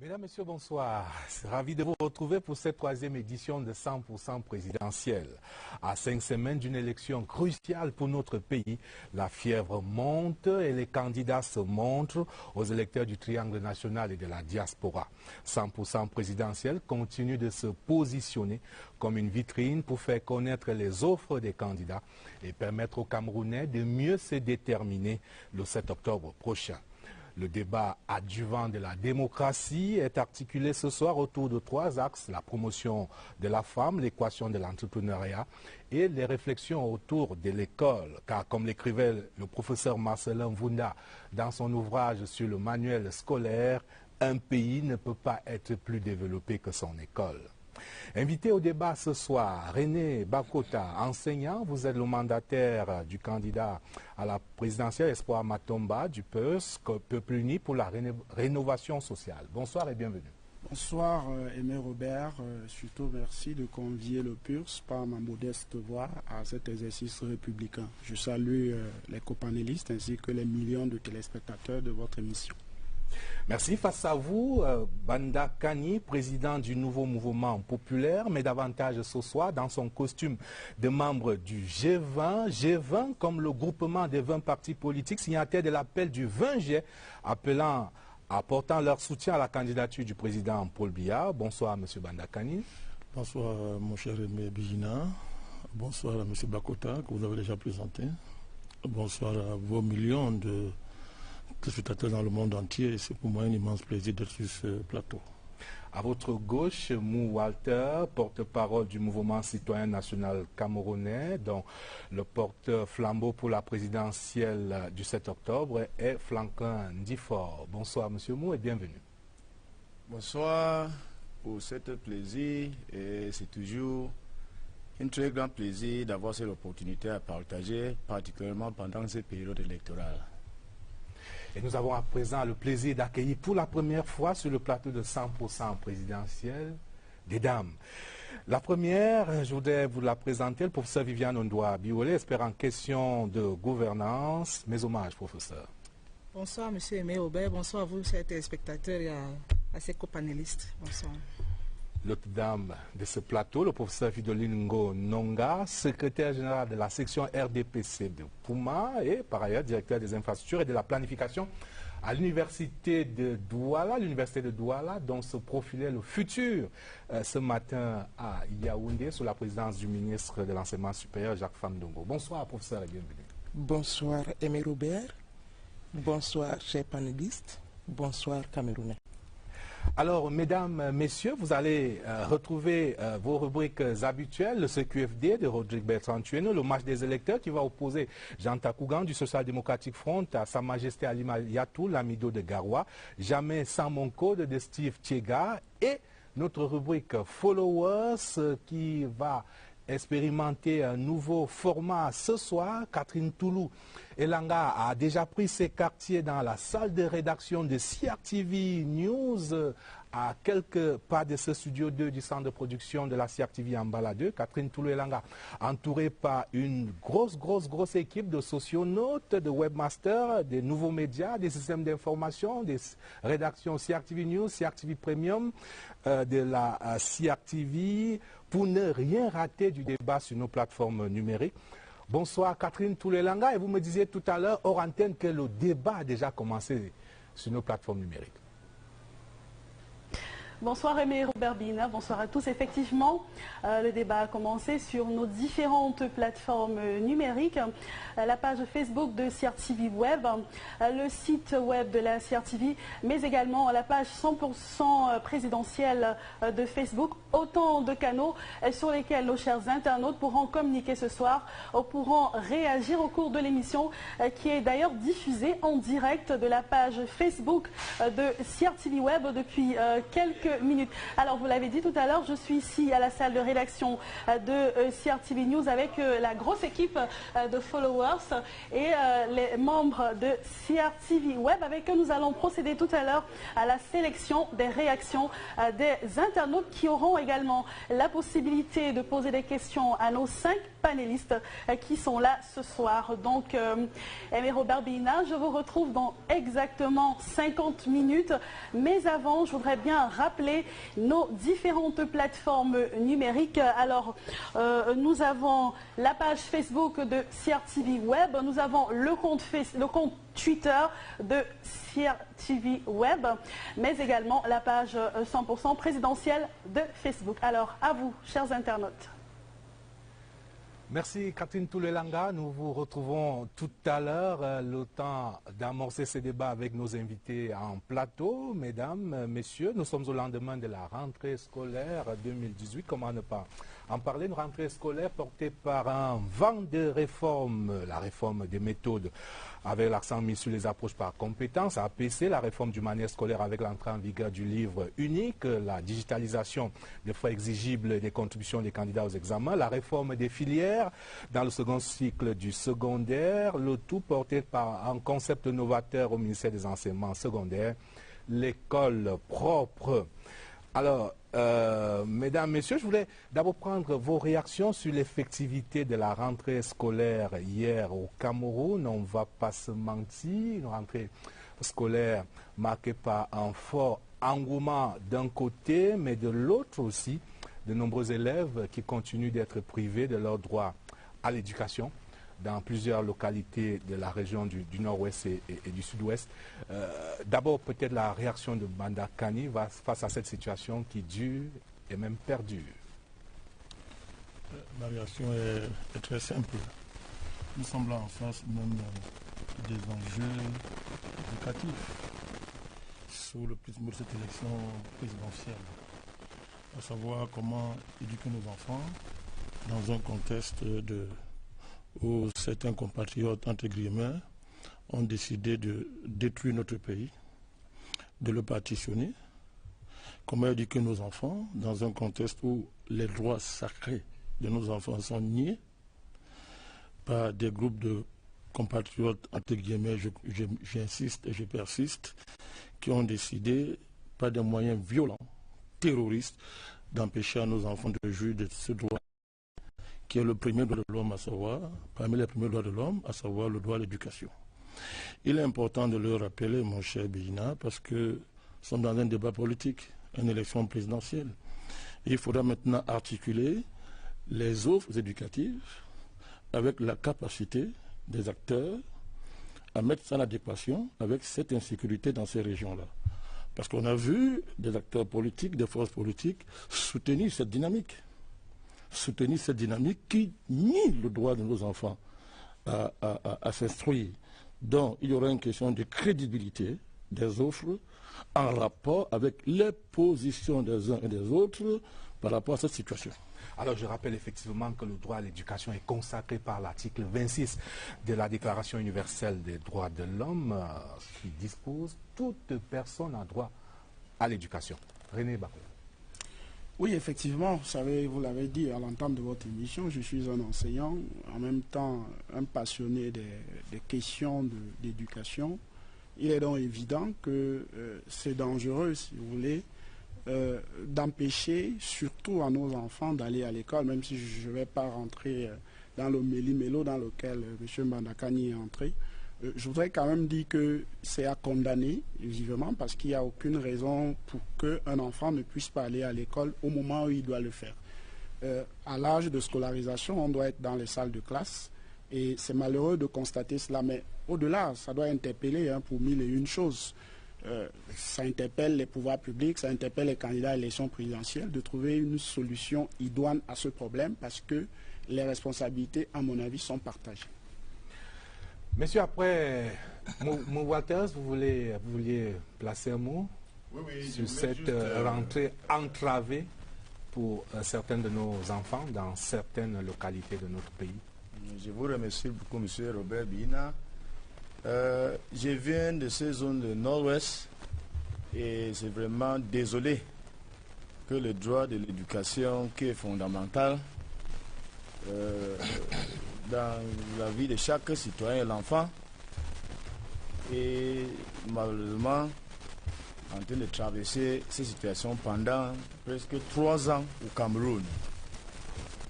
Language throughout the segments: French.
Mesdames, Messieurs, bonsoir. Ravi de vous retrouver pour cette troisième édition de 100% présidentielle. À 5 semaines d'une élection cruciale pour notre pays, la fièvre monte et les candidats se montrent aux électeurs du triangle national et de la diaspora. 100% présidentiel continue de se positionner comme une vitrine pour faire connaître les offres des candidats et permettre aux Camerounais de mieux se déterminer le 7 octobre prochain. Le débat adjuvant de la démocratie est articulé ce soir autour de trois axes: la promotion de la femme, l'équation de l'entrepreneuriat et les réflexions autour de l'école. Car comme l'écrivait le professeur Marcelin Vunda dans son ouvrage sur le manuel scolaire, un pays ne peut pas être plus développé que son école. Invité au débat ce soir, René Bakota, enseignant, vous êtes le mandataire du candidat à la présidentielle Espoir Matomba du PEUS, Peuple Uni pour la rénovation sociale. Bonsoir et bienvenue. Bonsoir Aimé Robert, surtout merci de convier le PURS par ma modeste voix à cet exercice républicain. Je salue les copanélistes ainsi que les millions de téléspectateurs de votre émission. Merci. Face à vous, Banda Kani, président du nouveau mouvement populaire, mais davantage ce soir dans son costume de membre du G20. G20 comme le groupement des 20 partis politiques signataires de l'appel du 20 juillet, apportant leur soutien à la candidature du président Paul Biya. Bonsoir, M. Banda Kani. Bonsoir, mon cher Aimé Bijina. Bonsoir à M. Bakota, que vous avez déjà présenté. Bonsoir à vos millions de téléspectateurs dans le monde entier. C'est pour moi un immense plaisir d'être sur ce plateau. À votre gauche, Mou Walter, porte-parole du mouvement citoyen national camerounais, dont le porte-flambeau pour la présidentielle du 7 octobre est Franklin Ndifort. Bonsoir Monsieur Mou et bienvenue. Bonsoir pour cet plaisir, et c'est toujours un très grand plaisir d'avoir cette opportunité à partager, particulièrement pendant cette période électorale. Et nous avons à présent le plaisir d'accueillir pour la première fois sur le plateau de 100% présidentiel des dames. La première, je voudrais vous la présenter, le professeur Viviane Ondoa Biolé, expert en question de gouvernance. Mes hommages, professeur. Bonsoir, M. Aimé Aubert. Bonsoir à vous, chers téléspectateurs, et à ses copanélistes. Bonsoir. L'autre dame de ce plateau, le professeur Fidoline Ngo Nonga, secrétaire général de la section RDPC de Pouma et par ailleurs directeur des infrastructures et de la planification à l'université de Douala, dont se profilait le futur ce matin à Yaoundé sous la présidence du ministre de l'enseignement supérieur Jacques Famdongo. Bonsoir professeur et bienvenue. Bonsoir Aimé Robert, bonsoir chers panélistes, bonsoir Camerounais. Alors, mesdames, messieurs, vous allez retrouver vos rubriques habituelles, le CQFD de Rodrigue Bertrand Tueno, le match des électeurs qui va opposer Jean Takougan du Social Democratic Front à Sa Majesté Alima Yatou, l'amido de Garoua, Jamais sans mon code de Steve Tchega et notre rubrique Followers qui va expérimenter un nouveau format ce soir. Catherine Toulou Elanga a déjà pris ses quartiers dans la salle de rédaction de CRTV News à quelques pas de ce studio 2 du centre de production de la CRTV en Bala 2. Catherine Toulou Elanga, entourée par une grosse équipe de socionautes, de webmasters, des nouveaux médias, des systèmes d'information, des rédactions CRTV News, CRTV Premium, de la CRTV, pour ne rien rater du débat sur nos plateformes numériques. Bonsoir Catherine Toulou-Elanga, et vous me disiez tout à l'heure hors antenne que le débat a déjà commencé sur nos plateformes numériques. Bonsoir Aimé Robert Bina, bonsoir à tous. Effectivement, le débat a commencé sur nos différentes plateformes numériques, la page Facebook de CRTV Web, le site web de la CRTV, mais également la page 100% présidentielle de Facebook. Autant de canaux sur lesquels nos chers internautes pourront communiquer ce soir, pourront réagir au cours de l'émission qui est d'ailleurs diffusée en direct de la page Facebook de CRTV Web depuis quelques quelques minutes. Alors, vous l'avez dit tout à l'heure, je suis ici à la salle de rédaction de CRTV News avec la grosse équipe de followers et les membres de CRTV Web avec eux. Nous allons procéder tout à l'heure à la sélection des réactions des internautes qui auront également la possibilité de poser des questions à nos 5 panélistes qui sont là ce soir. Donc, Aimé Robert Bina, je vous retrouve dans exactement 50 minutes. Mais avant, je voudrais bien rappeler nos différentes plateformes numériques. Alors, nous avons la page Facebook de CRTV Web, nous avons le compte Twitter de CRTV Web, mais également la page 100% présidentielle de Facebook. Alors, à vous, chers internautes. Merci Catherine Toulelanga. Nous vous retrouvons tout à l'heure. Le temps d'amorcer ce débat avec nos invités en plateau. Mesdames, messieurs, nous sommes au lendemain de la rentrée scolaire 2018. Comment ne pas en parler? Une rentrée scolaire portée par un vent de réformes. La réforme des méthodes avec l'accent mis sur les approches par compétences, APC, la réforme du manuel scolaire avec l'entrée en vigueur du livre unique, la digitalisation des frais exigibles et des contributions des candidats aux examens, la réforme des filières dans le second cycle du secondaire, le tout porté par un concept novateur au ministère des enseignements secondaires, l'école propre. Alors, mesdames, messieurs, je voulais d'abord prendre vos réactions sur l'effectivité de la rentrée scolaire hier au Cameroun. On ne va pas se mentir, une rentrée scolaire marquée par un fort engouement d'un côté, mais de l'autre aussi, de nombreux élèves qui continuent d'être privés de leur droit à l'éducation dans plusieurs localités de la région du nord-ouest et du sud-ouest. D'abord, peut-être la réaction de Banda Kani face à cette situation qui dure et même perdure. Ma réaction est très simple. Nous sommes là en face même des enjeux éducatifs sous le prisme de cette élection présidentielle, à savoir comment éduquer nos enfants dans un contexte où certains compatriotes, entre guillemets, ont décidé de détruire notre pays, de le partitionner. Comment éduquer nos enfants dans un contexte où les droits sacrés de nos enfants sont niés par des groupes de compatriotes, entre guillemets, j'insiste et je persiste, qui ont décidé, par des moyens violents, terroristes, d'empêcher à nos enfants de jouir de ce droit qui est le premier droit de l'homme, à savoir, parmi les premiers droits de l'homme, à savoir le droit à l'éducation. Il est important de le rappeler, mon cher Bina, parce que nous sommes dans un débat politique, une élection présidentielle. Et il faudra maintenant articuler les offres éducatives avec la capacité des acteurs à mettre ça en adéquation avec cette insécurité dans ces régions-là. Parce qu'on a vu des acteurs politiques, des forces politiques soutenir cette dynamique. Qui nie le droit de nos enfants à s'instruire. Donc, il y aura une question de crédibilité des offres en rapport avec les positions des uns et des autres par rapport à cette situation. Alors, je rappelle effectivement que le droit à l'éducation est consacré par l'article 26 de la Déclaration universelle des droits de l'homme qui dispose « Toute personne a droit à l'éducation ». René Bakou. Oui, effectivement, vous l'avez dit à l'entame de votre émission, je suis un enseignant, en même temps un passionné des questions d'éducation. Il est donc évident que c'est dangereux, si vous voulez, d'empêcher surtout à nos enfants d'aller à l'école, même si je ne vais pas rentrer dans le méli-mélo dans lequel M. Mbandakani est entré. Je voudrais quand même dire que c'est à condamner vivement parce qu'il n'y a aucune raison pour qu'un enfant ne puisse pas aller à l'école au moment où il doit le faire. À l'âge de scolarisation, on doit être dans les salles de classe et c'est malheureux de constater cela, mais au-delà, ça doit interpeller pour mille et une choses. Ça interpelle les pouvoirs publics, ça interpelle les candidats à l'élection présidentielle de trouver une solution idoine à ce problème parce que les responsabilités, à mon avis, sont partagées. Monsieur, après, Mou Walters, vous vouliez placer un mot sur cette rentrée entravée pour certains de nos enfants dans certaines localités de notre pays. Je vous remercie beaucoup, monsieur Robert Bina. Je viens de ces zones de nord-ouest et c'est vraiment désolé que le droit de l'éducation qui est fondamental dans la vie de chaque citoyen et l'enfant est malheureusement en train de traverser ces situations pendant presque 3 ans au Cameroun.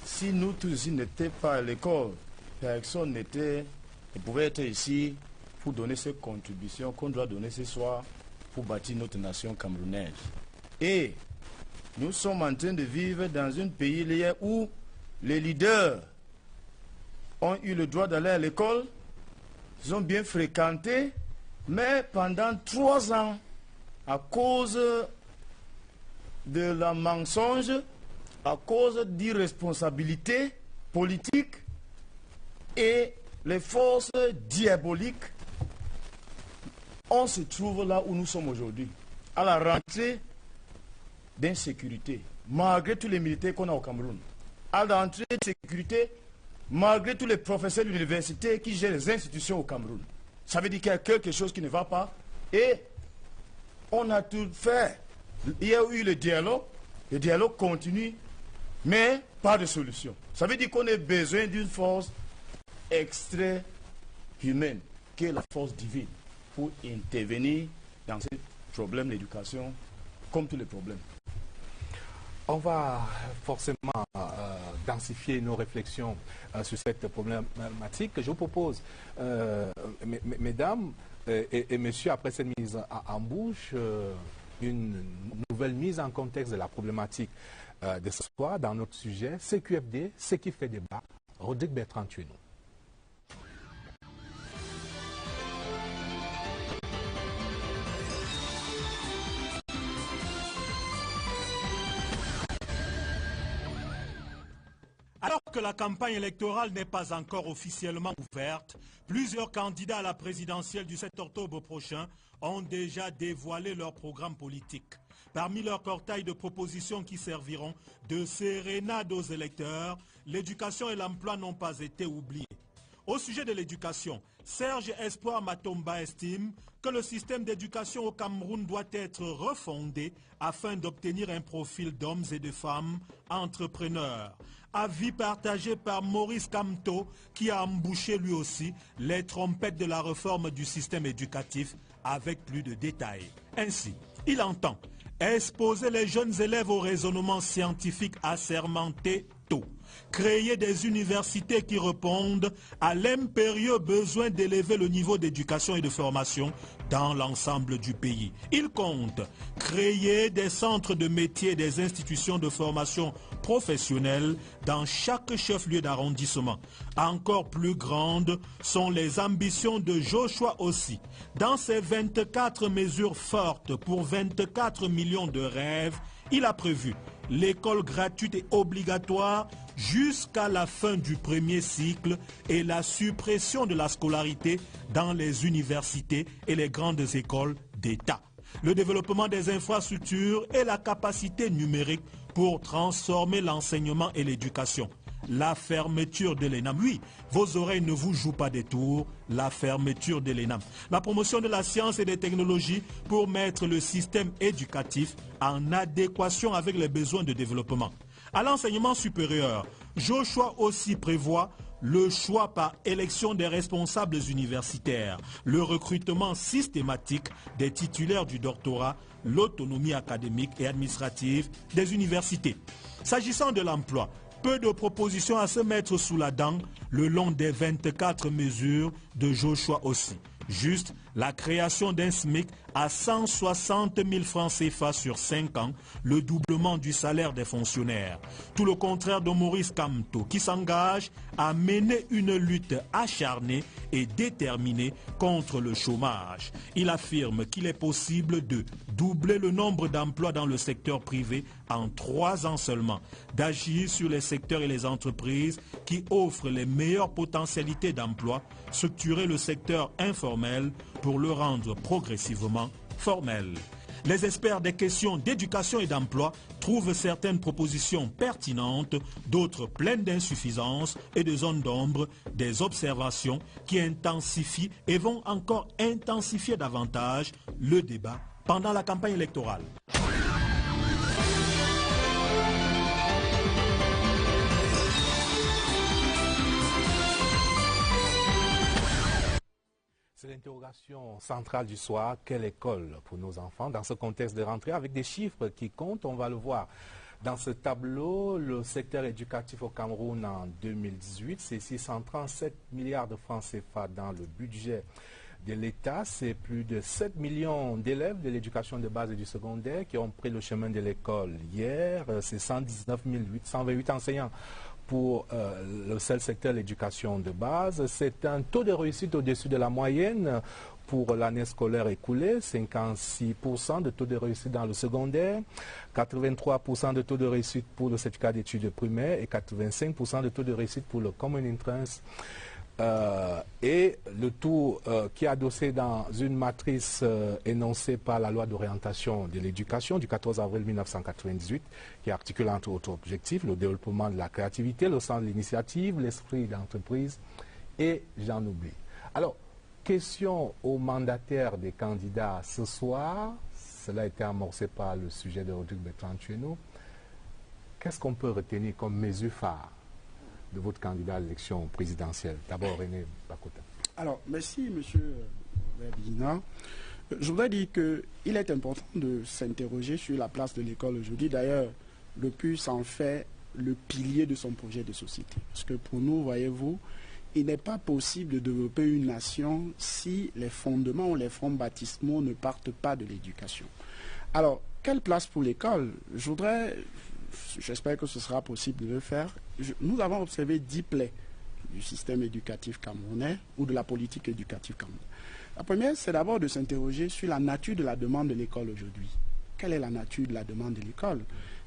Si nous tous ici n'étions pas à l'école, personne ne pouvait être ici pour donner cette contribution qu'on doit donner ce soir pour bâtir notre nation camerounaise. Et nous sommes en train de vivre dans un pays où les leaders ont eu le droit d'aller à l'école, ils ont bien fréquenté, mais pendant 3 ans, à cause de la mensonge, à cause d'irresponsabilité politique et les forces diaboliques, on se trouve là où nous sommes aujourd'hui, à la rentrée d'insécurité, malgré tous les militaires qu'on a au Cameroun, à la rentrée d'insécurité, malgré tous les professeurs de l'université qui gèrent les institutions au Cameroun. Ça veut dire qu'il y a quelque chose qui ne va pas et on a tout fait. Il y a eu le dialogue continue, mais pas de solution. Ça veut dire qu'on a besoin d'une force extra-humaine, qui est la force divine, pour intervenir dans ce problème de l'éducation, comme tous les problèmes. On va forcément densifier nos réflexions sur cette problématique. Je vous propose, mesdames et messieurs, après cette mise en bouche, une nouvelle mise en contexte de la problématique de ce soir dans notre sujet, CQFD, ce qui fait débat. Rodrigue Bertrand, tu es nous. Alors que la campagne électorale n'est pas encore officiellement ouverte, plusieurs candidats à la présidentielle du 7 octobre prochain ont déjà dévoilé leur programme politique. Parmi leur cortège de propositions qui serviront de sérénade aux électeurs, l'éducation et l'emploi n'ont pas été oubliés. Au sujet de l'éducation, Serge Espoir Matomba estime que le système d'éducation au Cameroun doit être refondé afin d'obtenir un profil d'hommes et de femmes entrepreneurs. Avis partagé par Maurice Kamto qui a embouché lui aussi les trompettes de la réforme du système éducatif avec plus de détails. Ainsi, il entend exposer les jeunes élèves au raisonnement scientifique assermenté tôt. Créer des universités qui répondent à l'impérieux besoin d'élever le niveau d'éducation et de formation dans l'ensemble du pays. Il compte créer des centres de métiers et des institutions de formation professionnelle dans chaque chef-lieu d'arrondissement. Encore plus grandes sont les ambitions de Joshua aussi. Dans ses 24 mesures fortes pour 24 millions de rêves, il a prévu l'école gratuite et obligatoire jusqu'à la fin du premier cycle et la suppression de la scolarité dans les universités et les grandes écoles d'État. Le développement des infrastructures et la capacité numérique pour transformer l'enseignement et l'éducation. La fermeture de l'ENAM. Oui, vos oreilles ne vous jouent pas des tours. La fermeture de l'ENAM. La promotion de la science et des technologies pour mettre le système éducatif en adéquation avec les besoins de développement. À l'enseignement supérieur, Joshua aussi prévoit le choix par élection des responsables universitaires, le recrutement systématique des titulaires du doctorat, l'autonomie académique et administrative des universités. S'agissant de l'emploi, peu de propositions à se mettre sous la dent le long des 24 mesures de Joshua aussi. Juste la création d'un SMIC à 160 000 francs CFA sur 5 ans, le doublement du salaire des fonctionnaires. Tout le contraire de Maurice Kamto qui s'engage à mener une lutte acharnée et déterminée contre le chômage. Il affirme qu'il est possible de doubler le nombre d'emplois dans le secteur privé en 3 ans seulement, d'agir sur les secteurs et les entreprises qui offrent les meilleures potentialités d'emploi, structurer le secteur informel pour le rendre progressivement formel. Les experts des questions d'éducation et d'emploi trouvent certaines propositions pertinentes, d'autres pleines d'insuffisances et de zones d'ombre, des observations qui intensifient et vont encore intensifier davantage le débat pendant la campagne électorale. L'interrogation centrale du soir, quelle école pour nos enfants dans ce contexte de rentrée avec des chiffres qui comptent, on va le voir. Dans ce tableau, le secteur éducatif au Cameroun en 2018, c'est 637 milliards de francs CFA dans le budget de l'État. C'est plus de 7 millions d'élèves de l'éducation de base et du secondaire qui ont pris le chemin de l'école hier. C'est 119 828 enseignants pour le seul secteur de l'éducation de base. C'est un taux de réussite au-dessus de la moyenne pour l'année scolaire écoulée, 56% de taux de réussite dans le secondaire, 83% de taux de réussite pour le certificat d'études primaires et 85% de taux de réussite pour le Common Entrance. Et le tout qui est adossé dans une matrice énoncée par la loi d'orientation de l'éducation du 14 avril 1998, qui articule entre autres objectifs le développement de la créativité, le sens de l'initiative, l'esprit d'entreprise et j'en oublie. Alors, question aux mandataires des candidats ce soir, cela a été amorcé par le sujet de Rodrigue Bertrand Tchénou. Qu'est-ce qu'on peut retenir comme mesure phare de votre candidat à l'élection présidentielle? D'abord, René Bakota. Alors, merci, M. Bijina. Je voudrais dire qu'il est important de s'interroger sur la place de l'école aujourd'hui. D'ailleurs, le PUS en fait le pilier de son projet de société. Parce que pour nous, voyez-vous, il n'est pas possible de développer une nation si les fondements ou les fonds baptismaux ne partent pas de l'éducation. Alors, quelle place pour l'école? J'espère que ce sera possible de le faire. Nous avons observé 10 plaies du système éducatif camerounais ou de la politique éducative camerounaise. La première, c'est d'abord de s'interroger sur la nature de la demande de l'école aujourd'hui. Quelle est la nature de la demande de l'école?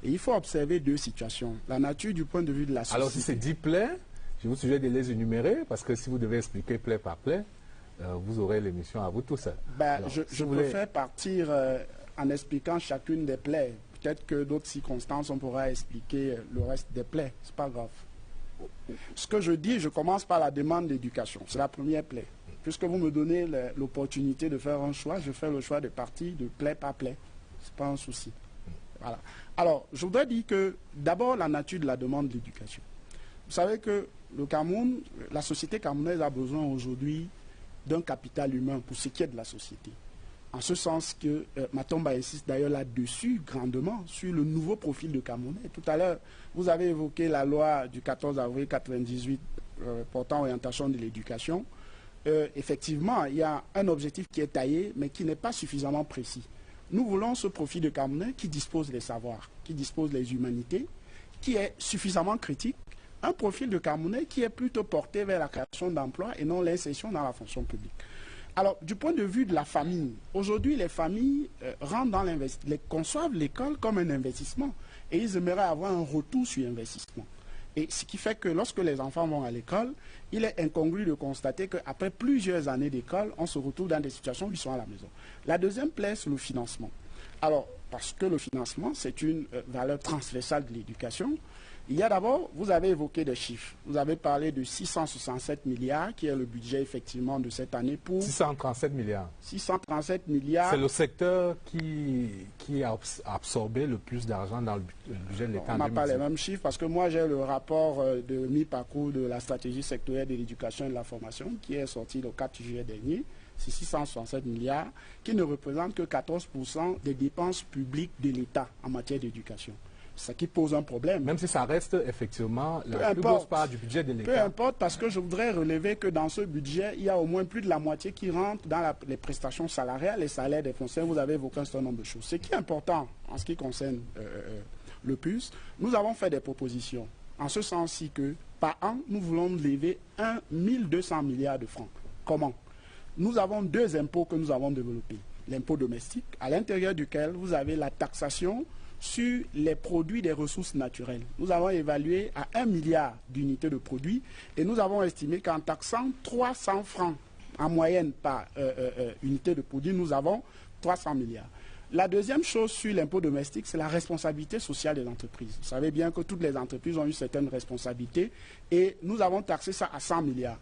Et il faut observer deux situations. La nature du point de vue de la société. Alors, si c'est 10 plaies, je vous suggère de les énumérer, parce que si vous devez expliquer plaie par plaie, vous aurez l'émission à vous tout seul. Je préfère partir en expliquant chacune des plaies. Peut-être que d'autres circonstances, on pourra expliquer le reste des plaies. Ce n'est pas grave. Ce que je dis, je commence par la demande d'éducation. C'est la première plaie. Puisque vous me donnez l'opportunité de faire un choix, je fais le choix de partir de plaie par plaie. Ce n'est pas un souci. Voilà. Alors, je voudrais dire que d'abord, la nature de la demande d'éducation. Vous savez que le Cameroun, la société camerounaise a besoin aujourd'hui d'un capital humain pour ce qui est de la société. En ce sens que Matomba insiste d'ailleurs là-dessus grandement sur le nouveau profil de Camerounais. Tout à l'heure, vous avez évoqué la loi du 14 avril 1998 portant orientation de l'éducation. Effectivement, il y a un objectif qui est taillé, mais qui n'est pas suffisamment précis. Nous voulons ce profil de Camerounais qui dispose des savoirs, qui dispose des humanités, qui est suffisamment critique, un profil de Camerounais qui est plutôt porté vers la création d'emplois et non l'insertion dans la fonction publique. Alors, du point de vue de la famille, aujourd'hui, les familles conçoivent l'école comme un investissement et ils aimeraient avoir un retour sur investissement. Et ce qui fait que lorsque les enfants vont à l'école, il est incongru de constater qu'après plusieurs années d'école, on se retrouve dans des situations où ils sont à la maison. La deuxième plaie, c'est le financement. Alors, parce que le financement, c'est une valeur transversale de l'éducation. Il y a d'abord, vous avez évoqué des chiffres. Vous avez parlé de 667 milliards, qui est le budget effectivement de cette année pour... 637 milliards. 637 milliards. C'est le secteur qui a absorbé le plus d'argent dans le budget de l'État. On n'a pas les mêmes chiffres, parce que moi j'ai le rapport de mi-parcours de la stratégie sectorielle de l'éducation et de la formation, qui est sorti le 4 juillet dernier. C'est 667 milliards, qui ne représentent que 14% des dépenses publiques de l'État en matière d'éducation. Ce qui pose un problème. Même si ça reste effectivement la plus grosse part du budget de l'État. Peu importe, parce que je voudrais relever que dans ce budget, il y a au moins plus de la moitié qui rentre dans les prestations salariales, les salaires des fonctionnaires. Vous avez évoqué un certain nombre de choses. Ce qui est important en ce qui concerne le PUS, nous avons fait des propositions. En ce sens-ci que, par an, nous voulons lever 1 200 milliards de francs. Comment? Nous avons deux impôts que nous avons développés. L'impôt domestique, à l'intérieur duquel vous avez la taxation sur les produits des ressources naturelles. Nous avons évalué à 1 milliard d'unités de produits et nous avons estimé qu'en taxant 300 francs en moyenne par unité de produit, nous avons 300 milliards. La deuxième chose sur l'impôt domestique, c'est la responsabilité sociale des entreprises. Vous savez bien que toutes les entreprises ont une certaine responsabilité et nous avons taxé ça à 100 milliards.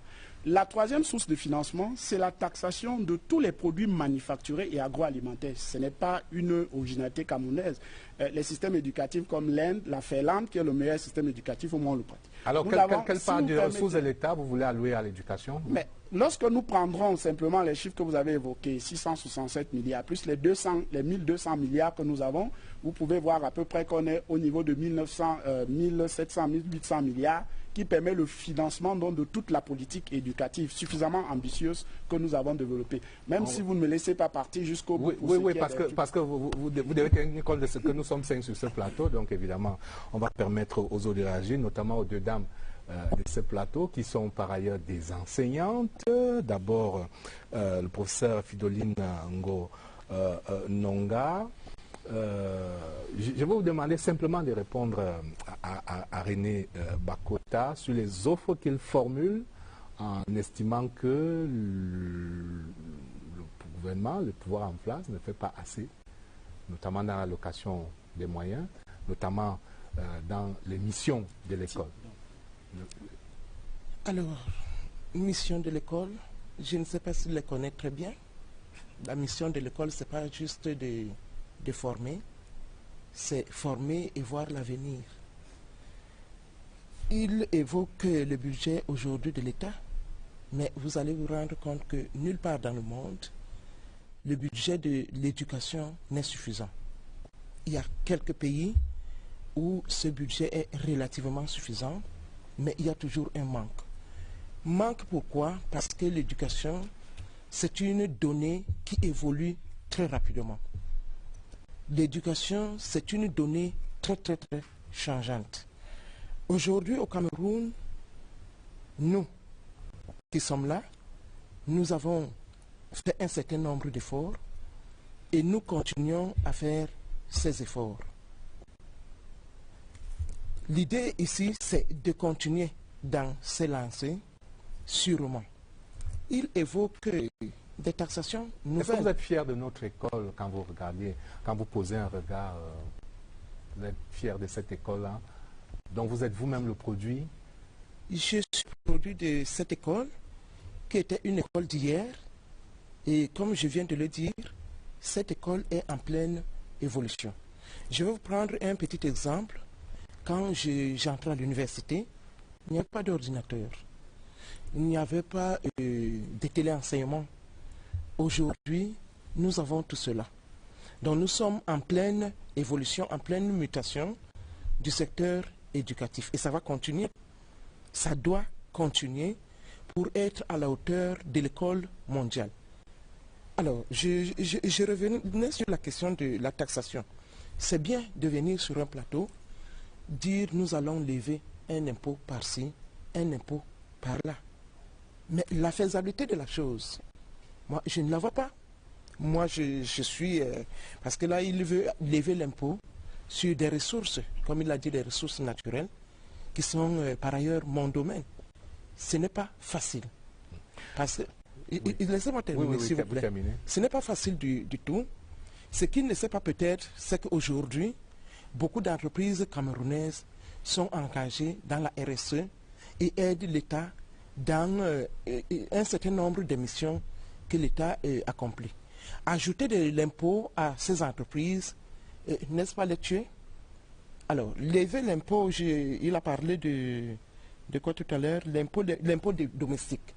La troisième source de financement, c'est la taxation de tous les produits manufacturés et agroalimentaires. Ce n'est pas une originalité camerounaise. Les systèmes éducatifs comme l'Inde, la Finlande, qui est le meilleur système éducatif au monde, le pratique. Alors, quelle part des ressources de l'État vous voulez allouer à l'éducation? Mais lorsque nous prendrons simplement les chiffres que vous avez évoqués, 667 milliards, plus les 1200 milliards que nous avons, vous pouvez voir à peu près qu'on est au niveau de 1700, 1800 milliards, qui permet le financement donc, de toute la politique éducative suffisamment ambitieuse que nous avons développée. Même si vous ne me laissez pas partir jusqu'au bout. Oui, parce que vous devez tenir compte de ce que nous sommes 5 sur ce plateau, donc évidemment, on va permettre aux autres de réagir, notamment aux deux dames de ce plateau, qui sont par ailleurs des enseignantes. D'abord, le professeur Fidoline Ngo Nonga. Je vais vous demander simplement de répondre à René Bakota sur les offres qu'il formule en estimant que le gouvernement, le pouvoir en place, ne fait pas assez, notamment dans l'allocation des moyens, notamment dans les missions de l'école. Alors, mission de l'école, je ne sais pas si je les connais très bien. La mission de l'école, ce n'est pas juste de former, c'est former et voir l'avenir. Il évoque le budget aujourd'hui de l'État, mais vous allez vous rendre compte que nulle part dans le monde, le budget de l'éducation n'est suffisant. Il y a quelques pays où ce budget est relativement suffisant, mais il y a toujours un manque. Manque pourquoi? Parce que l'éducation, c'est une donnée qui évolue très rapidement. L'éducation, c'est une donnée très changeante. Aujourd'hui, au Cameroun, nous qui sommes là, nous avons fait un certain nombre d'efforts et nous continuons à faire ces efforts. L'idée ici, c'est de continuer dans ces lancées, sûrement. Il évoque des taxations nouvelles. Est-ce que vous êtes fier de notre école quand vous regardez, quand vous posez un regard, vous êtes fier de cette école-là? Donc vous êtes vous-même le produit? Je suis le produit de cette école, qui était une école d'hier. Et comme je viens de le dire, cette école est en pleine évolution. Je vais vous prendre un petit exemple. Quand j'entrais à l'université, il n'y avait pas d'ordinateur. Il n'y avait pas de téléenseignement. Aujourd'hui, nous avons tout cela. Donc nous sommes en pleine évolution, en pleine mutation du secteur éducatif. Et ça va continuer. Ça doit continuer pour être à la hauteur de l'école mondiale. Alors, je revenais sur la question de la taxation. C'est bien de venir sur un plateau, dire nous allons lever un impôt par-ci, un impôt par-là. Mais la faisabilité de la chose, moi, je ne la vois pas. Moi, je suis... parce que là, il veut lever l'impôt sur des ressources, comme il a dit, des ressources naturelles, qui sont par ailleurs mon domaine. Ce n'est pas facile. Parce que... Oui. Laissez-moi terminer, s'il vous plaît. Ce n'est pas facile du tout. Ce qu'il ne sait pas peut-être, c'est qu'aujourd'hui, beaucoup d'entreprises camerounaises sont engagées dans la RSE et aident l'État dans un certain nombre de missions que l'État accomplit. Ajouter de l'impôt à ces entreprises, n'est-ce pas les tuer? Alors, lever l'impôt, il a parlé de quoi tout à l'heure? L'impôt domestique.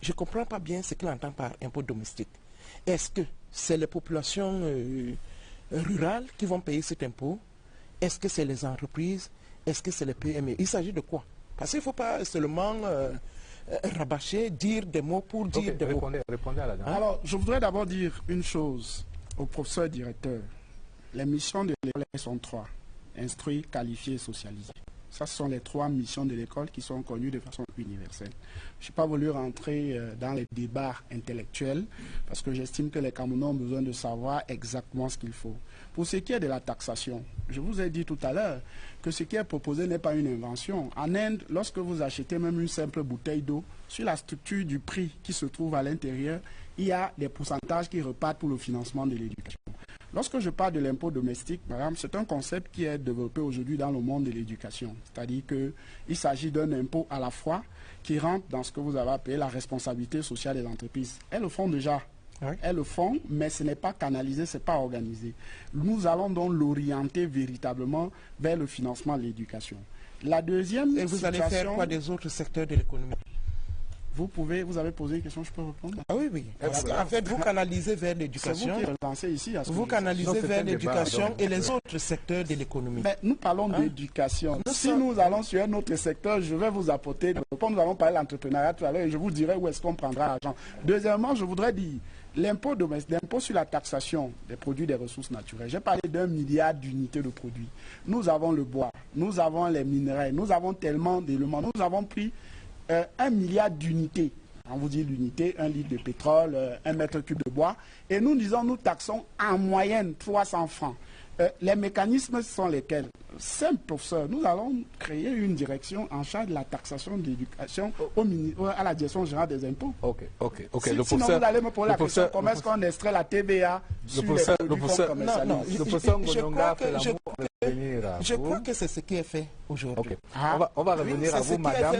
Je ne comprends pas bien ce qu'il entend par impôt domestique. Est-ce que c'est les populations rurales qui vont payer cet impôt? Est-ce que c'est les entreprises? Est-ce que c'est les PME? Il s'agit de quoi? Parce qu'il ne faut pas seulement rabâcher, dire des mots pour dire des mots. Répondez à la dame. Alors, je voudrais d'abord dire une chose au professeur directeur. Les missions de l'école sont 3. Instruire, qualifier et socialiser. Ça, ce sont les 3 missions de l'école qui sont connues de façon universelle. Je n'ai pas voulu rentrer dans les débats intellectuels parce que j'estime que les Camerounais ont besoin de savoir exactement ce qu'il faut. Pour ce qui est de la taxation, je vous ai dit tout à l'heure que ce qui est proposé n'est pas une invention. En Inde, lorsque vous achetez même une simple bouteille d'eau, sur la structure du prix qui se trouve à l'intérieur, il y a des pourcentages qui repartent pour le financement de l'éducation. Lorsque je parle de l'impôt domestique, madame, c'est un concept qui est développé aujourd'hui dans le monde de l'éducation. C'est-à-dire qu'il s'agit d'un impôt à la fois qui rentre dans ce que vous avez appelé la responsabilité sociale des entreprises. Elles le font déjà. Oui. Elles le font, mais ce n'est pas canalisé, ce n'est pas organisé. Nous allons donc l'orienter véritablement vers le financement de l'éducation. La deuxième Et vous allez faire quoi des autres secteurs de l'économie? Vous avez posé une question, je peux répondre? Ah oui, oui. En fait, vous canalisez vers l'éducation. Vous canalisez vers l'éducation et les autres secteurs de l'économie. Mais nous parlons d'éducation. Si nous allons sur un autre secteur, je vais vous apporter. Nous allons parler de l'entrepreneuriat tout à l'heure et je vous dirai où est-ce qu'on prendra l'argent. Deuxièmement, je voudrais dire, l'impôt sur la taxation des produits des ressources naturelles. J'ai parlé d'1 milliard d'unités de produits. Nous avons le bois, nous avons les minerais, nous avons tellement d'éléments. Nous avons pris 1 milliard d'unités. On vous dit l'unité, 1 litre de pétrole, 1 mètre cube de bois. Et nous disons, nous taxons en moyenne 300 francs. Les mécanismes sont lesquels? Simple, professeur. Nous allons créer une direction en charge de la taxation de l'éducation à la direction générale des impôts. Ok. Sinon, vous allez me poser la question, comment est-ce qu'on extrait la TVA sur les produits commercialisés? Je crois que c'est ce qui est fait aujourd'hui. On va revenir à vous, madame.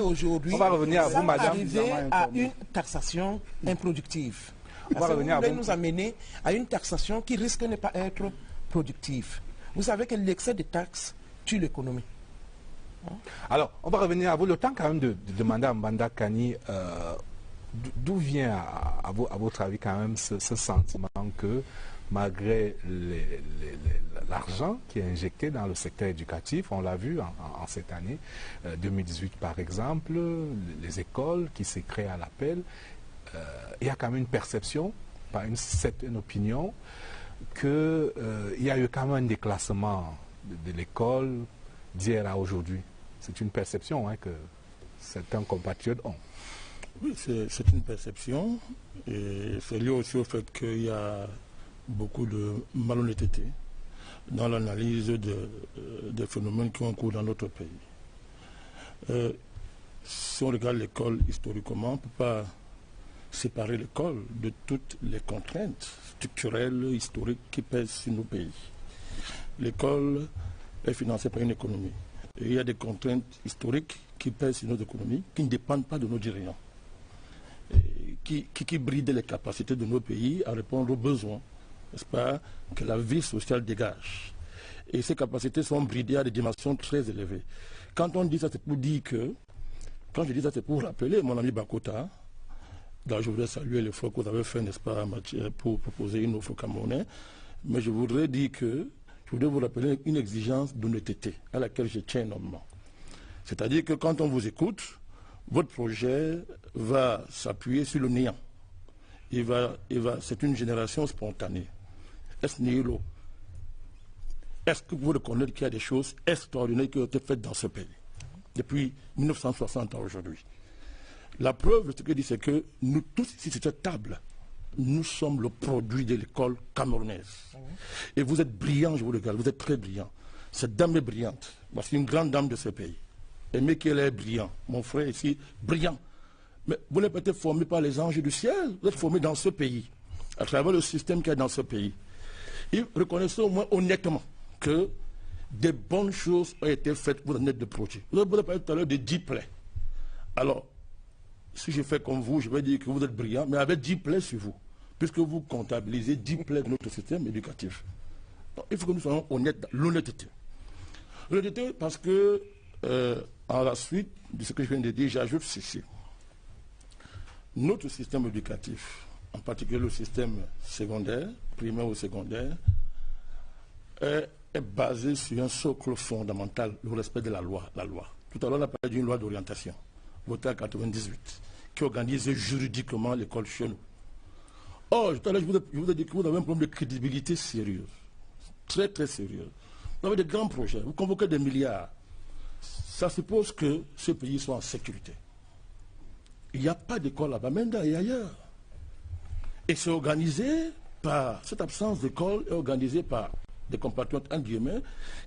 On va revenir à vous, madame. Arriver à une taxation improductive. Vous voulez nous amener à une taxation qui risque de ne pas être productive. Vous savez que l'excès de taxes tue l'économie. Alors, on va revenir à vous. Le temps quand même de demander à Mbanda Kani, d'où vient à votre avis quand même ce sentiment que malgré l'argent qui est injecté dans le secteur éducatif, on l'a vu en cette année 2018 par exemple, les écoles qui se créent à l'appel, il y a quand même une perception, pas une certaine opinion, qu'il y a eu quand même un déclassement de l'école d'hier à aujourd'hui. C'est une perception que certains compatriotes ont. Oui, c'est une perception et c'est lié aussi au fait qu'il y a beaucoup de malhonnêteté dans l'analyse des phénomènes qui ont cours dans notre pays. Si on regarde l'école historiquement, on ne peut pas séparer l'école de toutes les contraintes structurelles, historiques qui pèsent sur nos pays. L'école est financée par une économie. Et il y a des contraintes historiques qui pèsent sur notre économie, qui ne dépendent pas de nos dirigeants, qui brident les capacités de nos pays à répondre aux besoins, n'est-ce pas, que la vie sociale dégage. Et ces capacités sont bridées à des dimensions très élevées. Quand on dit ça, c'est pour dire que, quand je dis ça, c'est pour rappeler mon ami Bakota. Là, je voudrais saluer l'effort que vous avez fait, n'est-ce pas, pour proposer une offre camerounaise. Mais je voudrais dire que, je voudrais vous rappeler une exigence d'honnêteté à laquelle je tiens énormément. C'est-à-dire que quand on vous écoute, votre projet va s'appuyer sur le néant. C'est une génération spontanée. Est-ce nihilo? Est-ce que vous reconnaissez qu'il y a des choses extraordinaires qui ont été faites dans ce pays depuis 1960 à aujourd'hui? La preuve de ce que dit, c'est que nous tous ici sur cette table, nous sommes le produit de l'école camerounaise. Et vous êtes brillants, je vous regarde, vous êtes très brillants. Cette dame est brillante. C'est une grande dame de ce pays. Aimez qu'elle est brillant. Mon frère ici, brillant. Mais vous n'êtes pas été formé par les anges du ciel. Vous êtes formé dans ce pays, à travers le système qu'il y a dans ce pays. Et reconnaissez au moins honnêtement que des bonnes choses ont été faites pour le net de projet. Vous avez parlé tout à l'heure de 10 plaies. Alors, si je fais comme vous, je vais dire que vous êtes brillant, mais avec 10 plaies sur vous, puisque vous comptabilisez 10 plaies de notre système éducatif. Donc, il faut que nous soyons honnêtes dans l'honnêteté. L'honnêteté parce que, en la suite de ce que je viens de dire, j'ajoute ceci. Notre système éducatif, en particulier le système secondaire, primaire ou secondaire, est basé sur un socle fondamental, le respect de la loi. Tout à l'heure, on a parlé d'une loi d'orientation, votée en 1998, qui organise juridiquement l'école chez nous. Or, tout à l'heure, je vous ai dit que vous avez un problème de crédibilité sérieuse, très très sérieux. Vous avez des grands projets, vous convoquez des milliards. Ça suppose que ce pays soit en sécurité. Il n'y a pas d'école là-bas, même et ailleurs. Et c'est organisé par, cette absence d'école est organisée par des compatriotes, en guillemets,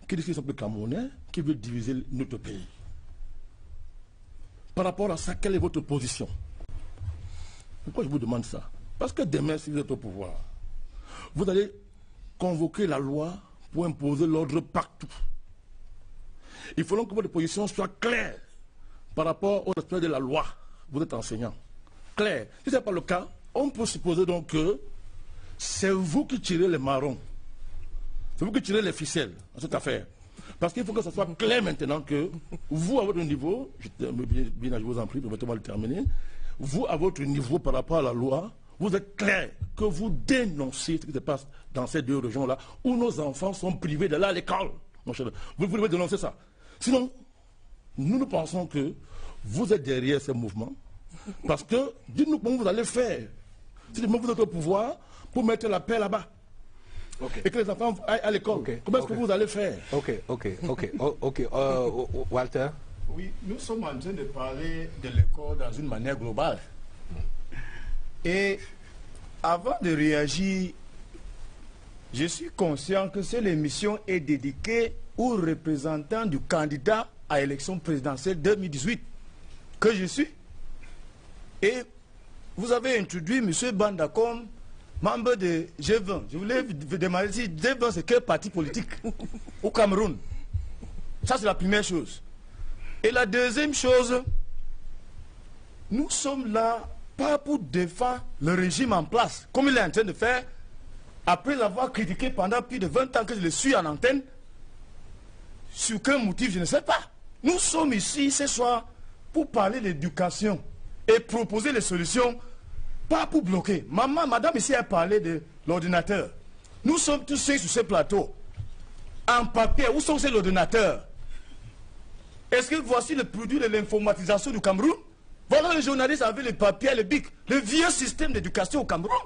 qui disent qu'ils sont plus camerounais, qui veulent diviser notre pays. Par rapport à ça, quelle est votre position? Pourquoi je vous demande ça? Parce que demain, si vous êtes au pouvoir, vous allez convoquer la loi pour imposer l'ordre partout. Il faut donc que votre position soit claire par rapport au respect de la loi. Vous êtes enseignant. Clair. Si ce n'est pas le cas, on peut supposer donc que c'est vous qui tirez les marrons. C'est vous qui tirez les ficelles dans cette affaire. Parce qu'il faut que ce soit clair maintenant que vous, à votre niveau, je vous en prie, permettez-moi de terminer, vous, à votre niveau par rapport à la loi, vous êtes clair que vous dénoncez ce qui se passe dans ces deux régions-là où nos enfants sont privés d'aller à l'école. Vous devez dénoncer ça. Sinon, nous pensons que vous êtes derrière ces mouvements. Parce que, dites-nous comment vous allez faire. Si vous êtes au pouvoir pour mettre la paix là-bas. Okay. Et que les enfants aillent à l'école. Okay. Comment est-ce que vous allez faire? Walter? Oui, nous sommes en train de parler de l'école dans une manière globale. Et avant de réagir, je suis conscient que cette émission est dédiée aux représentants du candidat à l'élection présidentielle 2018 que je suis. Et vous avez introduit M. Banda comme membre de G20. Je voulais vous demander si G20 c'est quel parti politique au Cameroun. Ça c'est la première chose. Et la deuxième chose, nous sommes là pas pour défendre le régime en place, comme il est en train de faire, après l'avoir critiqué pendant plus de 20 ans que je le suis en antenne. Sur quel motif, je ne sais pas. Nous sommes ici ce soir pour parler d'éducation et proposer les solutions, pas pour bloquer. Madame ici a parlé de l'ordinateur. Nous sommes tous sur ce plateau. En papier, où sont ces ordinateurs? Est-ce que voici le produit de l'informatisation du Cameroun? Voilà les journalistes avec les papiers, le bic, le vieux système d'éducation au Cameroun.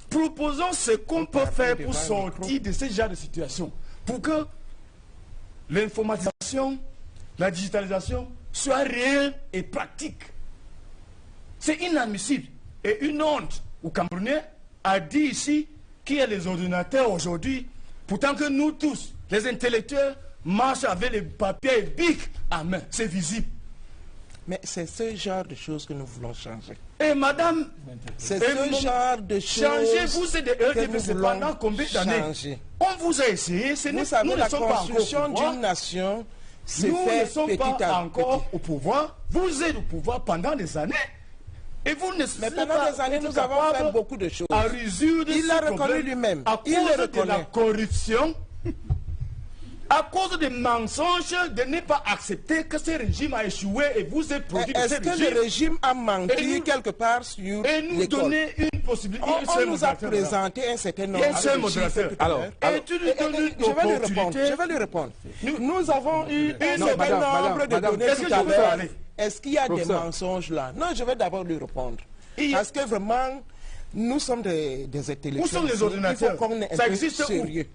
Proposons ce qu'on peut faire pour sortir de ce genre de situation. Pour que l'informatisation, la digitalisation soit réelle et pratique. C'est inadmissible. Et une honte au Camerounais a dit ici qu'il y a les ordinateurs aujourd'hui, pourtant que nous tous, les intellectuels, marchent avec les papiers et bic à main. C'est visible. Mais c'est ce genre de choses que nous voulons changer. Et madame, c'est ce genre de choses changer, vous êtes des EDP pendant combien d'années? On vous a essayé, vous savez, la construction d'une nation se fait petit à petit. Nous ne sommes pas encore au pouvoir, vous êtes au pouvoir pendant des années. Et vous ne Mais pendant des années, nous avons fait beaucoup de choses. À résoudre il l'a reconnu lui-même. Il le reconnaît. De la corruption, à cause des mensonges, de ne pas accepter que ce régime a échoué et vous êtes produit de ce régime. Est-ce que le régime a menti quelque part sur l'école? Et nous donner une possibilité. On nous a présenté un certain nombre de chiffres. Alors, je vais lui répondre. Nous avons eu un certain nombre de données tout à l'heure. Est-ce qu'il y a des mensonges là? Non, je vais d'abord lui répondre. Parce que vraiment, nous sommes des intellectuels. Où sont les ordinateurs? Il faut qu'on ait un peu sérieux.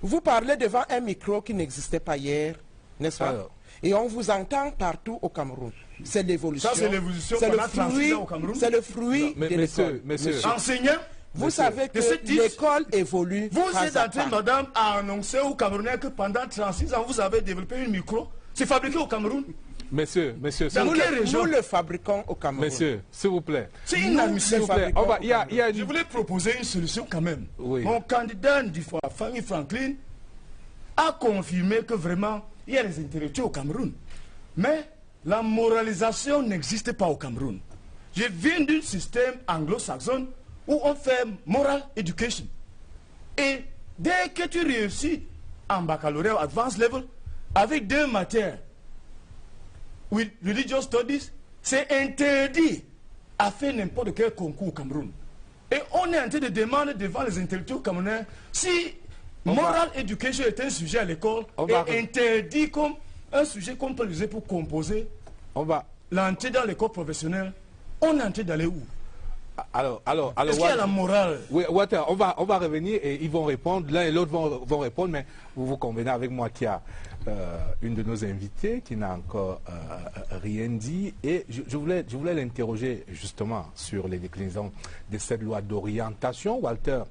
Vous parlez devant un micro qui n'existait pas hier, n'est-ce pas? Et on vous entend partout au Cameroun. C'est l'évolution. Ça, c'est l'évolution. C'est le fruit de l'école. Monsieur. Enseignant, vous savez que l'école évolue. Vous êtes en train, madame, à annoncer aux Camerounais que pendant 36 ans, vous avez développé un micro. C'est fabriqué au Cameroun. Monsieur, nous le fabriquons au Cameroun. Monsieur, s'il vous plaît. C'est inadmissible. Je voulais proposer une solution quand même. Oui. Mon candidat du famille Franklin a confirmé que vraiment, il y a des intellectuels au Cameroun. Mais la moralisation n'existe pas au Cameroun. Je viens d'un système anglo-saxon où on fait moral education. Et dès que tu réussis en baccalauréat advanced level, avec 2 matières, with religious studies, c'est interdit à faire n'importe quel concours au Cameroun. Et on est en train de demander devant les intellectuels camerounais si moral education est un sujet à l'école et interdit comme un sujet qu'on peut utiliser pour composer l'entrée dans l'école professionnelle. On est en train d'aller où? Alors, est-ce qu'il y a la morale? Oui, Walter, on va revenir et ils vont répondre, l'un et l'autre vont répondre, mais vous convenez avec moi qu'il y a une de nos invités qui n'a encore rien dit. Et je voulais l'interroger justement sur les déclinaisons de cette loi d'orientation. Walter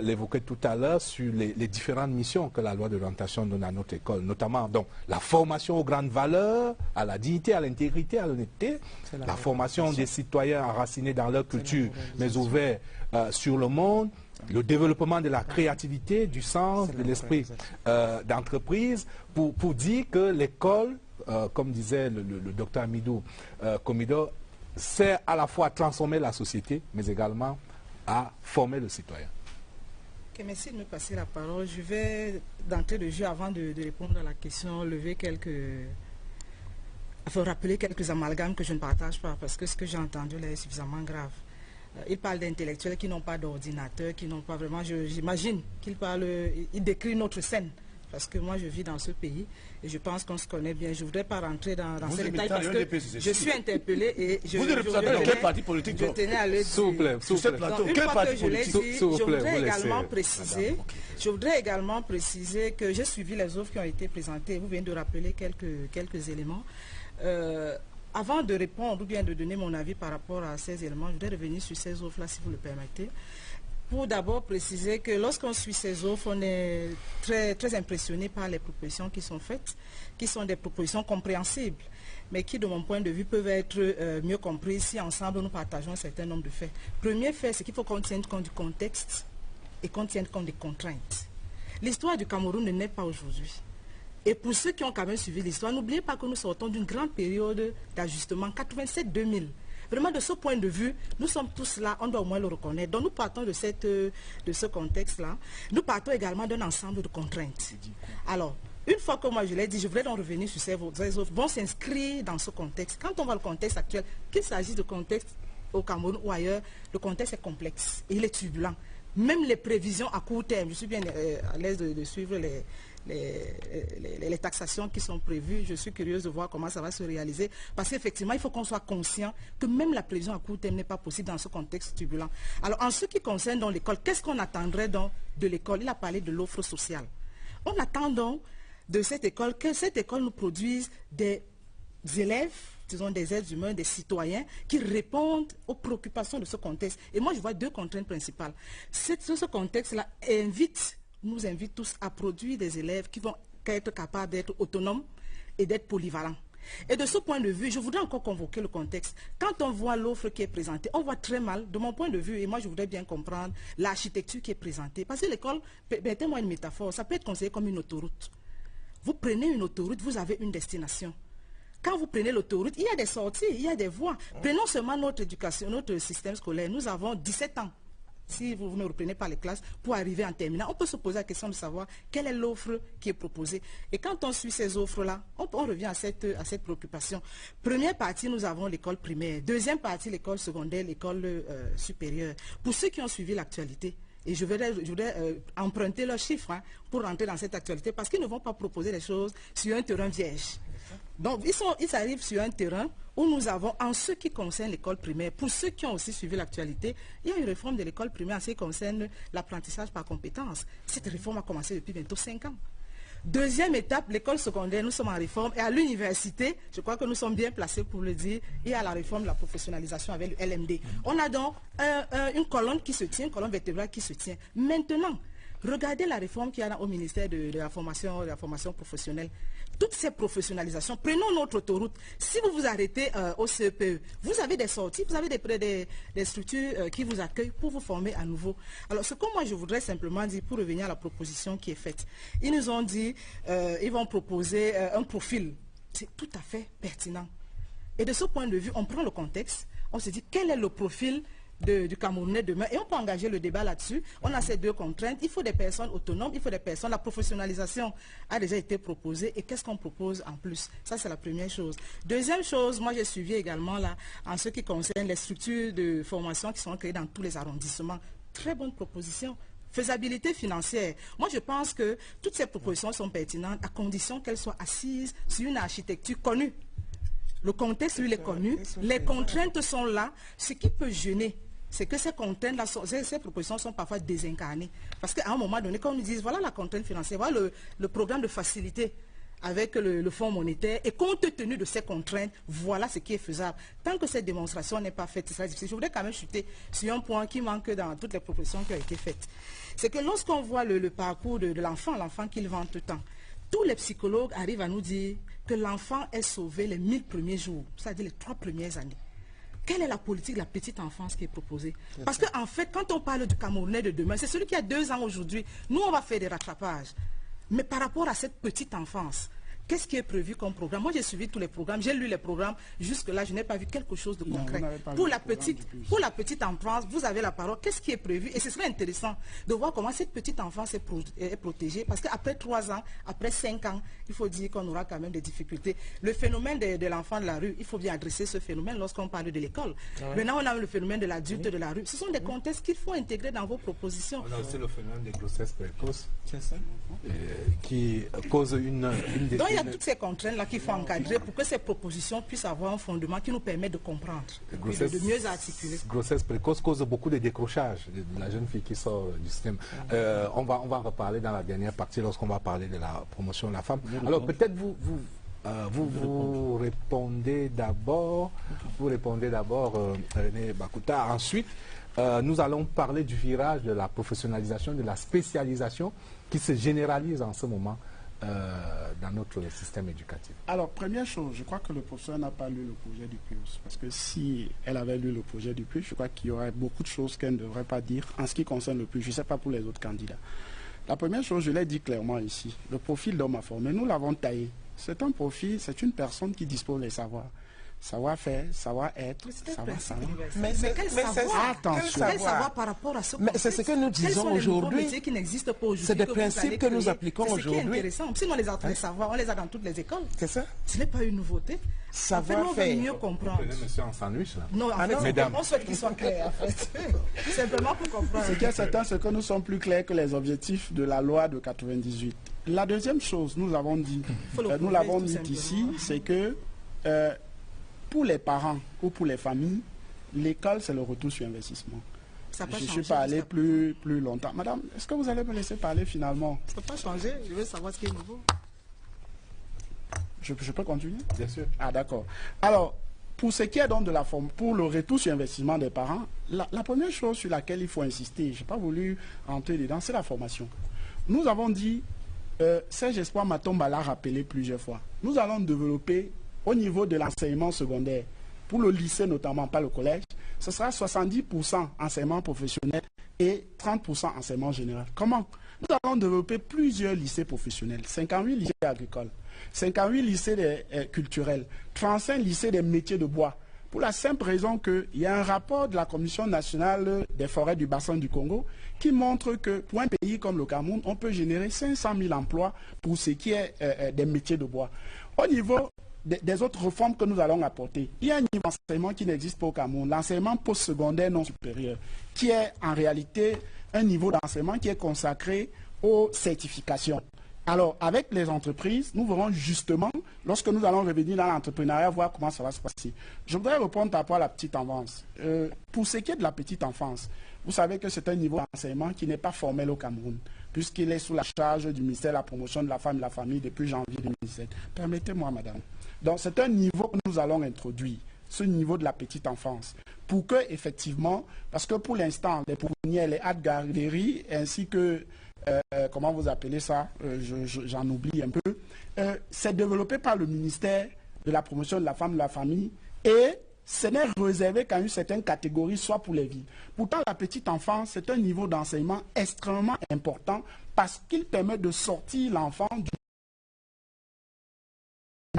l'évoquait tout à l'heure sur les différentes missions que la loi d'orientation donne à notre école, notamment donc, la formation aux grandes valeurs, à la dignité, à l'intégrité, à l'honnêteté, la formation des citoyens enracinés dans leur culture, mais ouverts sur le monde, le développement de la créativité, du sens, de l'esprit d'entreprise, pour dire que l'école, comme disait le docteur Amidou Komido, sert à la fois à transformer la société, mais également à former le citoyen. Okay, merci de me passer la parole. Je vais, d'entrée de jeu, avant de répondre à la question, rappeler quelques amalgames que je ne partage pas, parce que ce que j'ai entendu là est suffisamment grave. Il parle d'intellectuels qui n'ont pas d'ordinateur, qui n'ont pas vraiment... J'imagine qu'il décrit notre scène, parce que moi je vis dans ce pays et je pense qu'on se connaît bien. Je ne voudrais pas rentrer dans ces détails parce que je suis interpellé et je... Vous représentez quel parti politique? Je tenais à le dire. S'il vous plaît, une fois que je l'ai dit, je voudrais également préciser que j'ai suivi les offres qui ont été présentées. Vous venez de rappeler quelques éléments. Avant de répondre ou bien de donner mon avis par rapport à ces éléments, je voudrais revenir sur ces offres-là, si vous le permettez. Pour d'abord préciser que lorsqu'on suit ces offres, on est très, très impressionné par les propositions qui sont faites, qui sont des propositions compréhensibles, mais qui, de mon point de vue, peuvent être mieux comprises si ensemble nous partageons un certain nombre de faits. Premier fait, c'est qu'il faut qu'on tienne compte du contexte et qu'on tienne compte des contraintes. L'histoire du Cameroun ne naît pas aujourd'hui. Et pour ceux qui ont quand même suivi l'histoire, n'oubliez pas que nous sortons d'une grande période d'ajustement, 87-2000. Vraiment, de ce point de vue, nous sommes tous là, on doit au moins le reconnaître. Donc nous partons de ce contexte-là. Nous partons également d'un ensemble de contraintes. Alors, une fois que moi je l'ai dit, je voudrais donc revenir sur ces offres. Bon, s'inscrire dans ce contexte. Quand on voit le contexte actuel, qu'il s'agisse de contexte au Cameroun ou ailleurs, le contexte est complexe et il est turbulent. Même les prévisions à court terme, je suis bien à l'aise de suivre les taxations qui sont prévues. Je suis curieuse de voir comment ça va se réaliser. Parce qu'effectivement, il faut qu'on soit conscient que même la prévision à court terme n'est pas possible dans ce contexte turbulent. Alors, en ce qui concerne donc l'école, qu'est-ce qu'on attendrait donc de l'école? Il a parlé de l'offre sociale. On attend donc de cette école que cette école nous produise des élèves, disons des êtres humains, des citoyens qui répondent aux préoccupations de ce contexte. Et moi, je vois deux contraintes principales. Ce contexte-là nous invite tous à produire des élèves qui vont être capables d'être autonomes et d'être polyvalents. Et de ce point de vue, je voudrais encore convoquer le contexte. Quand on voit l'offre qui est présentée, on voit très mal, de mon point de vue, et moi je voudrais bien comprendre l'architecture qui est présentée. Parce que l'école, permettez-moi une métaphore, ça peut être considéré comme une autoroute. Vous prenez une autoroute, vous avez une destination. Quand vous prenez l'autoroute, il y a des sorties, il y a des voies. Prenons seulement notre éducation, notre système scolaire. Nous avons 17 ans, si vous ne reprenez pas les classes, pour arriver en terminale. On peut se poser la question de savoir quelle est l'offre qui est proposée. Et quand on suit ces offres-là, on revient à cette préoccupation. Première partie, nous avons l'école primaire. Deuxième partie, l'école secondaire, l'école supérieure. Pour ceux qui ont suivi l'actualité, et je voudrais emprunter leurs chiffres pour rentrer dans cette actualité, parce qu'ils ne vont pas proposer les choses sur un terrain vierge. Donc, ils arrivent sur un terrain où nous avons, en ce qui concerne l'école primaire, pour ceux qui ont aussi suivi l'actualité, il y a une réforme de l'école primaire en ce qui concerne l'apprentissage par compétences. Cette réforme a commencé depuis bientôt 5 ans. Deuxième étape, l'école secondaire, nous sommes en réforme. Et à l'université, je crois que nous sommes bien placés pour le dire, il y a la réforme de la professionnalisation avec le LMD. On a donc une colonne qui se tient, une colonne vertébrale qui se tient. Maintenant, regardez la réforme qu'il y a au ministère de la formation professionnelle. Toutes ces professionnalisations, prenons notre autoroute. Si vous vous arrêtez au CEPE, vous avez des sorties, vous avez des structures qui vous accueillent pour vous former à nouveau. Alors, ce que moi je voudrais simplement dire, pour revenir à la proposition qui est faite, ils nous ont dit, ils vont proposer un profil. C'est tout à fait pertinent. Et de ce point de vue, on prend le contexte, on se dit quel est le profil du Camerounais demain, et on peut engager le débat là-dessus. On a ces deux contraintes, il faut des personnes autonomes, il faut des personnes, la professionnalisation a déjà été proposée, et qu'est-ce qu'on propose en plus? Ça, c'est la première chose. Deuxième chose, moi j'ai suivi également là, en ce qui concerne les structures de formation qui sont créées dans tous les arrondissements. Très bonne proposition. Faisabilité financière. Moi, je pense que toutes ces propositions sont pertinentes à condition qu'elles soient assises sur une architecture connue. Le contexte, lui, est connu. Les contraintes sont là. Ce qui peut gêner, c'est que ces contraintes-là, ces propositions sont parfois désincarnées. Parce qu'à un moment donné, quand on nous dit, voilà la contrainte financière, voilà le programme de facilité avec le Fonds monétaire, et compte tenu de ces contraintes, voilà ce qui est faisable. Tant que cette démonstration n'est pas faite, c'est très difficile. Je voudrais quand même chuter sur un point qui manque dans toutes les propositions qui ont été faites. C'est que lorsqu'on voit le parcours de l'enfant qu'il vend tout le temps, tous les psychologues arrivent à nous dire que l'enfant est sauvé les 1000 premiers jours, c'est-à-dire les 3 premières années. quelle est la politique de la petite enfance qui est proposée? Parce qu'en fait, quand on parle du Camerounais de demain, c'est celui qui a 2 ans aujourd'hui. Nous, on va faire des rattrapages. Mais par rapport à cette petite enfance, qu'est-ce qui est prévu comme programme? Moi, j'ai suivi tous les programmes, j'ai lu les programmes. Jusque-là, je n'ai pas vu quelque chose de concret. Pour la petite enfance, vous avez la parole. Qu'est-ce qui est prévu? Et ce serait intéressant de voir comment cette petite enfance est protégée. Parce qu'après 3 ans, après 5 ans, il faut dire qu'on aura quand même des difficultés. Le phénomène de l'enfant de la rue, il faut bien adresser ce phénomène lorsqu'on parle de l'école. Maintenant, on a le phénomène de l'adulte de la rue. Ce sont des contextes qu'il faut intégrer dans vos propositions. On a aussi le phénomène des grossesses précoces qui cause une des... Donc, il y a toutes ces contraintes-là qu'il faut encadrer pour que ces propositions puissent avoir un fondement qui nous permet de comprendre et de mieux articuler. Grossesse précoce cause beaucoup de décrochage de la jeune fille qui sort du système. On va en reparler dans la dernière partie lorsqu'on va parler de la promotion de la femme. Alors peut-être vous répondez d'abord, René Bakouta. Ensuite, nous allons parler du virage de la professionnalisation, de la spécialisation qui se généralise en ce moment dans notre système éducatif. Alors, première chose, je crois que le professeur n'a pas lu le projet du PURS. Parce que si elle avait lu le projet du PURS, je crois qu'il y aurait beaucoup de choses qu'elle ne devrait pas dire en ce qui concerne le PURS. Je ne sais pas pour les autres candidats. La première chose, je l'ai dit clairement ici, le profil d'homme à former, nous l'avons taillé. C'est un profil, c'est une personne qui dispose des savoirs. Savoir-faire, savoir-être, savoir-savoir. Mais quel savoir par rapport à ce mais c'est ce que nous disons aujourd'hui. C'est des principes que nous appliquons aujourd'hui. C'est intéressant. Sinon, les savoirs, on les a dans toutes les écoles. C'est ça. Ce n'est pas une nouveauté. Savoir-faire. On veut mieux comprendre. Vous monsieur en sandwich, là? Non, en fait, on souhaite qu'ils soient clairs, en fait. Simplement pour comprendre. Ce qui est certain, c'est que nous sommes plus clairs que les objectifs de la loi de 98. La deuxième chose, nous avons dit, nous l'avons dit ici, c'est que pour les parents ou pour les familles, l'école, c'est le retour sur investissement. Je ne suis pas allé plus longtemps. Madame, est-ce que vous allez me laisser parler finalement? Ça ne peut pas changer. Je veux savoir ce qui est nouveau. Je peux continuer? Bien sûr. Ah, d'accord. Alors, pour ce qui est donc de la forme, pour le retour sur investissement des parents, la première chose sur laquelle il faut insister, je n'ai pas voulu entrer dedans, c'est la formation. Nous avons dit, Serge Espoir Matomba l'a rappelé plusieurs fois, nous allons développer au niveau de l'enseignement secondaire, pour le lycée notamment, pas le collège, ce sera 70% enseignement professionnel et 30% enseignement général. Comment? Nous allons développer plusieurs lycées professionnels, 58 lycées agricoles, 58 lycées culturels, 35 lycées des métiers de bois. Pour la simple raison qu'il y a un rapport de la Commission nationale des forêts du bassin du Congo qui montre que pour un pays comme le Cameroun, on peut générer 500 000 emplois pour ce qui est des métiers de bois. Au niveau des autres réformes que nous allons apporter, il y a un niveau d'enseignement qui n'existe pas au Cameroun, l'enseignement postsecondaire non supérieur, qui est en réalité un niveau d'enseignement qui est consacré aux certifications. Alors, avec les entreprises, nous verrons justement, lorsque nous allons revenir dans l'entrepreneuriat, voir comment ça va se passer. Je voudrais répondre par rapport à la petite enfance. Pour ce qui est de la petite enfance, vous savez que c'est un niveau d'enseignement qui n'est pas formel au Cameroun, puisqu'il est sous la charge du ministère de la Promotion de la Femme et de la Famille depuis janvier 2017. Permettez-moi, madame. Donc, c'est un niveau que nous allons introduire, ce niveau de la petite enfance, pour que, effectivement, parce que pour l'instant, les pouponnières, les hâtes garderies, ainsi que comment vous appelez ça, j'en oublie un peu, c'est développé par le ministère de la Promotion de la Femme et de la Famille et ce n'est réservé qu'à une certaine catégorie, soit pour les villes. Pourtant, la petite enfance, c'est un niveau d'enseignement extrêmement important parce qu'il permet de sortir l'enfant du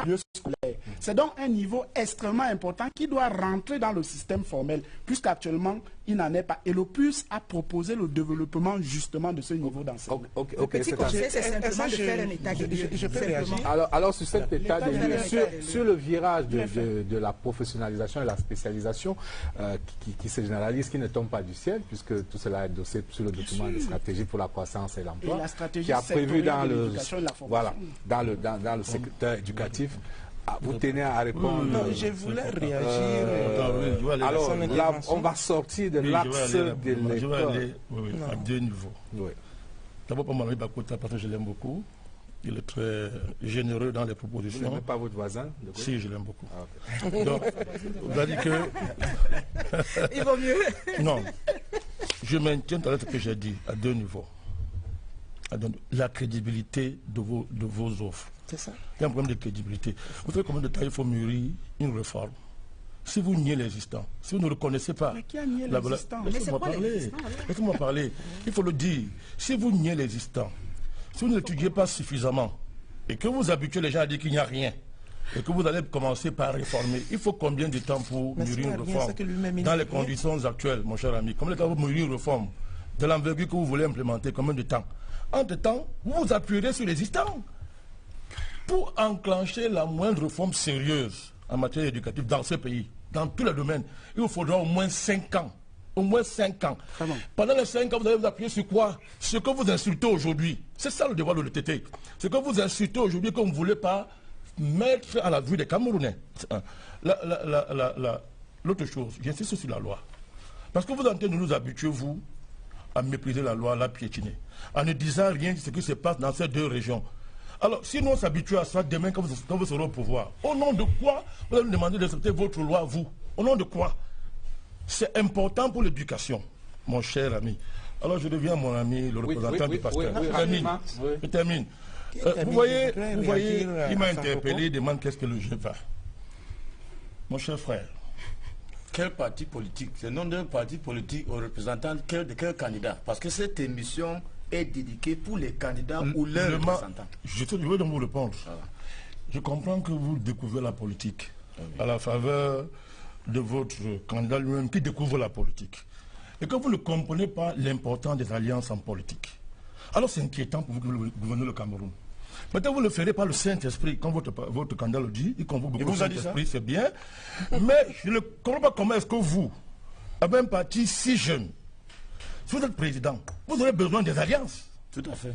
milieu scolaire. C'est donc un niveau extrêmement important qui doit rentrer dans le système formel, puisqu'actuellement, il n'en est pas. Et le PURS a proposé le développement justement de ce niveau d'enseignement. Le petit conseil, c'est simplement de faire un état de lieu. Je peux réagir. Alors, sur cet état de lieu, sur le virage de la professionnalisation et la spécialisation qui se généralise, qui ne tombe pas du ciel, puisque tout cela est dossé sur le document de stratégie pour la croissance et l'emploi, qui a prévu dans le secteur éducatif. Ah, vous tenez à répondre. Non, je voulais réagir. Alors là, on va sortir de l'axe de l'école. Je vais aller à deux niveaux. Oui. D'abord, pour Mme Bakouta, parce que je l'aime beaucoup. Il est très généreux dans les propositions. Vous n'aimez pas votre voisin? Si, je l'aime beaucoup. Ah, okay. Donc, vous avez dit que... Il vaut mieux. Non. Je maintiens dans ce que j'ai dit à deux niveaux. La crédibilité de vos offres. C'est ça. Il y a un problème de crédibilité. Vous savez combien de temps il faut mûrir une réforme? si vous niez l'existant, si vous ne reconnaissez pas... Mais qui a nié l'existant? Laissez-moi parler. Il faut le dire. Si vous niez l'existant, si vous ne l'étudiez pas suffisamment, et que vous habituez les gens à dire qu'il n'y a rien, et que vous allez commencer par réformer, il faut combien de temps pour mûrir une réforme dans les conditions actuelles, mon cher ami? Combien de temps pour mûrir une réforme de l'envergure que vous voulez implémenter? Combien de temps? Entre-temps, vous vous appuierez sur l'existant pour enclencher la moindre réforme sérieuse en matière éducative dans ce pays, dans tous les domaines. Il vous faudra au moins 5 ans. Au moins 5 ans. Pendant les 5 ans, vous allez vous appuyer sur quoi? Ce que vous insultez aujourd'hui. C'est ça le devoir de l'OTT. Ce que vous insultez aujourd'hui, que vous ne voulez pas mettre à la vue des Camerounais. L'autre chose, j'insiste sur la loi. Parce que vous êtes en train de nous habituer, vous, à mépriser la loi, à la piétiner, en ne disant rien de ce qui se passe dans ces 2 régions. Alors, si nous on s'habitue à ça demain quand vous serez au pouvoir, au nom de quoi vous allez nous demander d'accepter votre loi, vous? Au nom de quoi? C'est important pour l'éducation, mon cher ami. Alors, je deviens mon ami, le représentant du pasteur. Je termine. Vous voyez, il m'a interpellé, il demande qu'est-ce que le jeu va. Mon cher frère. Quel parti politique? C'est le nom d'un parti politique aux représentants de quel candidat? Parce que cette émission est dédiée pour les candidats ou leurs représentants. Je veux donc vous répondre. Je comprends que vous découvrez la politique à la faveur de votre candidat lui-même qui découvre la politique. Et que vous ne comprenez pas l'importance des alliances en politique. Alors c'est inquiétant pour vous que vous gouvernez le Cameroun. Maintenant, vous ne le ferez pas le Saint-Esprit, comme votre candidat le dit, il convoque beaucoup le Saint-Esprit, c'est bien. Mais je ne comprends pas comment est-ce que vous, avec un parti si jeune, si vous êtes président, vous aurez besoin des alliances. Tout à fait.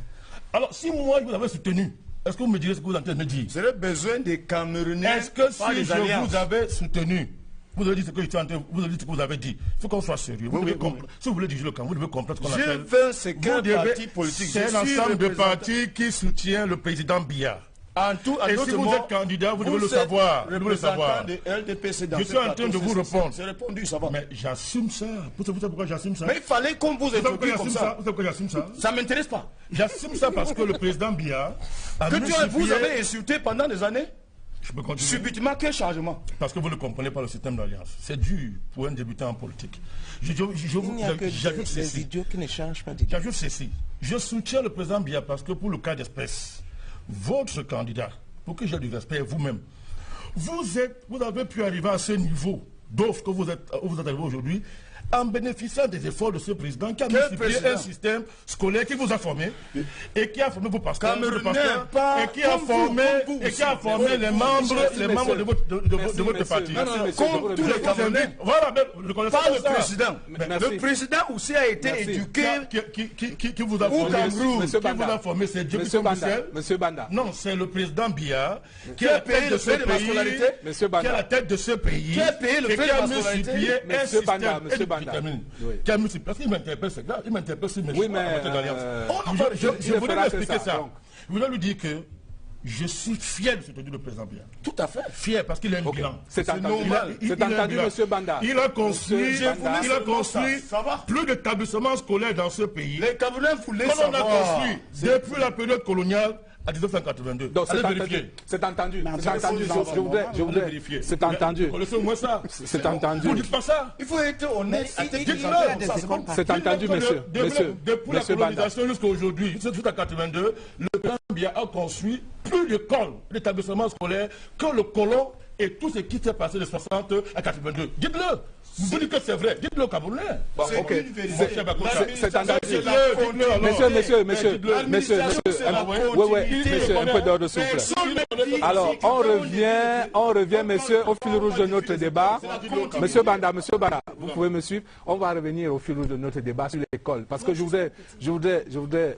Alors, si moi, je vous avais soutenu, est-ce que vous me direz ce que vous êtes en train de me dire? Vous aurez besoin des Camerounais. Est-ce que si je vous avais soutenu, vous avez dit ce que vous avez dit ce que vous avez dit. Il faut qu'on soit sérieux. Si vous voulez diriger le camp, vous devez comprendre ce qu'on appelle. C'est qu'un parti politique. C'est un ensemble de partis qui soutient le président Biya. Et si vous êtes candidat, vous devez le savoir. Vous devez le savoir. Je suis en train de vous répondre. C'est répondu, ça va. Mais j'assume ça. Vous savez pourquoi j'assume ça? Mais il fallait qu'on vous introduise comme ça. Vous savez pourquoi j'assume ça? Ça ne m'intéresse pas. J'assume ça parce que le président Biya vous avez insulté pendant des années. Je peux continuer. Subitement, quel changement? Parce que vous ne comprenez pas le système d'alliance. C'est dur pour un débutant en politique. Il n'y a que des idiots qui ne changent pas d'idée. J'ajoute ceci. Je soutiens le président Biya parce que pour le cas d'espèce, votre candidat, pour que j'ai du respect vous-même, vous avez pu arriver à ce niveau d'offre que vous êtes arrivé aujourd'hui en bénéficiant des efforts de ce président qui a multiplié un système scolaire qui vous a formé et qui a formé vos pasteurs, et qui a formé les membres de votre parti. Comme tous les Camerounais. Voilà, pas le président. Le président aussi a été éduqué. Qui vous a formé, c'est Dieu qui Monsieur Banda. Non, c'est le président Biya qui a payé le fait de ma scolarité, qui est à la tête de ce pays, qui a payé le fait de ma scolarité. Monsieur Banda. Qui a multiplié. Parce qu'il m'interpelle, c'est grave. Il m'interpelle sur mes choix en matière d'alliance. Je voulais lui expliquer ça. Je voulais lui dire que je suis fier de soutenir le président Biya. Tout à fait. Fier parce qu'il a un bilan. C'est normal. C'est entendu, monsieur Banda. Il a construit plus d'établissements scolaires dans ce pays. Les Camerounais voulaient savoir. On a construit depuis la période coloniale à 1982. Donc c'est entendu. C'est entendu. Je voudrais vérifier. C'est entendu. Connaissez-moi ça. C'est entendu. Vous ne dites pas ça. Il faut être honnête. C'est entendu, monsieur. Depuis la colonisation jusqu'à aujourd'hui, jusqu'à 82, le président Biya a construit plus d'écoles, d'établissements scolaires que le colon et tout ce qui s'est passé de 60 à 82. Dites-le. Vous dites que c'est vrai. Dites-le au Camerounais. Bon, ok. C'est entendu. Monsieur, un peu d'ordre s'il vous plaît. Alors, on revient, monsieur, au fil rouge de notre débat. Monsieur Banda, vous pouvez me suivre. On va revenir au fil rouge de notre débat sur l'école. Parce que je voudrais,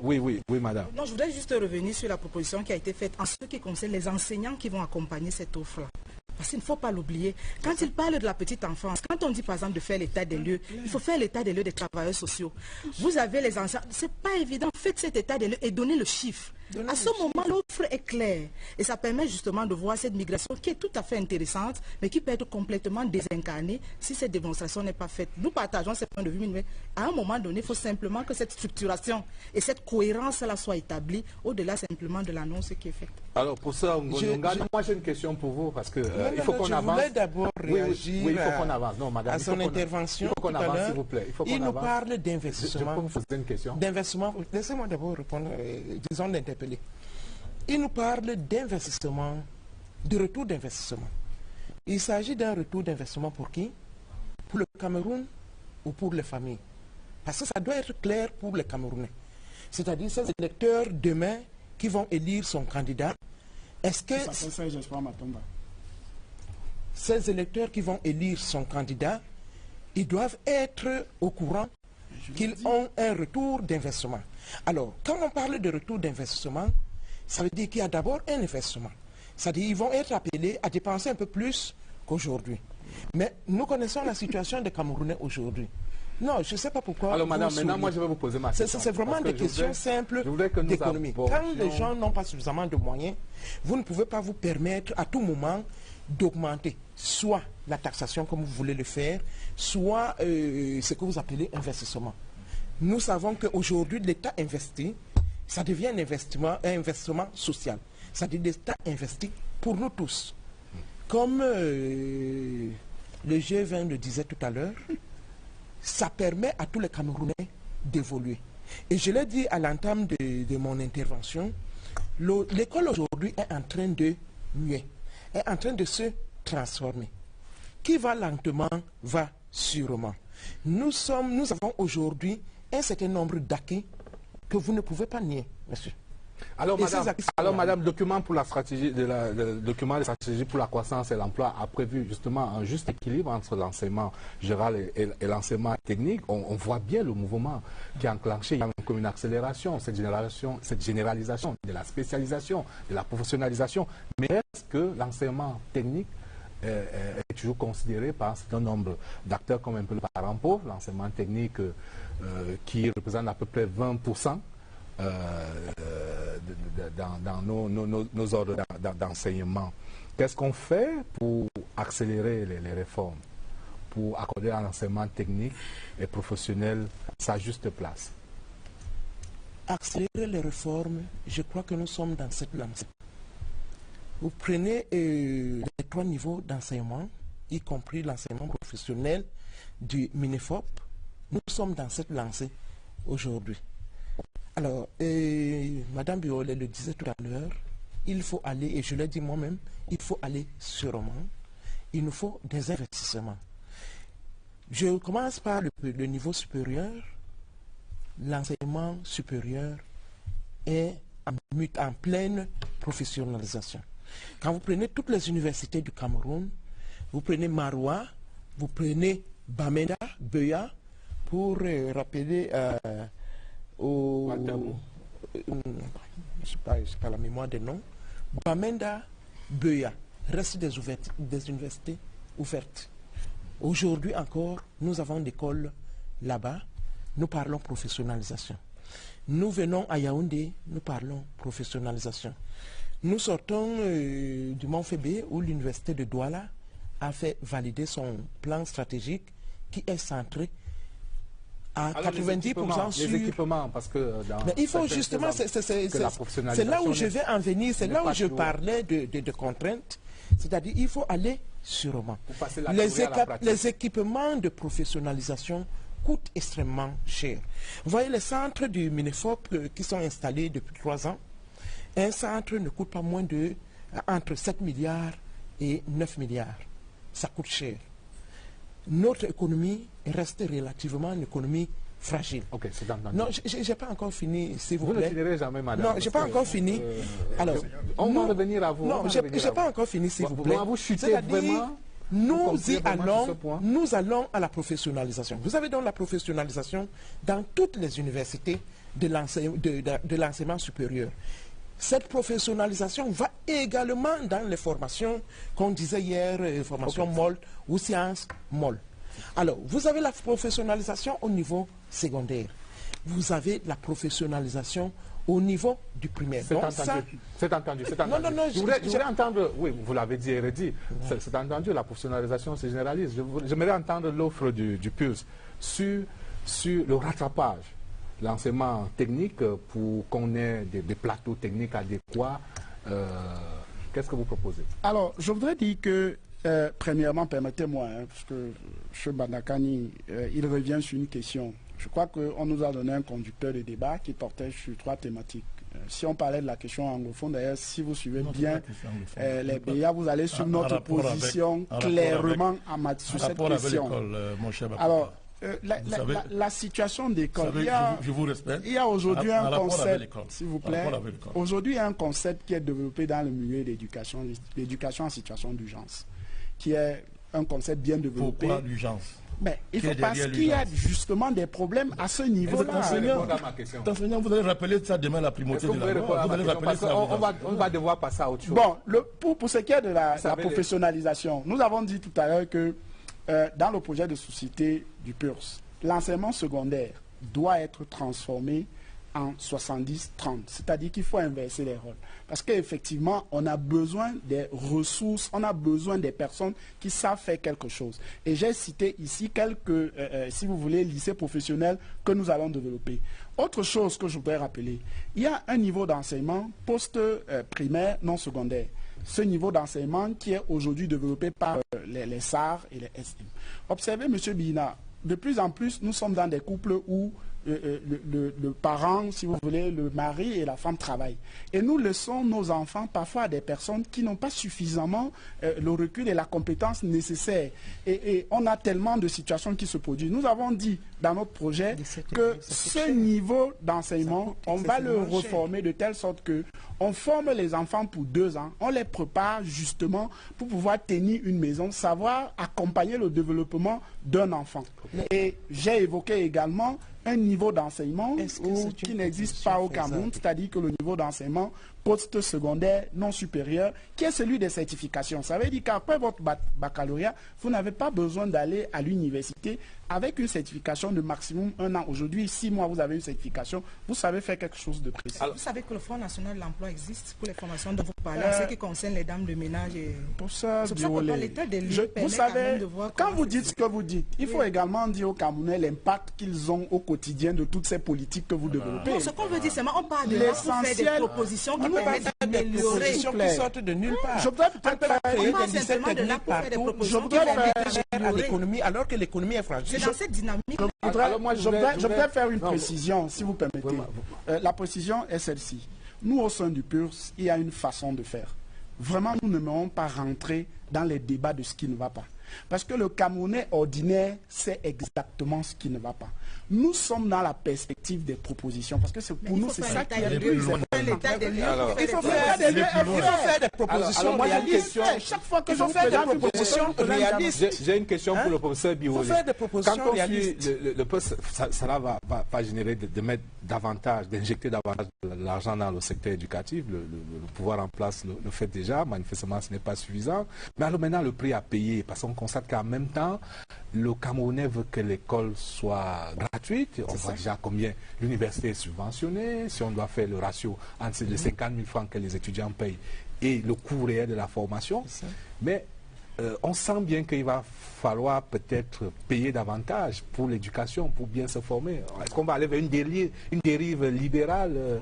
oui, madame. Non, je voudrais juste revenir sur la proposition qui a été faite en ce qui concerne les enseignants qui vont accompagner cette offre-là. Parce qu'il ne faut pas l'oublier. Quand il parle de la petite enfance, quand on dit par exemple de faire l'état des lieux, il faut faire l'état des lieux des travailleurs sociaux. Vous avez les enseignants, c'est pas évident, faites cet état des lieux et donnez le chiffre. À ce moment, l'offre est claire. Et ça permet justement de voir cette migration qui est tout à fait intéressante, mais qui peut être complètement désincarnée si cette démonstration n'est pas faite. Nous partageons ces points de vue, mais à un moment donné, il faut simplement que cette structuration et cette cohérence-là soient établies au-delà simplement de l'annonce qui est faite. Alors pour ça, moi j'ai une question pour vous, parce que il faut qu'on avance. Je voulais d'abord réagir il faut qu'on avance. Non, madame, à son intervention. Il faut qu'on avance, s'il vous plaît. Il nous parle d'investissement. Je peux vous poser une question? D'investissement. Laissez-moi d'abord répondre, disons l'interpeller. Il nous parle d'investissement, de retour d'investissement. Il s'agit d'un retour d'investissement pour qui? Pour le Cameroun ou pour les familles? Parce que ça doit être clair pour les Camerounais. C'est-à-dire ces électeurs demain qui vont élire son candidat. Est-ce que ces électeurs qui vont élire son candidat, ils doivent être au courant qu'ils ont un retour d'investissement? Alors, quand on parle de retour d'investissement, ça veut dire qu'il y a d'abord un investissement. C'est-à-dire qu'ils vont être appelés à dépenser un peu plus qu'aujourd'hui. Mais nous connaissons la situation des Camerounais aujourd'hui. Non, je ne sais pas pourquoi. Alors, madame, maintenant, moi, je vais vous poser ma question. C'est vraiment des questions simples d'économie. Quand les gens n'ont pas suffisamment de moyens, vous ne pouvez pas vous permettre à tout moment d'augmenter soit la taxation comme vous voulez le faire, soit ce que vous appelez investissement. Nous savons qu'aujourd'hui, l'État investit, ça devient un investissement social. C'est-à-dire l'État investit pour nous tous. Comme le G20 le disait tout à l'heure, ça permet à tous les Camerounais d'évoluer. Et je l'ai dit à l'entame de mon intervention, l'école aujourd'hui est en train de muer, est en train de se transformer. Qui va lentement, va sûrement. Nous avons aujourd'hui un certain nombre d'acquis que vous ne pouvez pas nier, monsieur. Alors, madame, le document pour la stratégie document de stratégie pour la croissance et l'emploi a prévu justement un juste équilibre entre l'enseignement général et l'enseignement technique. On voit bien le mouvement qui est enclenché. Il y a comme une accélération, cette généralisation de la spécialisation, de la professionnalisation. Mais est-ce que l'enseignement technique est toujours considéré par un certain nombre d'acteurs comme un peu le parent pauvre, l'enseignement technique qui représente à peu près 20% dans nos ordres d'enseignement. Qu'est-ce qu'on fait pour accélérer les réformes, pour accorder à l'enseignement technique et professionnel sa juste place? Accélérer les réformes, je crois que nous sommes dans cette lancée. Vous prenez les 3 niveaux d'enseignement, y compris l'enseignement professionnel du MINEFOP, nous sommes dans cette lancée aujourd'hui. Alors, Madame Biolay le disait tout à l'heure, il faut aller, et je l'ai dit moi-même, il faut aller sûrement, il nous faut des investissements. Je commence par le niveau supérieur. L'enseignement supérieur est en pleine professionnalisation. Quand vous prenez toutes les universités du Cameroun, vous prenez Maroua, vous prenez Bamenda, Beya, pour rappeler je n'ai pas la mémoire des noms, Bamenda, Beya, reste des universités ouvertes. Aujourd'hui encore, nous avons des écoles là-bas, nous parlons professionnalisation. Nous venons à Yaoundé, nous parlons professionnalisation. Nous sortons du Mont-Fébé où l'université de Douala a fait valider son plan stratégique qui est centré à 90% sur... Les équipements, parce que... Mais il faut justement... C'est là où je vais en venir, c'est là où je parlais de contraintes. C'est-à-dire il faut aller sûrement. Les équipements de professionnalisation coûtent extrêmement cher. Vous voyez les centres du MINEFOP qui sont installés depuis 3 ans. Un centre ne coûte pas moins de entre 7 milliards et 9 milliards. Ça coûte cher. Notre économie reste relativement une économie fragile. Ok, c'est entendu. Non, je n'ai pas encore fini, s'il vous plaît. Vous ne finirez jamais, madame. Non, je n'ai pas encore fini. Alors, on va revenir à vous. Non, je n'ai pas encore fini, s'il vous plaît. Vous chutez vraiment. Nous allons à la professionnalisation. Vous avez donc la professionnalisation dans toutes les universités de l'enseignement supérieur. Cette professionnalisation va également dans les formations qu'on disait hier, formations MOL ou sciences MOL. Alors, vous avez la professionnalisation au niveau secondaire. Vous avez la professionnalisation au niveau du primaire. C'est entendu. Non, je voudrais entendre, oui, vous l'avez dit et redit, c'est entendu, la professionnalisation se généralise. J'aimerais entendre l'offre du PULS sur le rattrapage, l'enseignement technique pour qu'on ait des plateaux techniques adéquats. Qu'est-ce que vous proposez? Alors, je voudrais dire que Premièrement, permettez-moi, parce que M. Bandakani, il revient sur une question. Je crois qu'on nous a donné un conducteur de débat qui portait sur 3 thématiques. Si on parlait de la question anglophone, d'ailleurs, si vous suivez bien les BIA, vous allez sur notre position clairement sur cette question. Alors, la situation d'école, je vous respecte. Il y a aujourd'hui un concept, s'il vous plaît, aujourd'hui il y a un concept qui est développé dans le milieu de l'éducation en situation d'urgence, qui est un concept bien développé. Pourquoi l'urgence? Mais il faut parce qu'il y a justement des problèmes à ce niveau-là. Enseignant, vous allez rappeler ça demain la primauté de la loi. Vous allez rappeler ça. On va devoir passer à autre chose. Bon, pour ce qui est de la professionnalisation, nous avons dit tout à l'heure que dans le projet de société du PURS, l'enseignement secondaire doit être transformé en 70-30, c'est-à-dire qu'il faut inverser les rôles. Parce qu'effectivement, on a besoin des ressources, on a besoin des personnes qui savent faire quelque chose. Et j'ai cité ici quelques, si vous voulez, lycées professionnels que nous allons développer. Autre chose que je voudrais rappeler, il y a un niveau d'enseignement post-primaire non secondaire. Ce niveau d'enseignement qui est aujourd'hui développé par les SAR et les SM. Observez, M. Bina, de plus en plus, nous sommes dans des couples où le parent, si vous voulez, le mari et la femme travaillent. Et nous laissons nos enfants parfois à des personnes qui n'ont pas suffisamment le recul et la compétence nécessaire. Et on a tellement de situations qui se produisent. Nous avons dit dans notre projet que ce niveau d'enseignement, on va le reformer de telle sorte que on forme les enfants pour 2 ans, on les prépare justement pour pouvoir tenir une maison, savoir accompagner le développement d'un enfant. Et j'ai évoqué également un niveau d'enseignement qui n'existe pas au Cameroun, c'est-à-dire que le niveau d'enseignement post-secondaire non supérieur, qui est celui des certifications. Ça veut dire qu'après votre baccalauréat, vous n'avez pas besoin d'aller à l'université avec une certification de maximum 1 an. Aujourd'hui, 6 mois, vous avez une certification, vous savez faire quelque chose de précis. Alors, vous savez que le Fonds national de l'emploi existe pour les formations dont vous parlez, en ce qui concerne les dames de ménage. Et... Pour ça, vous savez, quand vous dites ce que vous dites, il faut également dire aux Camerounais l'impact qu'ils ont au quotidien de toutes ces politiques que vous développez. Non, ce qu'on veut dire, c'est qu'on parle de là pour faire des propositions qui permettent d'améliorer. Qui sortent de nulle part. Je voudrais peut-être à l'économie, alors que l'économie est fragile. C'est dans cette dynamique. Je voudrais faire une précision, si vous permettez. La précision est celle-ci. Nous, au sein du PURS, il y a une façon de faire. Vraiment, nous ne n'aimons pas rentrer dans les débats de ce qui ne va pas. Parce que le Camerounais ordinaire sait exactement ce qui ne va pas. Nous sommes dans la perspective des propositions, parce que pour nous, c'est ça qui est le plus important. Il faut faire des propositions réalistes. Chaque fois que je fais des propositions réalistes. J'ai une question pour le professeur Biolay. Il faut faire des propositions réalistes. Le poste, cela va générer de mettre davantage, d'injecter davantage l'argent dans le secteur éducatif. Le pouvoir en place le fait déjà. Manifestement, ce n'est pas suffisant. Mais alors maintenant, le prix à payer, parce qu'on constate qu'en même temps, le Camerounais veut que l'école soit gratuite. On voit déjà combien l'université est subventionnée. Si on doit faire le ratio entre les 50 000 francs que les étudiants payent et le coût réel de la formation. Mais on sent bien qu'il va falloir peut-être payer davantage pour l'éducation, pour bien se former. Est-ce qu'on va aller vers une dérive libérale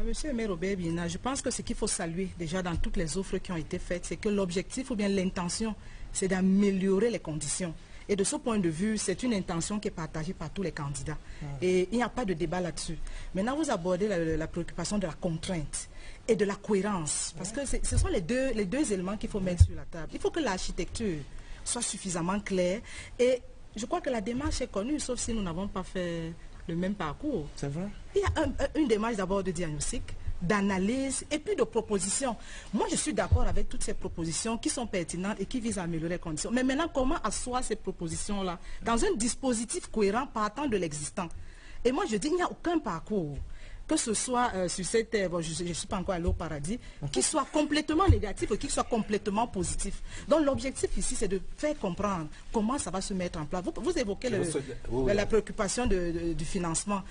Monsieur Robert Bina, je pense que ce qu'il faut saluer déjà dans toutes les offres qui ont été faites, c'est que l'objectif ou bien l'intention, c'est d'améliorer les conditions. Et de ce point de vue, c'est une intention qui est partagée par tous les candidats. Et il n'y a pas de débat là-dessus. Maintenant, vous abordez la préoccupation de la contrainte et de la cohérence. Parce que ce sont les deux éléments qu'il faut mettre sur la table. Il faut que l'architecture soit suffisamment claire. Et je crois que la démarche est connue, sauf si nous n'avons pas fait le même parcours. C'est vrai. Il y a une démarche d'abord de diagnostic, d'analyse et puis de propositions. Moi, je suis d'accord avec toutes ces propositions qui sont pertinentes et qui visent à améliorer les conditions. Mais maintenant, comment asseoir ces propositions-là dans un dispositif cohérent partant de l'existant? Et moi, je dis, il n'y a aucun parcours, que ce soit sur cette terre, je ne suis pas encore allé au paradis, qui soit complètement négatif ou qui soit complètement positif. Donc l'objectif ici, c'est de faire comprendre comment ça va se mettre en place. Vous évoquez la préoccupation du financement.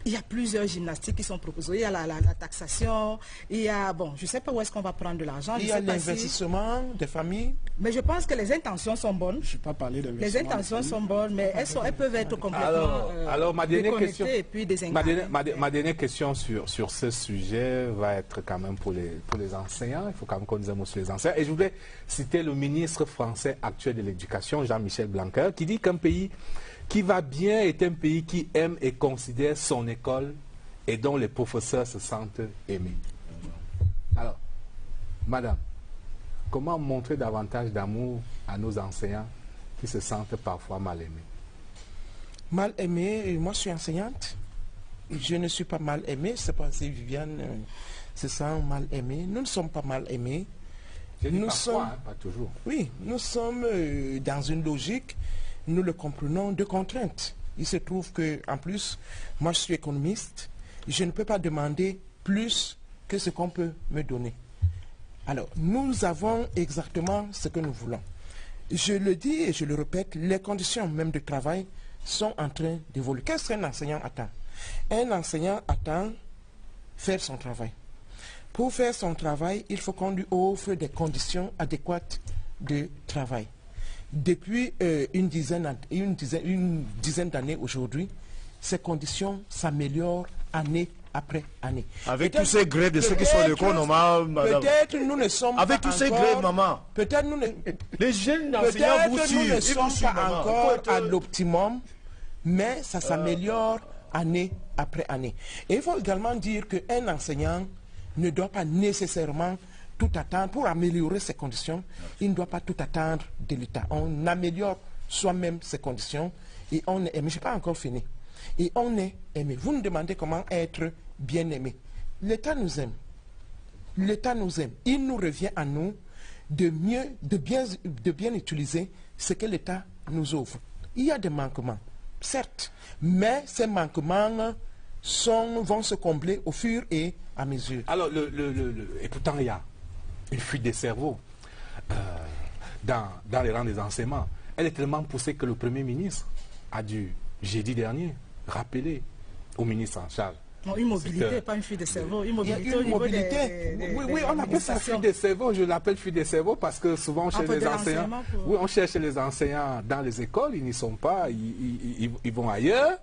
il y a plusieurs gymnastiques qui sont proposées. Il y a la taxation, il y a, bon, je ne sais pas où est-ce qu'on va prendre de l'argent. Il y a l'investissement des familles. Mais je pense que les intentions sont bonnes. Je n'ai pas parlé d'investissement. Les intentions sont bonnes, mais elles peuvent être complètement alors ma dernière question, et puis désincarnées. ma dernière question sur ce sujet va être quand même pour les enseignants. Il faut quand même qu'on dise un mot sur les enseignants. Et je voulais citer le ministre français actuel de l'Éducation, Jean-Michel Blanquer, qui dit qu'un pays qui va bien est un pays qui aime et considère son école et dont les professeurs se sentent aimés. Alors, madame, comment montrer davantage d'amour à nos enseignants qui se sentent parfois mal aimés? Mal aimés, moi je suis enseignante. Je ne suis pas mal aimée. Je ne sais pas si Viviane se sent mal aimée. Nous ne sommes pas mal aimés. Nous sommes, pas toujours. Oui, nous sommes dans une logique, nous le comprenons, de contraintes. Il se trouve que, en plus, moi je suis économiste, je ne peux pas demander plus que ce qu'on peut me donner. Alors, nous avons exactement ce que nous voulons. Je le dis et je le répète, les conditions même de travail sont en train d'évoluer. Qu'est-ce qu'un enseignant attend? Un enseignant attend faire son travail. Pour faire son travail, il faut qu'on lui offre des conditions adéquates de travail. Depuis une dizaine d'années aujourd'hui, ces conditions s'améliorent année après année. Avec tous ces grèves de ceux qui sont à l'école, maman. Peut-être nous ne sommes avec pas tous ces encore, grèves, maman. Peut-être nous ne, les jeunes enseignants vous suivent. Nous ne sommes pas encore à l'optimum, mais ça s'améliore année après année. Et il faut également dire qu'un enseignant ne doit pas nécessairement tout attendre. Pour améliorer ses conditions, il ne doit pas tout attendre de l'État. On améliore soi-même ses conditions et on est aimé. Je n'ai pas encore fini. Et on est aimé. Vous nous demandez comment être bien aimé. L'État nous aime. L'État nous aime. Il nous revient à nous de bien utiliser ce que l'État nous offre. Il y a des manquements, certes, mais ces manquements vont se combler au fur et à mesure. Alors, et pourtant, il y a une fuite des cerveaux dans les rangs des enseignements. Elle est tellement poussée que le Premier ministre a dû, jeudi dernier, rappeler au ministre en charge. Non, une mobilité, pas une fuite des cerveaux. Une mobilité au niveau oui, on appelle ça fuite des cerveaux. Je l'appelle fuite des cerveaux parce que souvent on cherche les enseignants. Oui, on cherche les enseignants dans les écoles, ils n'y sont pas, ils vont ailleurs.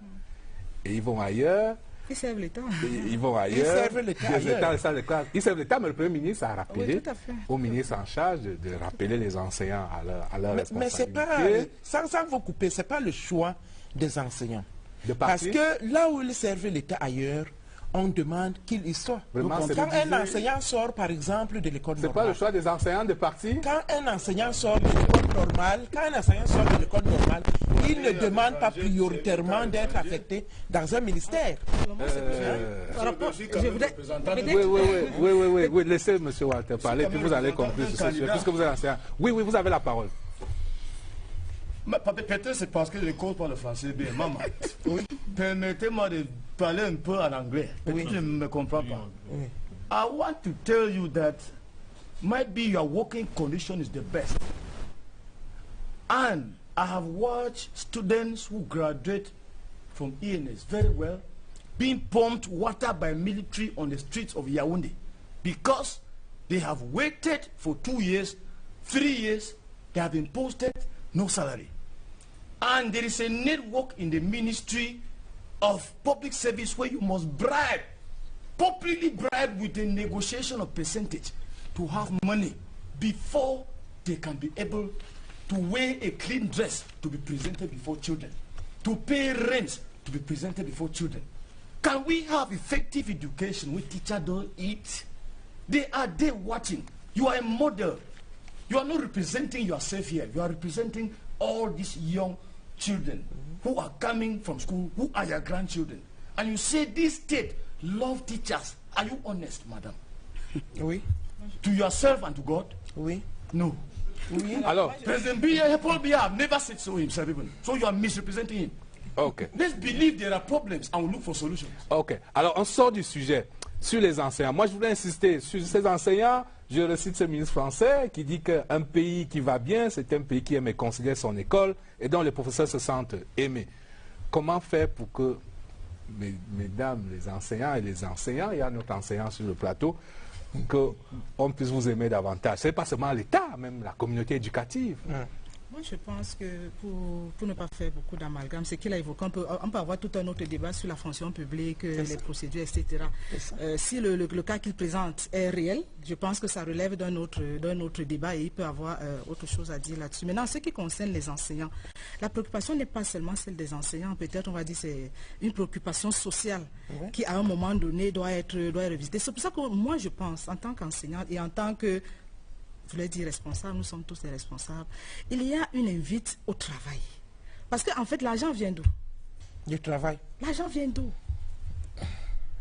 Et ils vont ailleurs. Ils servent l'État. Ils vont ailleurs. Ils servent l'État. Ils servent l'État, mais le Premier ministre a rappelé au ministre en charge de rappeler les enseignants à leur responsabilité. Mais c'est pas, sans vous couper, ce n'est pas le choix des enseignants. Parce que là où ils servent l'État ailleurs, on demande qu'il y soit. Quand un enseignant sort, par exemple, de l'école normale... C'est pas le choix des enseignants de partir? Quand un enseignant sort de l'école normale, il ne demande pas prioritairement d'être affecté dans un ministère. Oui, laissez M. Walter parler, puis vous allez conclure sur ce sujet, puisque vous êtes enseignant. Oui, vous avez la parole. Peut-être c'est parce que je ne cause pas le français bien. Maman, permettez-moi de parler un peu en anglais. Je ne me comprends pas. I want to tell you that maybe your working condition is the best. And I have watched students who graduate from ENS very well being pumped water by military on the streets of Yaoundé because they have waited for 2 years, 3 years, they have been posted, no salary. And there is a network in the Ministry of Public Service where you must bribe, publicly bribe with a negotiation of percentage to have money before they can be able to wear a clean dress to be presented before children, to pay rent to be presented before children. Can we have effective education where teachers don't eat? They are there watching. You are a model. You are not representing yourself here. You are representing all these young children who are coming from school, who are your grandchildren. And you say this state love teachers. Are you honest, madam? Oui. To yourself and to God? Oui. No. Oui. Alors, President Biya, Paul Biya, have never said so himself even. So you are misrepresenting him. ok. Let's believe there are problems and we'll look for solutions. Ok. Alors, on sort du sujet sur les enseignants. Moi, je voulais insister sur ces enseignants. Je recite ce ministre français qui dit qu'un pays qui va bien, c'est un pays qui aime et considère son école et dont les professeurs se sentent aimés. Comment faire pour que mesdames les enseignants et les enseignants, il y a notre enseignant sur le plateau, qu'on puisse vous aimer davantage. Ce n'est pas seulement l'État, même la communauté éducative. Moi, je pense que pour ne pas faire beaucoup d'amalgame, ce qu'il a évoqué, on peut avoir tout un autre débat sur la fonction publique, les procédures, etc. Si le cas qu'il présente est réel, je pense que ça relève d'un autre débat et il peut avoir autre chose à dire là-dessus. Maintenant, en ce qui concerne les enseignants, la préoccupation n'est pas seulement celle des enseignants. Peut-être, on va dire, c'est une préoccupation sociale qui, à un moment donné, doit être revisitée. C'est pour ça que moi, je pense, en tant qu'enseignante et en tant que je l'ai dit responsable, nous sommes tous des responsables. Il y a une invite au travail. Parce qu'en fait, l'argent vient d'où? Du travail. L'argent vient d'où?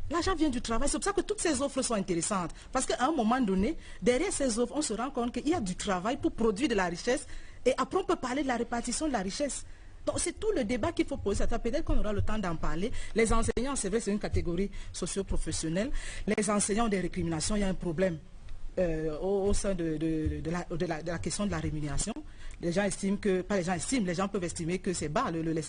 L'argent vient du travail. C'est pour ça que toutes ces offres sont intéressantes. Parce qu'à un moment donné, derrière ces offres, on se rend compte qu'il y a du travail pour produire de la richesse. Et après, on peut parler de la répartition de la richesse. Donc, c'est tout le débat qu'il faut poser. Peut-être qu'on aura le temps d'en parler. Les enseignants, c'est vrai, c'est une catégorie socio-professionnelle. Les enseignants ont des récriminations, il y a un problème. Au sein de la question de la rémunération. Les gens estiment que, pas les gens estiment, les gens peuvent estimer que c'est bas, les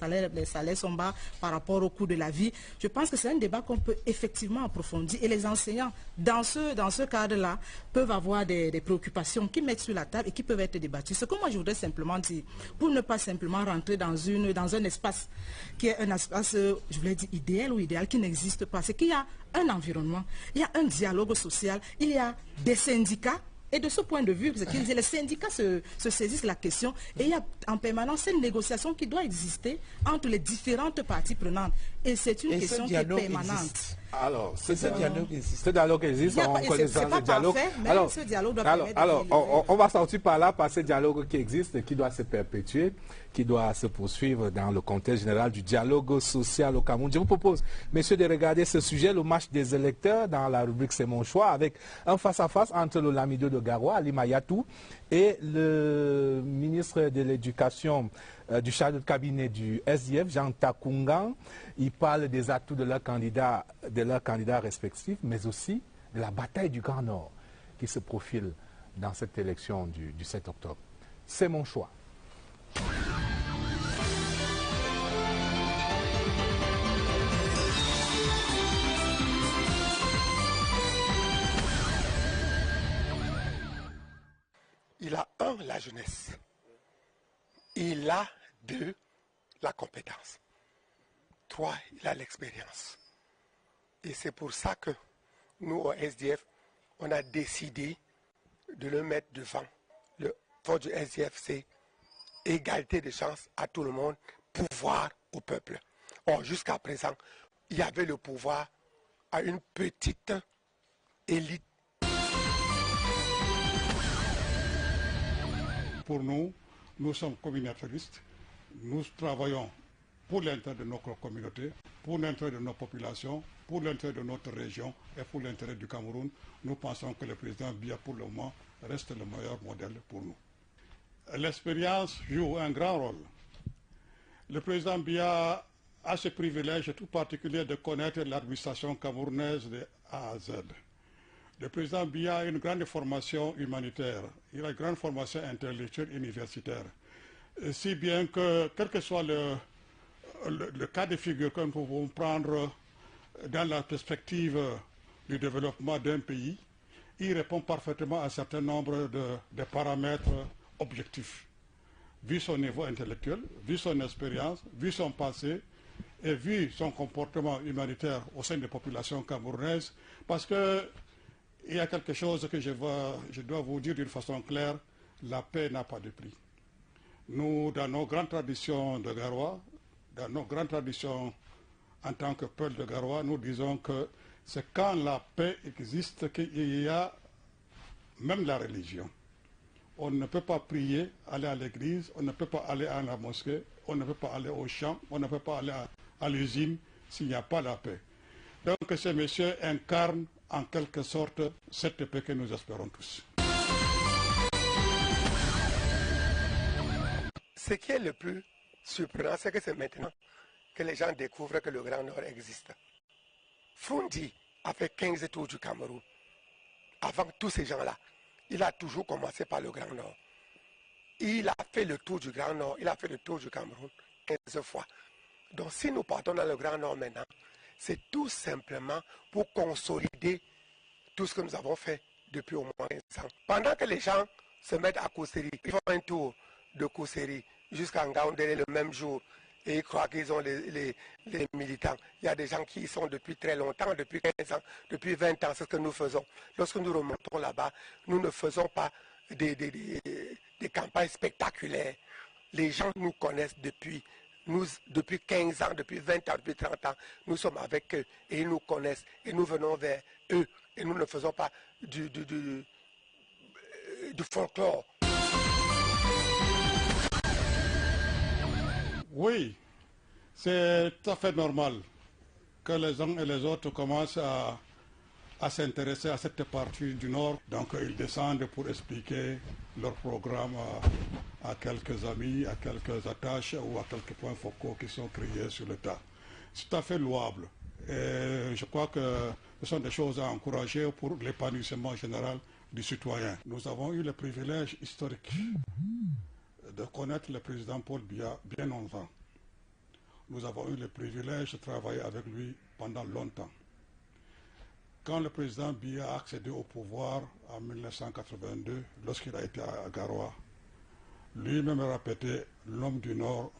salaires sont bas par rapport au coût de la vie. Je pense que c'est un débat qu'on peut effectivement approfondir et les enseignants, dans ce cadre-là, peuvent avoir des préoccupations qui mettent sur la table et qui peuvent être débattues. Ce que moi je voudrais simplement dire, pour ne pas simplement rentrer dans un espace qui est un espace, je voulais dire idéal ou idéal, qui n'existe pas, c'est qu'il y a un environnement, il y a un dialogue social, il y a des syndicats. Et de ce point de vue, les syndicats se saisissent la question et il y a en permanence une négociation qui doit exister entre les différentes parties prenantes. Et c'est une question qui est permanente. Alors, ce dialogue existe. Ce dialogue existe, on connaît ce dialogue. Alors, ce dialogue doit on va sortir par là, par ce dialogue qui existe et qui doit se perpétuer, qui doit se poursuivre dans le contexte général du dialogue social au Cameroun. Je vous propose, messieurs, de regarder ce sujet, le match des électeurs, dans la rubrique C'est mon choix, avec un face-à-face entre le Lamido de Garoua, Ali Mayatou, et le ministre de l'Éducation du chef de cabinet du SDF, Jean Takungan. Il parle des atouts de leurs candidats respectifs, mais aussi de la bataille du Grand Nord qui se profile dans cette élection du 7 octobre. C'est mon choix. Il a la jeunesse. Il a 2, la compétence. 3, il a l'expérience. Et c'est pour ça que nous, au SDF, on a décidé de le mettre devant. Le fort du SDF, c'est égalité de chance à tout le monde, pouvoir au peuple. Or, jusqu'à présent, il y avait le pouvoir à une petite élite. Pour nous, nous sommes communautaristes. Nous travaillons pour l'intérêt de notre communauté, pour l'intérêt de nos populations, pour l'intérêt de notre région et pour l'intérêt du Cameroun. Nous pensons que le président Biya, pour le moment, reste le meilleur modèle pour nous. L'expérience joue un grand rôle. Le président Biya a ce privilège tout particulier de connaître l'administration camerounaise de A à Z. Le président Biya a une grande formation humanitaire, il a une grande formation intellectuelle universitaire. Si bien que, quel que soit le cas de figure que nous pouvons prendre dans la perspective du développement d'un pays, il répond parfaitement à un certain nombre de paramètres objectifs. Vu son niveau intellectuel, vu son expérience, vu son passé et vu son comportement humanitaire au sein des populations camerounaises, parce que il y a quelque chose que je dois vous dire d'une façon claire, la paix n'a pas de prix. Nous, dans nos grandes traditions de Garoua, dans nos grandes traditions en tant que peuple de Garoua, nous disons que c'est quand la paix existe qu'il y a même la religion. On ne peut pas prier, aller à l'église, on ne peut pas aller à la mosquée, on ne peut pas aller au champ, on ne peut pas aller à l'usine s'il n'y a pas la paix. Donc ce monsieur incarne en quelque sorte cette paix que nous espérons tous. Ce qui est le plus surprenant, c'est que c'est maintenant que les gens découvrent que le Grand Nord existe. Fundi a fait 15 tours du Cameroun. Avant tous ces gens-là, il a toujours commencé par le Grand Nord. Il a fait le tour du Grand Nord, il a fait le tour du Cameroun 15 fois. Donc si nous partons dans le Grand Nord maintenant, c'est tout simplement pour consolider tout ce que nous avons fait depuis au moins 15 ans. Pendant que les gens se mettent à Kosseri, ils font un tour de Kosseri jusqu'à Ngaoundéré le même jour et ils croient qu'ils ont les militants. Il y a des gens qui y sont depuis très longtemps, depuis 15 ans, depuis 20 ans, c'est ce que nous faisons. Lorsque nous remontons là-bas, nous ne faisons pas des campagnes spectaculaires. Les gens nous connaissent depuis 15 ans, depuis 20 ans, depuis 30 ans. Nous sommes avec eux et ils nous connaissent et nous venons vers eux. Et nous ne faisons pas du folklore. Oui, c'est tout à fait normal que les uns et les autres commencent à s'intéresser à cette partie du Nord. Donc ils descendent pour expliquer leur programme à quelques amis, à quelques attaches ou à quelques points focaux qui sont créés sur le tas. C'est tout à fait louable. Et je crois que ce sont des choses à encourager pour l'épanouissement général du citoyen. Nous avons eu le privilège historique de connaître le président Paul Biya bien longtemps. Nous avons eu le privilège de travailler avec lui pendant longtemps. Quand le président Biya a accédé au pouvoir en 1982, lorsqu'il a été à Garoua, lui-même a répété l'homme du Nord,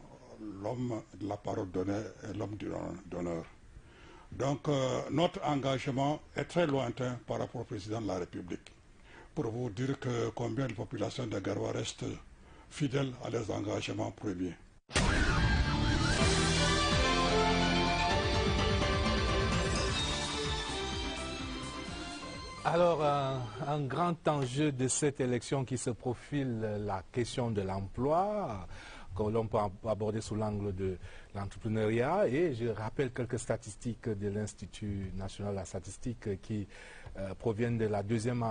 l'homme de la parole donnée et l'homme d'honneur. Donc notre engagement est très lointain par rapport au président de la République. Pour vous dire que combien de populations de Garoua restent fidèles à leurs engagements premiers. Alors, un grand enjeu de cette élection qui se profile, la question de l'emploi, que l'on peut aborder sous l'angle de l'entrepreneuriat. Et je rappelle quelques statistiques de l'Institut national de la statistique qui proviennent de la deuxième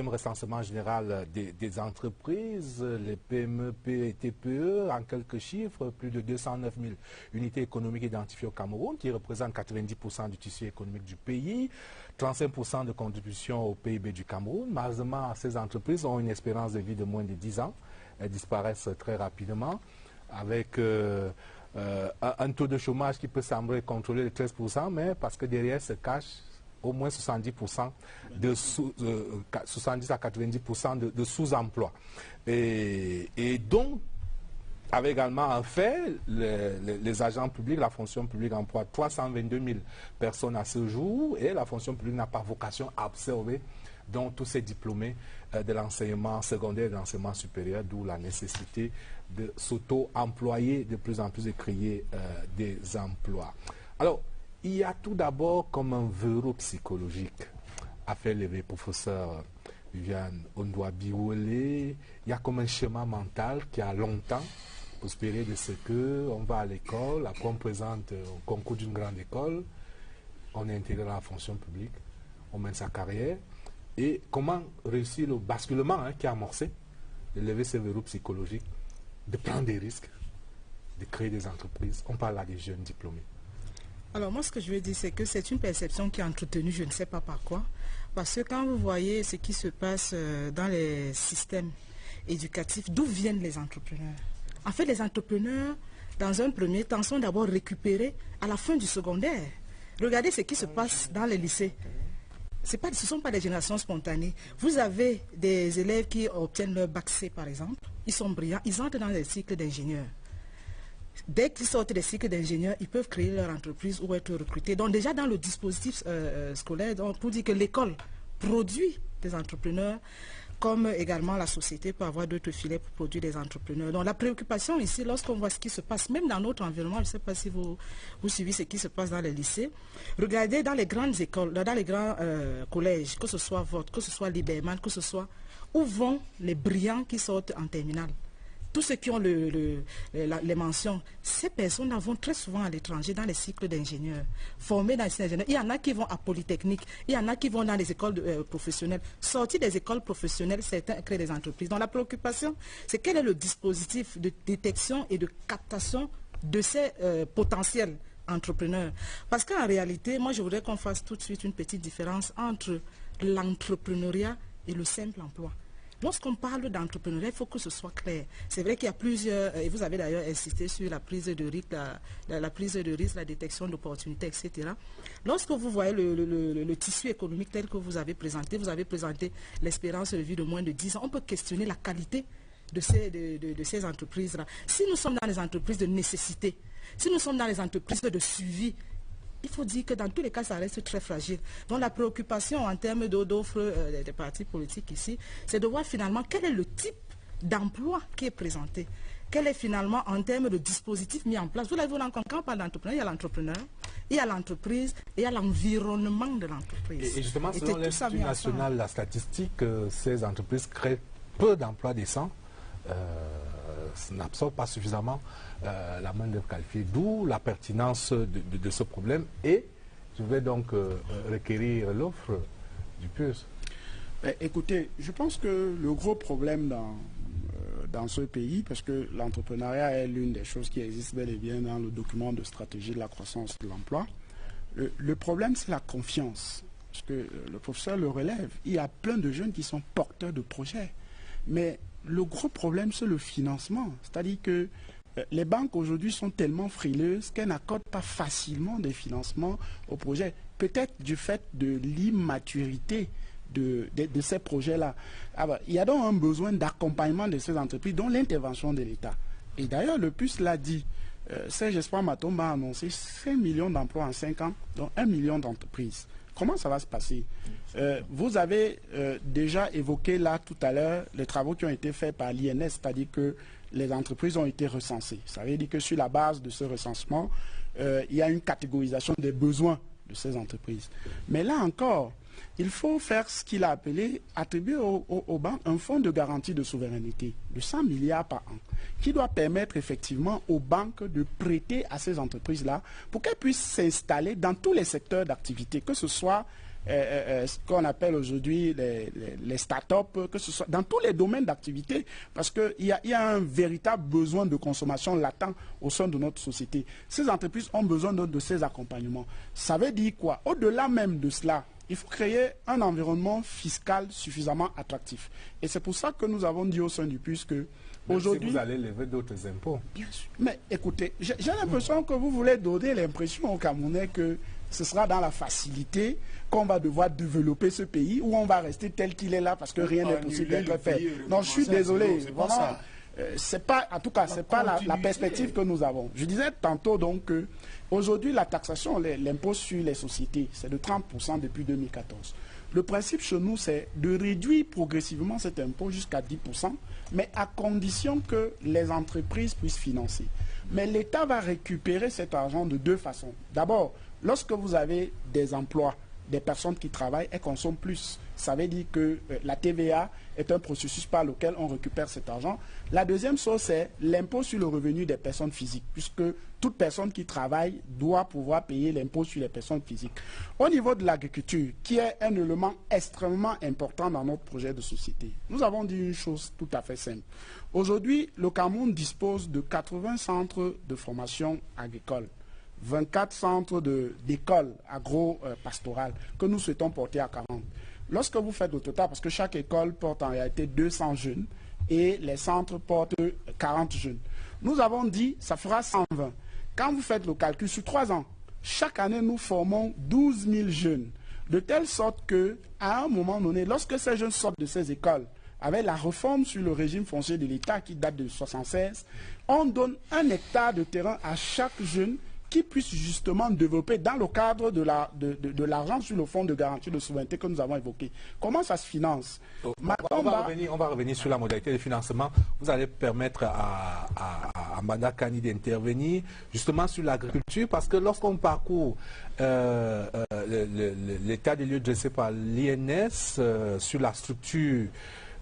recensement général des entreprises, les PME, et TPE, en quelques chiffres, plus de 209 000 unités économiques identifiées au Cameroun, qui représentent 90% du tissu économique du pays, 35% de contribution au PIB du Cameroun. Malheureusement, ces entreprises ont une espérance de vie de moins de 10 ans. Elles disparaissent très rapidement, avec un taux de chômage qui peut sembler contrôler de 13%, mais parce que derrière se cache au moins 70% 70 à 90% de sous-emploi. Et donc, avec également un fait, les agents publics, la fonction publique emploie 322 000 personnes à ce jour, et la fonction publique n'a pas vocation à absorber donc tous ces diplômés de l'enseignement secondaire et de l'enseignement supérieur, d'où la nécessité de s'auto-employer de plus en plus et créer des emplois. Alors, il y a tout d'abord comme un verrou psychologique à faire lever, professeur Viviane Ondouabiwele. Il y a comme un schéma mental qui a longtemps prospéré de ce qu'on va à l'école, après on présente au concours d'une grande école, on est intégré dans la fonction publique, on mène sa carrière. Et comment réussir le basculement qui a amorcé, de lever ce verrou psychologique, de prendre des risques, de créer des entreprises. On parle là des jeunes diplômés. Alors moi, ce que je veux dire, c'est que c'est une perception qui est entretenue, je ne sais pas par quoi. Parce que quand vous voyez ce qui se passe dans les systèmes éducatifs, d'où viennent les entrepreneurs? En fait, les entrepreneurs, dans un premier temps, sont d'abord récupérés à la fin du secondaire. Regardez ce qui se passe dans les lycées. Ce ne sont pas des générations spontanées. Vous avez des élèves qui obtiennent leur bac C, par exemple. Ils sont brillants, ils entrent dans les cycles d'ingénieurs. Dès qu'ils sortent des cycles d'ingénieurs, ils peuvent créer leur entreprise ou être recrutés. Donc déjà dans le dispositif scolaire, on peut dire que l'école produit des entrepreneurs, comme également la société peut avoir d'autres filets pour produire des entrepreneurs. Donc la préoccupation ici, lorsqu'on voit ce qui se passe, même dans notre environnement, je ne sais pas si vous suivez ce qui se passe dans les lycées, regardez dans les grandes écoles, dans les grands collèges, que ce soit votre, que ce soit Liberman, que ce soit, où vont les brillants qui sortent en terminale? Tous ceux qui ont les mentions, ces personnes vont très souvent à l'étranger dans les cycles d'ingénieurs, formés dans les cycles d'ingénieurs. Il y en a qui vont à Polytechnique, il y en a qui vont dans les écoles professionnelles. Sortis des écoles professionnelles, certains créent des entreprises. Donc la préoccupation, c'est quel est le dispositif de détection et de captation de ces potentiels entrepreneurs. Parce qu'en réalité, moi je voudrais qu'on fasse tout de suite une petite différence entre l'entrepreneuriat et le simple emploi. Lorsqu'on parle d'entrepreneuriat, il faut que ce soit clair. C'est vrai qu'il y a plusieurs, et vous avez d'ailleurs insisté sur la prise de risque, la prise de risque, la détection d'opportunités, etc. Lorsque vous voyez le tissu économique tel que vous avez présenté l'espérance de vie de moins de 10 ans, on peut questionner la qualité de ces entreprises-là. Si nous sommes dans les entreprises de nécessité, si nous sommes dans les entreprises de suivi, il faut dire que dans tous les cas, ça reste très fragile. Donc la préoccupation en termes d'offres des partis politiques ici, c'est de voir finalement quel est le type d'emploi qui est présenté. Quel est finalement en termes de dispositifs mis en place. Vous l'avez vu, quand on parle d'entrepreneur, il y a l'entrepreneur, il y a l'entreprise et il y a l'environnement de l'entreprise. Et justement, selon l'Institut national de la statistique, ces entreprises créent peu d'emplois décents, n'absorbent pas suffisamment la main-d'œuvre qualifiée, d'où la pertinence de ce problème. Et je vais donc requérir l'offre du PURS. Écoutez, je pense que le gros problème dans ce pays, parce que l'entrepreneuriat est l'une des choses qui existent bel et bien dans le document de stratégie de la croissance de l'emploi, le problème c'est la confiance. Parce que le professeur le relève, il y a plein de jeunes qui sont porteurs de projets. Mais le gros problème c'est le financement. C'est-à-dire que les banques aujourd'hui sont tellement frileuses qu'elles n'accordent pas facilement des financements aux projets. Peut-être du fait de l'immaturité de ces projets-là. Il y a donc un besoin d'accompagnement de ces entreprises, dont l'intervention de l'État. Et d'ailleurs, le PUS l'a dit. Serge Espoir Matomba a annoncé 5 millions d'emplois en 5 ans, dont 1 million d'entreprises. Comment ça va se passer? Vous avez déjà évoqué là tout à l'heure les travaux qui ont été faits par l'INS, c'est-à-dire que les entreprises ont été recensées. Ça veut dire que sur la base de ce recensement, il y a une catégorisation des besoins de ces entreprises. Mais là encore, il faut faire ce qu'il a appelé, attribuer aux banques un fonds de garantie de souveraineté de 100 milliards par an, qui doit permettre effectivement aux banques de prêter à ces entreprises-là pour qu'elles puissent s'installer dans tous les secteurs d'activité, que ce soit ce qu'on appelle aujourd'hui les start-up, que ce soit dans tous les domaines d'activité, parce qu'il y a un véritable besoin de consommation latent au sein de notre société. Ces entreprises ont besoin de ces accompagnements. Ça veut dire quoi? Au-delà même de cela, il faut créer un environnement fiscal suffisamment attractif. Et c'est pour ça que nous avons dit au sein du PUS que aujourd'hui... Si vous allez lever d'autres impôts. Bien sûr. Mais écoutez, j'ai l'impression que vous voulez donner l'impression aux Camerounais que ce sera dans la facilité qu'on va devoir développer ce pays, ou on va rester tel qu'il est là parce que rien n'est possible d'être fait. Non, je suis désolé. Vraiment, c'est pas, en tout cas, c'est pas la perspective que nous avons. Je disais tantôt donc que aujourd'hui la taxation, l'impôt sur les sociétés, c'est de 30% depuis 2014. Le principe chez nous, c'est de réduire progressivement cet impôt jusqu'à 10%, mais à condition que les entreprises puissent financer. Mais l'État va récupérer cet argent de deux façons. D'abord, lorsque vous avez des emplois, des personnes qui travaillent, elles consomment plus. Ça veut dire que la TVA est un processus par lequel on récupère cet argent. La deuxième chose, c'est l'impôt sur le revenu des personnes physiques, puisque toute personne qui travaille doit pouvoir payer l'impôt sur les personnes physiques. Au niveau de l'agriculture, qui est un élément extrêmement important dans notre projet de société, nous avons dit une chose tout à fait simple. Aujourd'hui, le Cameroun dispose de 80 centres de formation agricole, 24 centres d'écoles agro-pastorales que nous souhaitons porter à 40. Lorsque vous faites le total, parce que chaque école porte en réalité 200 jeunes et les centres portent 40 jeunes, nous avons dit ça fera 120. Quand vous faites le calcul sur 3 ans, chaque année nous formons 12 000 jeunes, de telle sorte qu'à un moment donné, lorsque ces jeunes sortent de ces écoles, avec la réforme sur le régime foncier de l'État qui date de 1976, on donne 1 hectare de terrain à chaque jeune qui puisse justement développer dans le cadre de l'argent sur le fonds de garantie de souveraineté que nous avons évoqué. Comment ça se finance? On va revenir sur la modalité de financement. Vous allez permettre à Mbanda Kani d'intervenir justement sur l'agriculture, parce que lorsqu'on parcourt l'état des lieux dressé par l'INS sur la structure,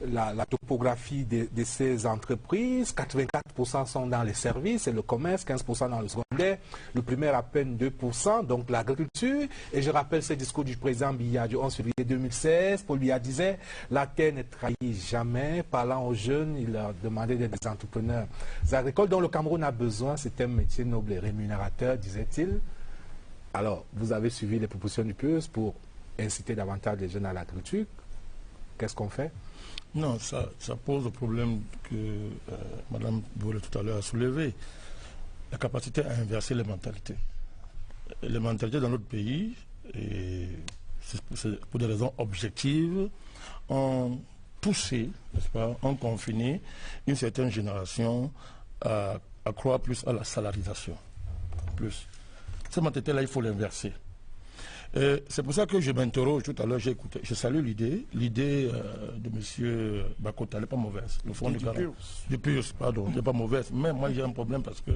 la topographie de ces entreprises, 84% sont dans les services et le commerce, 15% dans le secondaire, le primaire à peine 2%, donc l'agriculture. Et je rappelle ce discours du président Biya du 11 février 2016. Paul Biya disait « La terre ne trahit jamais ». Parlant aux jeunes, il leur demandait d'être des entrepreneurs agricoles dont le Cameroun a besoin. C'est un métier noble et rémunérateur, disait-il. Alors, vous avez suivi les propositions du PUS pour inciter davantage les jeunes à l'agriculture. Qu'est-ce qu'on fait? Non, ça pose le problème que Mme Bourré tout à l'heure a soulevé. La capacité à inverser les mentalités. Les mentalités dans notre pays, et c'est pour des raisons objectives, ont poussé, n'est-ce pas, ont confiné une certaine génération à croire plus à la salarisation. Plus. Cette mentalité-là, il faut l'inverser. C'est pour ça que je m'interroge tout à l'heure, j'ai écouté, je salue l'idée de M. Bakota, elle n'est pas mauvaise. Le fonds du PURS, pardon, elle n'est pas mauvaise. Mais moi j'ai un problème parce que,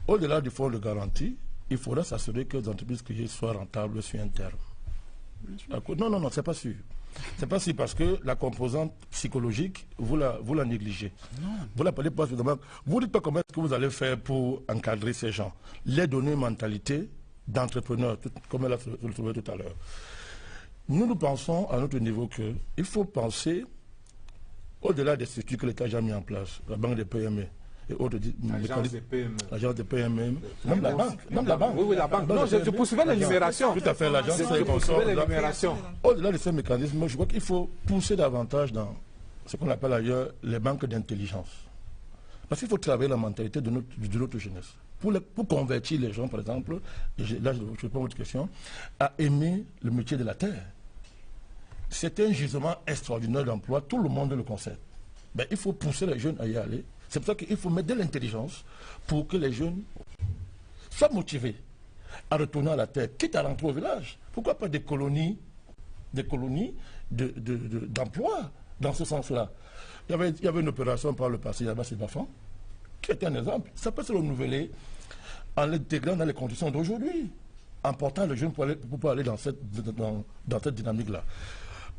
au-delà du fonds de garantie, il faudra s'assurer que les entreprises créées soient rentables sur un terme. Non, c'est pas sûr. C'est pas sûr parce que la composante psychologique, vous la négligez. Non. Vous la parlez pas suffisamment. Vous ne dites pas comment est-ce que vous allez faire pour encadrer ces gens. Les donner une mentalité d'entrepreneur, comme elle a trouvé tout à l'heure. Nous pensons à notre niveau qu'il faut penser au-delà des structures que l'État a déjà mis en place, la banque des PME et autres. L'agence des PME. Même la banque. Oui, la banque. Non, je poursuivais l'énumération. Tout à fait, l'agence. Au-delà de ces mécanismes, je crois qu'il faut pousser davantage dans ce qu'on appelle ailleurs les banques d'intelligence. Parce qu'il faut travailler la mentalité de notre jeunesse. Pour convertir les gens, par exemple, là je réponds à votre question, à aimer le métier de la terre. C'est un gisement extraordinaire d'emploi, tout le monde le concède. Ben, il faut pousser les jeunes à y aller. C'est pour ça qu'il faut mettre de l'intelligence pour que les jeunes soient motivés à retourner à la terre, quitte à rentrer au village. Pourquoi pas des colonies d'emploi dans ce sens-là? Il y avait une opération par le passé, c'est Bafan, qui était un exemple. Ça peut se renouveler en l'intégrant dans les conditions d'aujourd'hui, en portant les jeunes pour aller dans cette dynamique-là.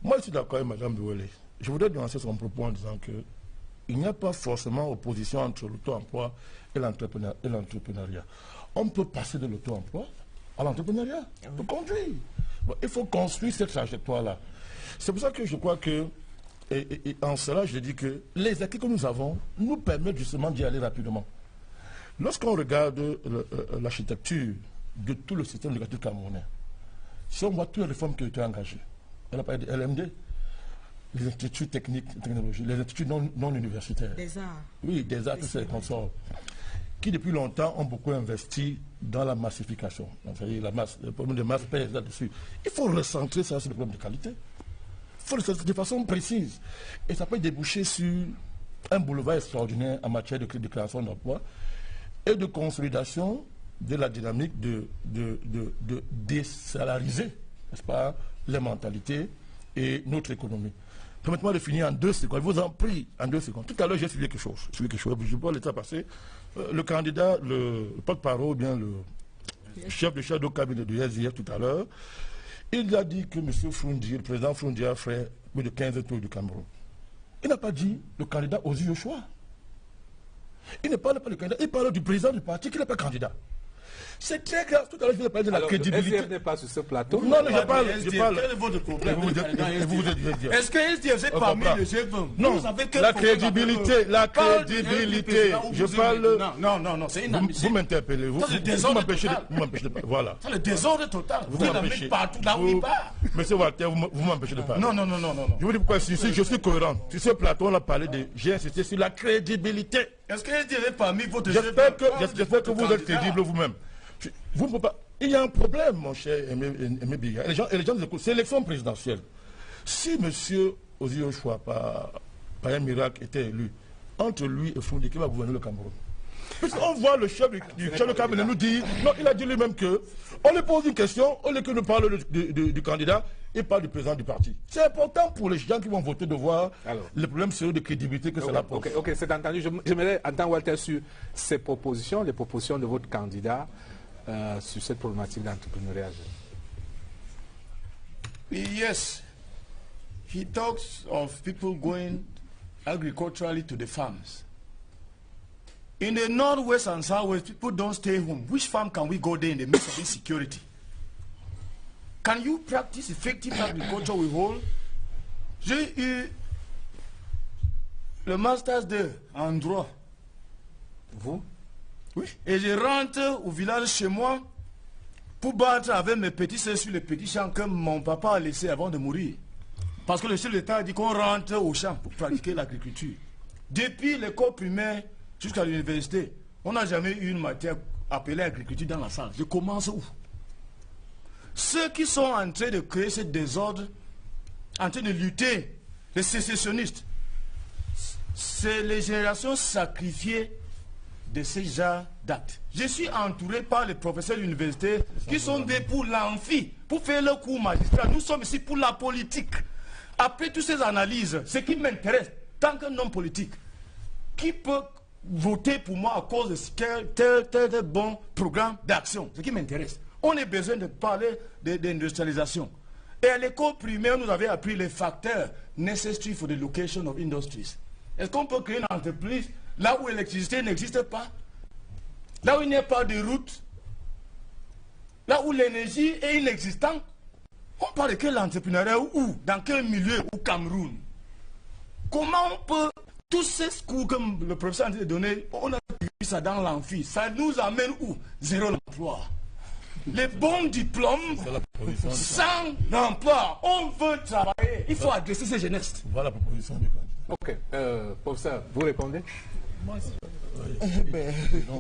Moi, je suis d'accord avec Mme Bouélé. Je voudrais nuancer son propos en disant qu'il n'y a pas forcément opposition entre l'auto-emploi et l'entrepreneuriat. On peut passer de l'auto-emploi à l'entrepreneuriat. On peut conduire. Bon, il faut construire cette trajectoire-là. C'est pour ça que je crois que, et en cela, je dis que les acquis que nous avons nous permettent justement d'y aller rapidement. Lorsqu'on regarde l'architecture de tout le système éducatif camerounais, si on voit toutes les réformes qui ont été engagées, on a parlé de LMD, les instituts techniques et technologiques, les instituts non universitaires. Des arts. Oui, des arts, tous ces consorts, qui depuis longtemps ont beaucoup investi dans la massification. C'est-à-dire le problème de masse pèse là-dessus. Il faut recentrer ça sur le problème de qualité. Il faut le recentrer de façon précise. Et ça peut déboucher sur un boulevard extraordinaire en matière de création d'emploi et de consolidation de la dynamique de désalariser, n'est-ce pas, les mentalités et notre économie. Permettez-moi de finir en 2 secondes. Je vous en prie, en 2 secondes. Tout à l'heure, j'ai suivi quelque chose. Je vois l'état passé. Le candidat, le porte-parole, bien le chef de cabinet du SIF tout à l'heure, il a dit que M. Froundi, le président Froundi a fait plus de 15 tours du Cameroun. Il n'a pas dit le candidat aux yeux au choix. Il ne parle pas du candidat, il parle du président du parti qui n'est pas candidat. C'est très grave. Tout à l'heure, je vais parler de la crédibilité. Le SDF n'est pas sur ce plateau. Non, je parle. Quel est votre problème? Est-ce que SDF est parmi le G20? Non, la crédibilité. Je parle. Non, c'est inadmissible. Vous m'interpellez. Vous m'empêchez de parler. Voilà. C'est le désordre total. Vous m'empêchez partout là où il part. Monsieur Walter, vous m'empêcez de parler. Non. Je vous dis pourquoi je suis cohérent. Sur ce plateau, on a parlé de. J'ai insisté sur la crédibilité. Est-ce que SDF est parmi votre J'espère que vous êtes crédible vous-même. Vous ne pouvez pas. Il y a un problème, mon cher Aimé Biya. Les gens c'est l'élection présidentielle. Si M. Ozio Choua, par un miracle, était élu, entre lui et Froundi, qui va gouverner le Cameroun? Puisqu'on voit le chef du cabinet nous dire, non, il a dit lui-même que, on lui pose une question, au lieu que nous parle du candidat, il parle du président du parti. C'est important pour les gens qui vont voter de voir le problème sérieux de crédibilité que cela pose. Ok, c'est entendu. J'aimerais entendre Walter sur ces propositions, les propositions de votre candidat sur cette problématique d'entrepreneuriat. Yes. He talks of people going agriculturally to the farms. In the northwest and southwest, people don't stay home. Which farm can we go there in the midst of insecurity? Can you practice effective agriculture with whole? J'ai eu le master's en droit. Vous? Oui. Et je rentre au village chez moi pour battre avec mes petits sœurs sur les petits champs que mon papa a laissés avant de mourir. Parce que le chef d'État a dit qu'on rentre au champ pour pratiquer l'agriculture. Depuis l'école primaire jusqu'à l'université, on n'a jamais eu une matière appelée agriculture dans la salle. Je commence où? Ceux qui sont en train de créer ce désordre, en train de lutter, les sécessionnistes, c'est les générations sacrifiées de ces genres d'actes. Je suis entouré par les professeurs de l'université qui sont venus pour l'amphi, pour faire le cours magistral. Nous sommes ici pour la politique. Après toutes ces analyses, ce qui m'intéresse, tant qu'un homme politique, qui peut voter pour moi à cause de tel bon programme d'action, ce qui m'intéresse. On a besoin de parler d'industrialisation. Et à l'école primaire, nous avons appris les facteurs necessary for the location of industries. Est-ce qu'on peut créer une entreprise là où l'électricité n'existe pas? Là où il n'y a pas de route? Là où l'énergie est inexistante? On parle de quel entrepreneuriat où? Dans quel milieu au Cameroun? Comment on peut... Tous ces cours que le professeur a donné, on a vu ça dans l'amphi. Ça nous amène où? Zéro emploi. Les bons diplômes, sans emploi. On veut travailler. Il faut adresser ces jeunesses. Voilà la proposition du candidat. Ok. Professeur, vous répondez?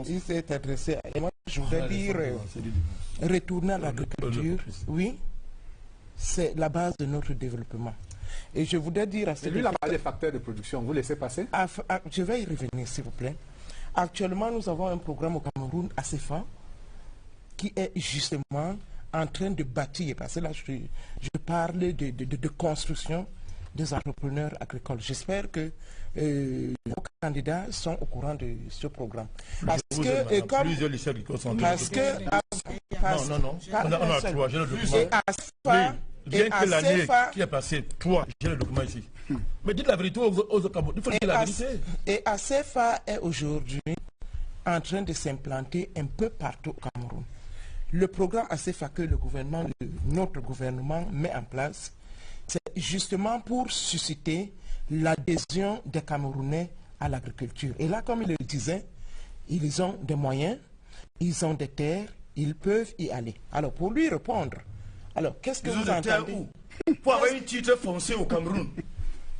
Il s'est adressé à moi. Je voudrais dire, retourner à l'agriculture, oui, c'est la base de notre développement. Et je voudrais dire à celui qui a parlé des facteurs de production, vous laissez passer? Je vais y revenir, s'il vous plaît. Actuellement, nous avons un programme au Cameroun assez fort qui est justement en train de bâtir, parce que là, je parle de construction des entrepreneurs agricoles. J'espère que nos candidats sont au courant de ce programme. Parce que, comme... Plusieurs lycées agricoles sont... Parce que... Non. On a trois, j'ai le document. Bien que l'année qui est passée, toi, j'ai le document ici. Mais dites la vérité aux Camerounais. Il faut dire la vérité. Et ACFA est aujourd'hui en train de s'implanter un peu partout au Cameroun. Le programme ACFA que notre gouvernement met en place, c'est justement pour susciter l'adhésion des Camerounais à l'agriculture. Et là, comme il le disait, ils ont des moyens, ils ont des terres, ils peuvent y aller. Alors, pour lui répondre, alors, qu'est-ce que vous entendez pour avoir un titre foncier au Cameroun?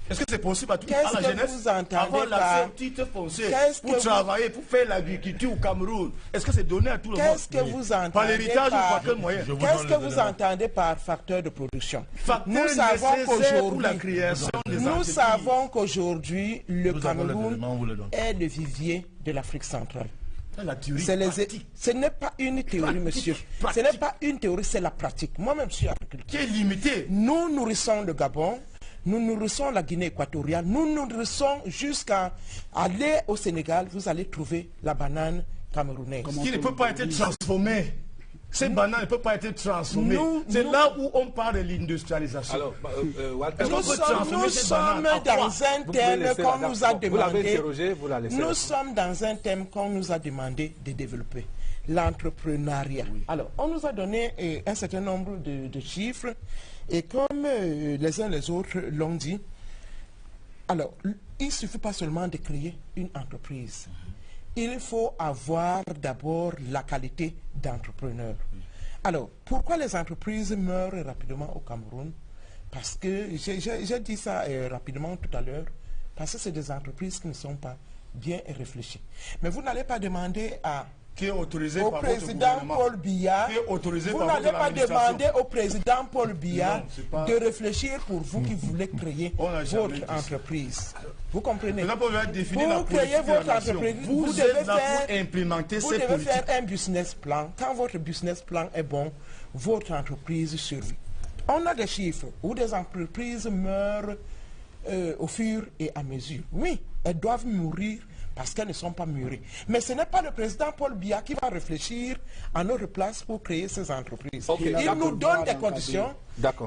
Est-ce que c'est possible à la jeunesse avoir l'accès au titre foncier pour travailler, pour faire l'agriculture au Cameroun? Est-ce que c'est donné à tout le monde? Qu'est-ce que vous entendez par l'héritage ou par quel moyen? Qu'est-ce que vous entendez par facteur de production? Nous savons qu'aujourd'hui, le Cameroun est le vivier de l'Afrique centrale. Ce n'est pas une théorie, monsieur. Ce n'est pas une théorie, c'est la pratique. Moi-même, je suis agriculteur. Qui est limité. Nous nourrissons le Gabon, nous nourrissons la Guinée équatoriale, nous nourrissons jusqu'à aller au Sénégal, vous allez trouver la banane camerounaise. Qui ne peut pas être transformée. Ces bananes ne peuvent pas être transformées. C'est là où on parle de l'industrialisation. Alors, nous sommes dans un thème qu'on nous a demandé. Nous sommes dans un thème qu'on nous a demandé de développer. L'entrepreneuriat. Oui. Alors, on nous a donné un certain nombre de chiffres et comme les uns les autres l'ont dit, alors, il ne suffit pas seulement de créer une entreprise. Il faut avoir d'abord la qualité d'entrepreneur. Alors, pourquoi les entreprises meurent rapidement au Cameroun? Parce que, j'ai dit ça rapidement tout à l'heure, parce que c'est des entreprises qui ne sont pas bien réfléchies. Mais vous n'allez pas demander au président Paul Biya, vous n'allez pas demander au président Paul Biya de réfléchir pour vous qui voulez créer votre entreprise. Vous comprenez? Pour créer votre entreprise, vous devez faire un business plan. Quand votre business plan est bon, votre entreprise survit. On a des chiffres où des entreprises meurent au fur et à mesure. Oui, elles doivent mourir parce qu'elles ne sont pas mûries. Mais ce n'est pas le président Paul Biya qui va réfléchir à notre place pour créer ces entreprises. Okay, il nous donne des conditions.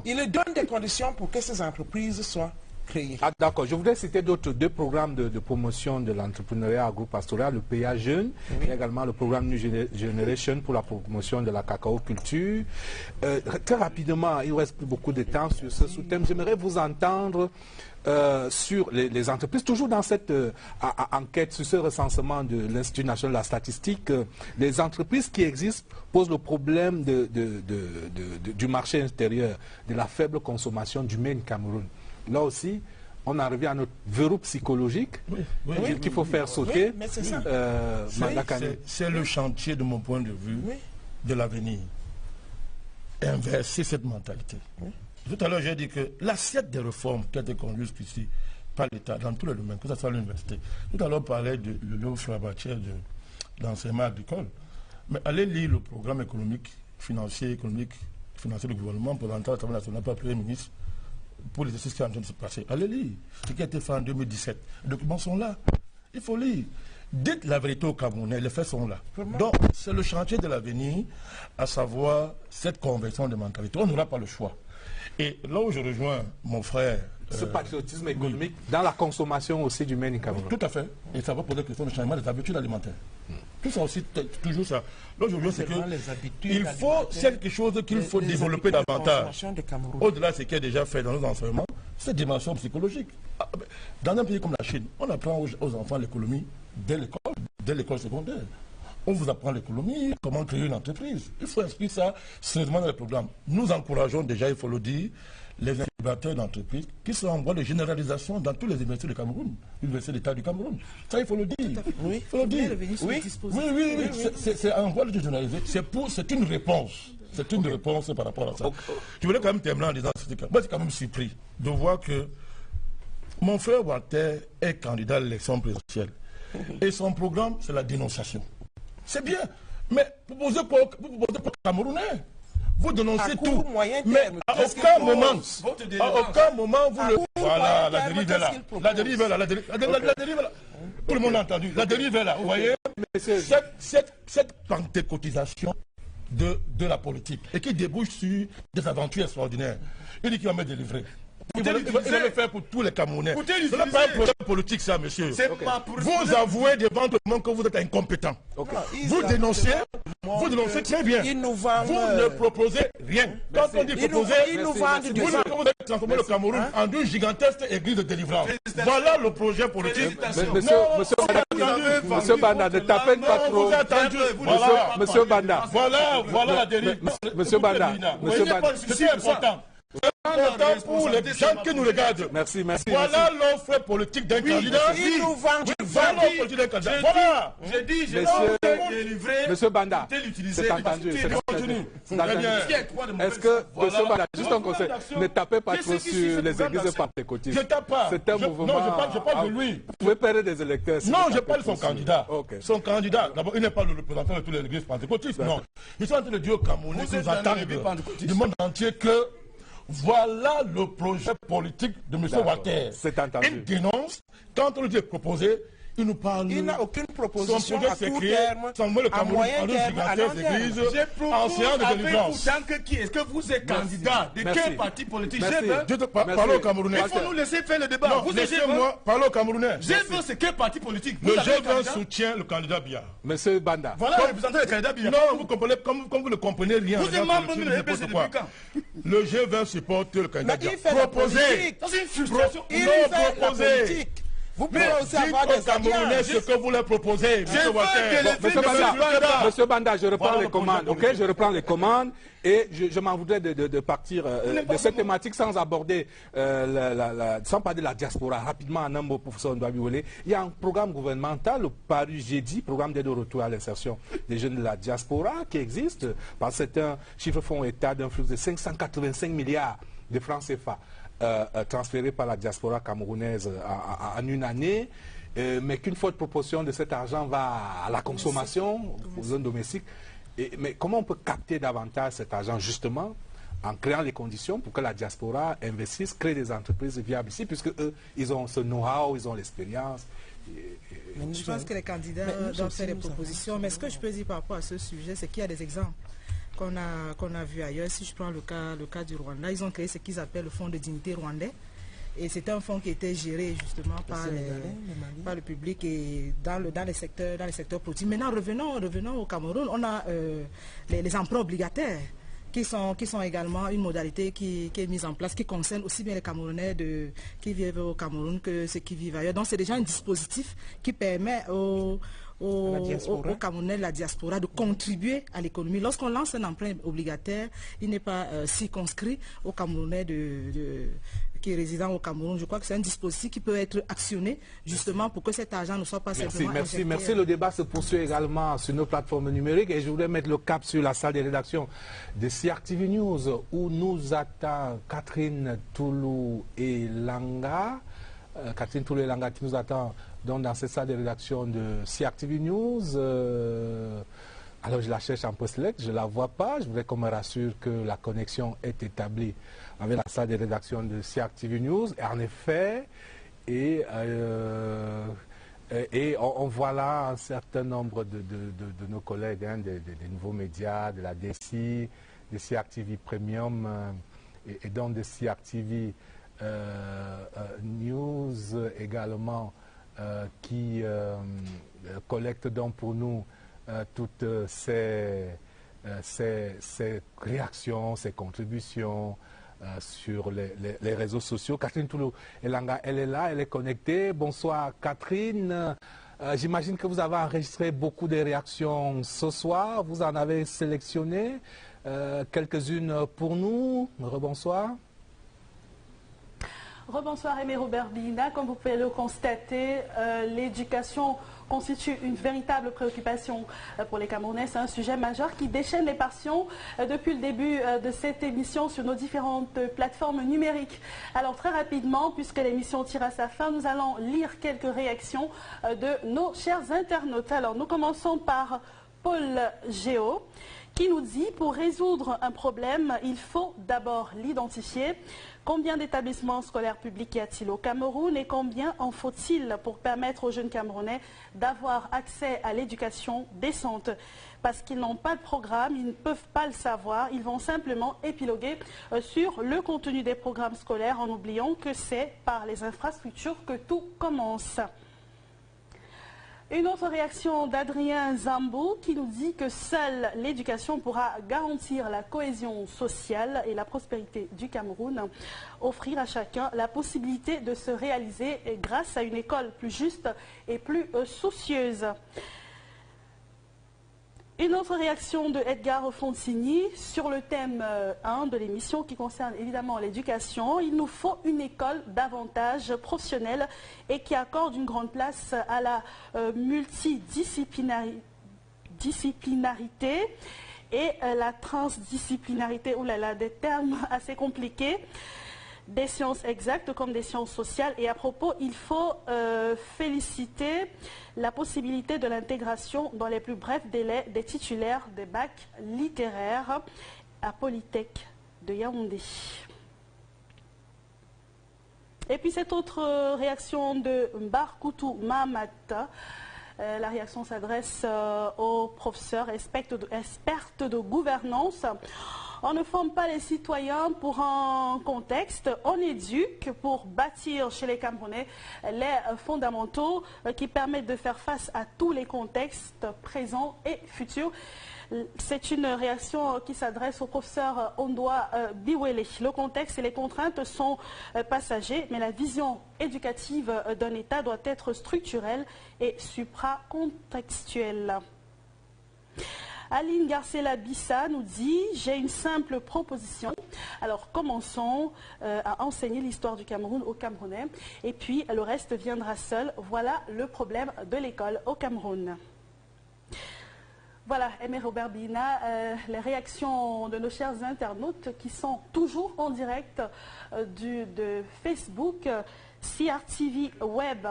Il donne des conditions pour que ces entreprises soient créées. Ah, d'accord. Je voudrais citer deux programmes de promotion de l'entrepreneuriat agropastoral, le PA Jeune, et également le programme New Generation pour la promotion de la cacao-culture. Très rapidement, il reste beaucoup de temps sur ce sous-thème. J'aimerais vous entendre sur les entreprises, toujours dans cette enquête, sur ce recensement de l'Institut national de la statistique, les entreprises qui existent posent le problème du marché intérieur, de la faible consommation du Maine Cameroun. là aussi, on en revient à notre verrou psychologique qu'il faut faire sauter. Oui, mais c'est ça. C'est le chantier, de mon point de vue, de l'avenir. Inverser cette mentalité. Tout à l'heure, j'ai dit que l'assiette des réformes qui a été conduite ici par l'État, dans tous les domaines, que ce soit à l'université. Tout à l'heure, on parlait de l'offre matière de l'enseignement agricole. Mais allez lire le programme financier du gouvernement pour l'entrée à l'Assemblée nationale par le Premier ministre pour l'exercice qui est en train de se passer. Allez lire ce qui a été fait en 2017. Les documents sont là. Il faut lire. Dites la vérité aux Camerounais, les faits sont là. Donc, c'est le chantier de l'avenir, à savoir cette conversion de mentalité. On n'aura pas le choix. Et là où je rejoins mon frère... Ce patriotisme économique dans la consommation aussi du menu Cameroun. Tout à fait. Et ça va poser la question du changement des habitudes alimentaires. Tout ça aussi, toujours ça. Là, je veux c'est que il faut, c'est quelque chose qu'il faut développer davantage. Au-delà de ce qui est déjà fait dans nos enseignements, cette dimension psychologique. Dans un pays comme la Chine, on apprend aux enfants l'économie dès l'école secondaire. On vous apprend l'économie, comment créer une entreprise. Il faut inscrire ça sérieusement dans le programme. Nous encourageons déjà, il faut le dire, les incubateurs d'entreprises qui sont en voie de généralisation dans tous les universités du Cameroun, l'université d'État du Cameroun. Ça, il faut le dire. Oui, il faut le dire. Oui. C'est en voie de généraliser. C'est une réponse. C'est une réponse par rapport à ça. Je voulais quand même terminer en disant, moi, je suis quand même surpris de voir que mon frère Walter est candidat à l'élection présidentielle. Et son programme, c'est la dénonciation. C'est bien, mais vous posez pour Camerounais. Vous dénoncez tout, mais à aucun moment, vous le... Voilà, la dérive est là. La dérive est là. La dérive est là. Tout le monde a entendu. La dérive est là. Vous voyez, cette pentecôtisation de la politique et qui débouche sur des aventures extraordinaires. Il dit qu'il va me délivrer. Il va le faire pour tous les Camerounais. Ce n'est pas un problème politique, ça, monsieur. Vous avouez devant tout le monde que vous êtes incompétent. Vous dénoncez très bien. Vous ne proposez rien. Quand on dit proposer, vous allez transformer le Cameroun en une gigantesque église de délivrance. Voilà le projet politique. Monsieur Banda, ne tapez pas trop. Monsieur Banda. Voilà la dérive. Monsieur Banda. C'est important. Important pour les gens qui nous regardent. Merci. Voilà l'offre politique d'un candidat. Voilà l'offre politique d'un candidat. Voilà. J'ai dit, Monsieur Banda, c'est entendu. Est-ce que, Monsieur Banda, juste un conseil, ne tapez pas trop sur les églises pentecôtistes. Je tape pas. C'est un mouvement. Non, je parle de lui. Vous pouvez perdre des électeurs. Non, je parle de son candidat. Son candidat, d'abord, il n'est pas le représentant de toutes les églises pentecôtistes. Non. Ils sont en train de dire aux Camerounais qui nous attendent du monde entier que voilà le projet politique de M. Walter. C'est entendu. Il dénonce, quand on lui dit proposer, il nous parle. Il n'a aucune proposition à court terme, à moyen terme, à long terme. J'ai proposé avec vous tant que qui est-ce que vous êtes candidat de quel parti politique? Parlons aux Camerounais. Il faut nous laisser faire le débat. Non, laissez-moi parler aux Camerounais. J'ai vu c'est quel parti politique? Le G20 soutient le candidat Biya. Monsieur Banda. Voilà le représentant du candidat Biya. Non, vous comprenez, comme vous ne comprenez rien. Vous êtes membre de l'EPC depuis quand? Le G20 supporte le candidat Biya. Proposez. C'est une frustration. Il fait la politique. Vous pouvez aussi avoir des Camerounais ce que vous leur proposez. Monsieur Banda, je reprends les commandes, ok? Je reprends les commandes et je m'en voudrais de partir de cette thématique sans aborder, sans parler de la diaspora. Rapidement, en un mot, professeur Ndouabiwele, il y a un programme gouvernemental paru jeudi, programme d'aide au retour à l'insertion des jeunes de la diaspora qui existe. Par certains chiffres font état d'un flux de 585 milliards de francs CFA. Transféré par la diaspora camerounaise en une année, mais qu'une forte proportion de cet argent va à la consommation, aux zones domestiques. Mais comment on peut capter davantage cet argent justement en créant les conditions pour que la diaspora investisse, crée des entreprises viables ici, puisque eux, ils ont ce know-how, ils ont l'expérience. Je pense que les candidats doivent faire des propositions, mais ce que je peux dire par rapport à ce sujet, c'est qu'il y a des exemples qu'on a vu ailleurs. Si je prends le cas du Rwanda, ils ont créé ce qu'ils appellent le fonds de dignité rwandais. Et c'est un fonds qui était géré justement par le public et dans les secteurs productifs. Maintenant, revenons au Cameroun, on a les emprunts obligataires qui sont également une modalité qui est mise en place, qui concerne aussi bien les Camerounais qui vivent au Cameroun que ceux qui vivent ailleurs. Donc c'est déjà un dispositif qui permet aux aux Camerounais de la diaspora de contribuer à l'économie. Lorsqu'on lance un emprunt obligataire, il n'est pas circonscrit aux Camerounais qui est résident au Cameroun. Je crois que c'est un dispositif qui peut être actionné justement pour que cet argent ne soit pas simplement injecté. Merci. Le débat se poursuit également sur nos plateformes numériques et je voudrais mettre le cap sur la salle de rédaction de CRTV News où nous attend Catherine Toulou et Langa. Catherine Toulou et Langa qui nous attend donc dans cette salle de rédaction de CRTV News. Alors je la cherche en post-select, je ne la vois pas. Je voudrais qu'on me rassure que la connexion est établie avec la salle de rédaction de CRTV News. Et en effet, on voit là un certain nombre de nos collègues, des nouveaux médias, de la DSI, de CRTV Premium et donc de CRTV News également qui collectent donc pour nous toutes ces réactions, ces contributions sur les réseaux sociaux. Catherine Toulou Elanga, elle est là, elle est connectée. Bonsoir Catherine. J'imagine que vous avez enregistré beaucoup de réactions ce soir. Vous en avez sélectionné quelques-unes pour nous. Rebonsoir. Rebonsoir Aimé Robert Bina. Comme vous pouvez le constater, l'éducation constitue une véritable préoccupation pour les Camerounais. C'est un sujet majeur qui déchaîne les passions depuis le début de cette émission sur nos différentes plateformes numériques. Alors très rapidement, puisque l'émission tire à sa fin, nous allons lire quelques réactions de nos chers internautes. Alors nous commençons par Paul Géo qui nous dit « Pour résoudre un problème, il faut d'abord l'identifier. Combien d'établissements scolaires publics y a-t-il au Cameroun et combien en faut-il pour permettre aux jeunes Camerounais d'avoir accès à l'éducation décente ? Parce qu'ils n'ont pas de programme, ils ne peuvent pas le savoir, ils vont simplement épiloguer sur le contenu des programmes scolaires en oubliant que c'est par les infrastructures que tout commence. » Une autre réaction d'Adrien Zambo qui nous dit que seule l'éducation pourra garantir la cohésion sociale et la prospérité du Cameroun, offrir à chacun la possibilité de se réaliser grâce à une école plus juste et plus soucieuse. Une autre réaction de Edgar Fontigny sur le thème 1 de l'émission qui concerne évidemment l'éducation. Il nous faut une école davantage professionnelle et qui accorde une grande place à la multidisciplinarité et la transdisciplinarité. Ouh là là, des termes assez compliqués. Des sciences exactes comme des sciences sociales. Et à propos, il faut féliciter la possibilité de l'intégration dans les plus brefs délais des titulaires des bacs littéraires à Polytech de Yaoundé. Et puis cette autre réaction de Mbarkoutou Mamata. La réaction s'adresse aux professeurs expertes de gouvernance. On ne forme pas les citoyens pour un contexte, on éduque pour bâtir chez les Camerounais les fondamentaux qui permettent de faire face à tous les contextes présents et futurs. C'est une réaction qui s'adresse au professeur Ondoa Biwele. Le contexte et les contraintes sont passagers, mais la vision éducative d'un État doit être structurelle et supracontextuelle. Aline Garcella-Bissa nous dit « J'ai une simple proposition. Alors commençons à enseigner l'histoire du Cameroun aux Camerounais et puis le reste viendra seul. Voilà le problème de l'école au Cameroun. » Voilà, Aimé Robert Bina, les réactions de nos chers internautes qui sont toujours en direct de Facebook, CRTV Web.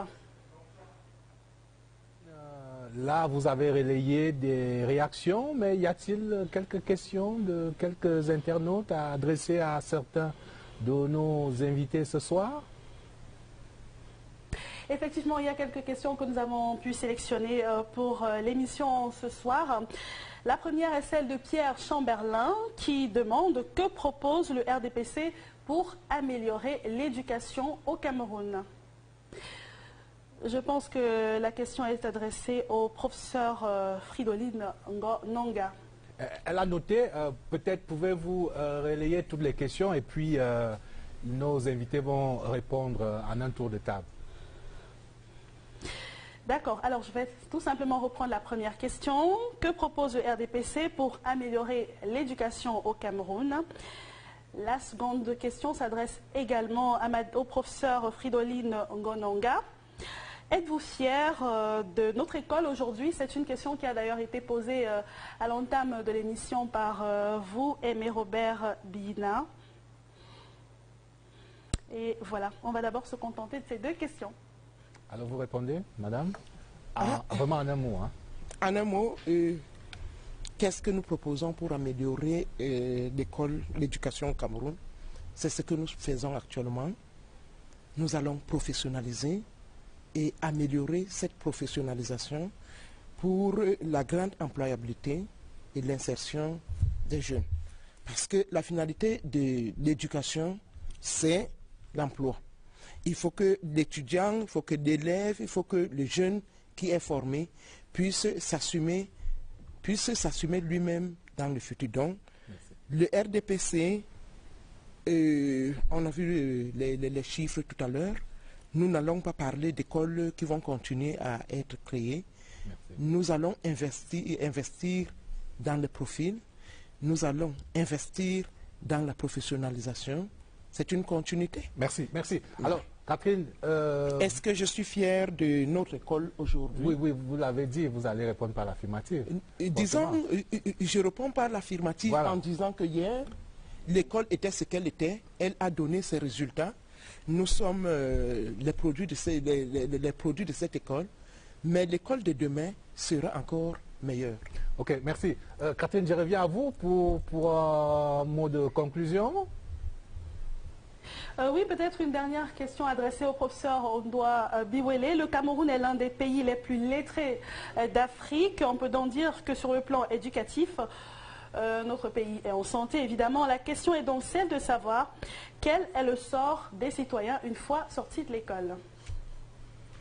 Là, vous avez relayé des réactions, mais y a-t-il quelques questions de quelques internautes à adresser à certains de nos invités ce soir? Effectivement, il y a quelques questions que nous avons pu sélectionner pour l'émission ce soir. La première est celle de Pierre Chamberlain qui demande « Que propose le RDPC pour améliorer l'éducation au Cameroun ?» Je pense que la question est adressée au professeur Fridoline Nanga. Elle a noté, peut-être pouvez-vous relayer toutes les questions et puis nos invités vont répondre en un tour de table. D'accord, alors je vais tout simplement reprendre la première question. Que propose le RDPC pour améliorer l'éducation au Cameroun? La seconde question s'adresse également au professeur Fridolin Ngononga. Êtes-vous fier de notre école aujourd'hui? C'est une question qui a d'ailleurs été posée à l'entame de l'émission par vous, Aimé Robert Bina. Et voilà, on va d'abord se contenter de ces deux questions. Alors vous répondez, madame? Vraiment en un mot. Hein. En un mot, qu'est-ce que nous proposons pour améliorer l'éducation au Cameroun? C'est ce que nous faisons actuellement. Nous allons professionnaliser et améliorer cette professionnalisation pour la grande employabilité et l'insertion des jeunes. Parce que la finalité de l'éducation, c'est l'emploi. Il faut que l'étudiant, il faut que l'élève, il faut que le jeune qui est formé puisse s'assumer lui-même dans le futur. Donc, le RDPC, on a vu les chiffres tout à l'heure. Nous n'allons pas parler d'écoles qui vont continuer à être créées. Nous allons investir dans le profil. Nous allons investir dans la professionnalisation. C'est une continuité. Merci, merci. Alors, Catherine... Est-ce que je suis fier de notre école aujourd'hui? Oui, oui, vous l'avez dit, vous allez répondre par l'affirmative. Disons, je réponds par l'affirmative en disant que hier, l'école était ce qu'elle était. Elle a donné ses résultats. Nous sommes les produits de cette école. Mais l'école de demain sera encore meilleure. Ok, merci. Catherine, je reviens à vous pour un mot de conclusion. Oui, peut-être une dernière question adressée au professeur Ondoa Biwele. Le Cameroun est l'un des pays les plus lettrés d'Afrique. On peut donc dire que sur le plan éducatif, notre pays est en santé, évidemment. La question est donc celle de savoir quel est le sort des citoyens une fois sortis de l'école.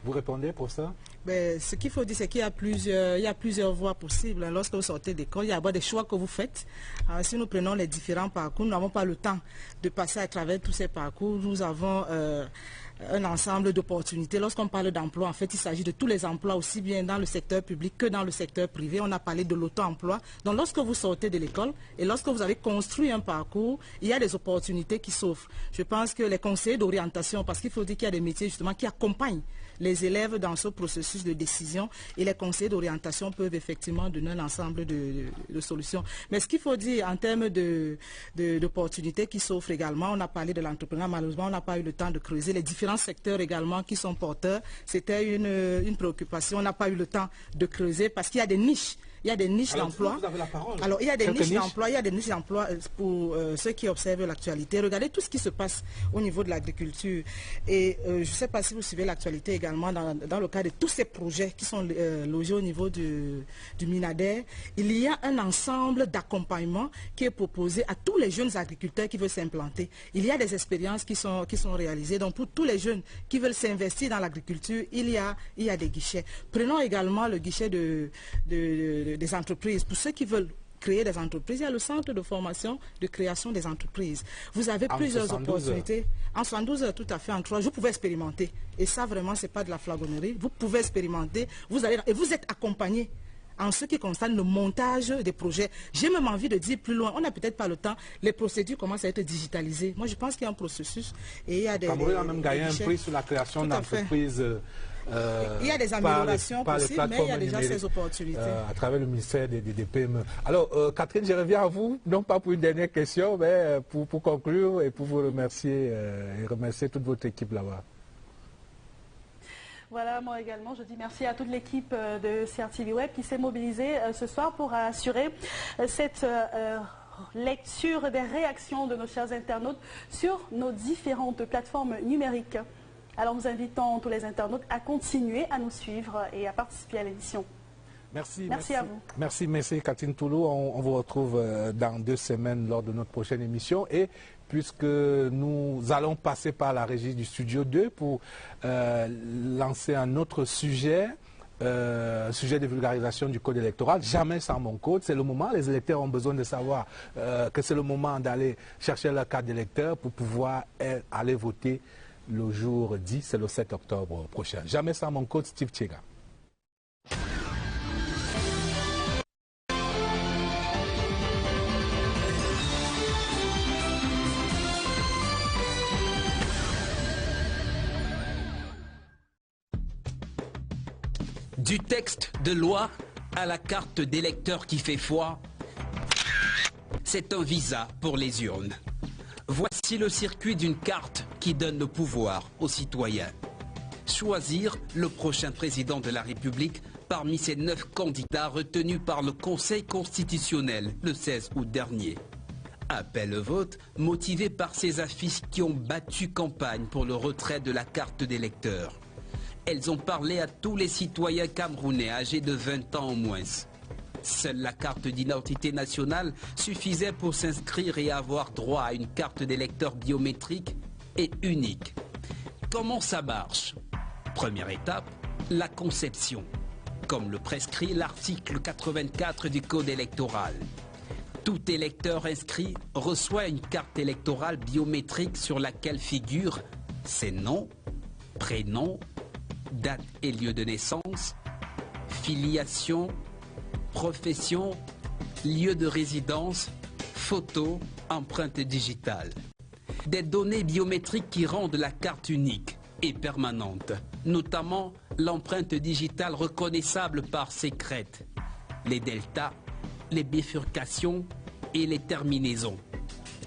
Vous répondez pour ça? Ce qu'il faut dire, c'est qu'il y a plusieurs voies possibles. Lorsque vous sortez d'école, il y a des choix que vous faites. Alors, si nous prenons les différents parcours, nous n'avons pas le temps de passer à travers tous ces parcours. Nous avons un ensemble d'opportunités. Lorsqu'on parle d'emploi, en fait, il s'agit de tous les emplois, aussi bien dans le secteur public que dans le secteur privé. On a parlé de l'auto-emploi. Donc, lorsque vous sortez de l'école et lorsque vous avez construit un parcours, il y a des opportunités qui s'offrent. Je pense que les conseillers d'orientation, parce qu'il faut dire qu'il y a des métiers justement qui accompagnent les élèves dans ce processus de décision, et les conseillers d'orientation peuvent effectivement donner un ensemble de solutions. Mais ce qu'il faut dire en termes d'opportunités qui s'offrent également, on a parlé de l'entrepreneuriat, malheureusement on n'a pas eu le temps de creuser les différents secteurs également qui sont porteurs. C'était une préoccupation, on n'a pas eu le temps de creuser parce qu'il y a des niches. Il y a des niches d'emploi. Alors, il y a des niches d'emploi, pour ceux qui observent l'actualité. Regardez tout ce qui se passe au niveau de l'agriculture. Et je ne sais pas si vous suivez l'actualité également dans le cadre de tous ces projets qui sont logés au niveau du Minader. Il y a un ensemble d'accompagnement qui est proposé à tous les jeunes agriculteurs qui veulent s'implanter. Il y a des expériences qui sont réalisées. Donc, pour tous les jeunes qui veulent s'investir dans l'agriculture, il y a des guichets. Prenons également le guichet des entreprises. Pour ceux qui veulent créer des entreprises, il y a le centre de formation de création des entreprises. Vous avez plusieurs opportunités. En 72 heures, tout à fait, en 3 jours, vous pouvez expérimenter. Et ça, vraiment, ce n'est pas de la flagonnerie. Vous pouvez expérimenter. Et vous êtes accompagné en ce qui concerne le montage des projets. J'ai même envie de dire plus loin, on n'a peut-être pas le temps, les procédures commencent à être digitalisées. Moi, je pense qu'il y a un processus et il y a des... Cameroun a même gagné un prix sur la création d'entreprises. Il y a des améliorations possibles, mais il y a déjà ces opportunités. À travers le ministère des PME. Alors, Catherine, je reviens à vous, non pas pour une dernière question, mais pour conclure et pour vous remercier et remercier toute votre équipe là-bas. Voilà, moi également, je dis merci à toute l'équipe de CRTV Web qui s'est mobilisée ce soir pour assurer cette lecture des réactions de nos chers internautes sur nos différentes plateformes numériques. Alors nous invitons tous les internautes à continuer à nous suivre et à participer à l'émission. Merci à vous. Merci Catherine Toulou. On vous retrouve dans 2 semaines lors de notre prochaine émission. Et puisque nous allons passer par la régie du Studio 2 pour lancer un autre sujet, sujet de vulgarisation du code électoral, jamais sans mon code. C'est le moment, les électeurs ont besoin de savoir que c'est le moment d'aller chercher leur carte d'électeur pour pouvoir aller voter le jour dit, c'est le 7 octobre prochain. Jamais sans mon code, Steve Tchega. Du texte de loi à la carte d'électeur qui fait foi, c'est un visa pour les urnes. Voici le circuit d'une carte qui donne le pouvoir aux citoyens. Choisir le prochain président de la République parmi ces 9 candidats retenus par le Conseil constitutionnel le 16 août dernier. Appel au vote motivé par ces affiches qui ont battu campagne pour le retrait de la carte d'électeur. Elles ont parlé à tous les citoyens camerounais âgés de 20 ans au moins. Seule la carte d'identité nationale suffisait pour s'inscrire et avoir droit à une carte d'électeur biométrique et unique. Comment ça marche? Première étape, la conception, comme le prescrit l'article 84 du Code électoral. Tout électeur inscrit reçoit une carte électorale biométrique sur laquelle figurent ses noms, prénoms, date et lieu de naissance, filiation, profession, lieu de résidence, photo, empreinte digitale. Des données biométriques qui rendent la carte unique et permanente, notamment l'empreinte digitale reconnaissable par ses crêtes, les deltas, les bifurcations et les terminaisons.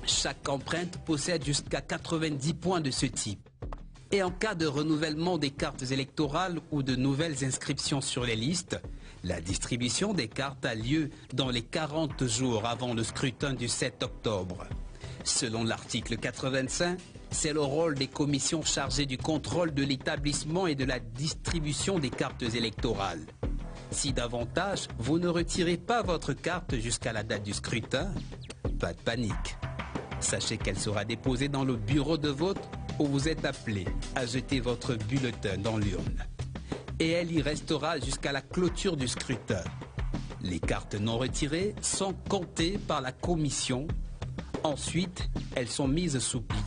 Chaque empreinte possède jusqu'à 90 points de ce type. Et en cas de renouvellement des cartes électorales ou de nouvelles inscriptions sur les listes, la distribution des cartes a lieu dans les 40 jours avant le scrutin du 7 octobre. Selon l'article 85, c'est le rôle des commissions chargées du contrôle de l'établissement et de la distribution des cartes électorales. Si davantage, vous ne retirez pas votre carte jusqu'à la date du scrutin, pas de panique. Sachez qu'elle sera déposée dans le bureau de vote où vous êtes appelé à jeter votre bulletin dans l'urne. Et elle y restera jusqu'à la clôture du scrutin. Les cartes non retirées sont comptées par la commission. Ensuite, elles sont mises sous pli,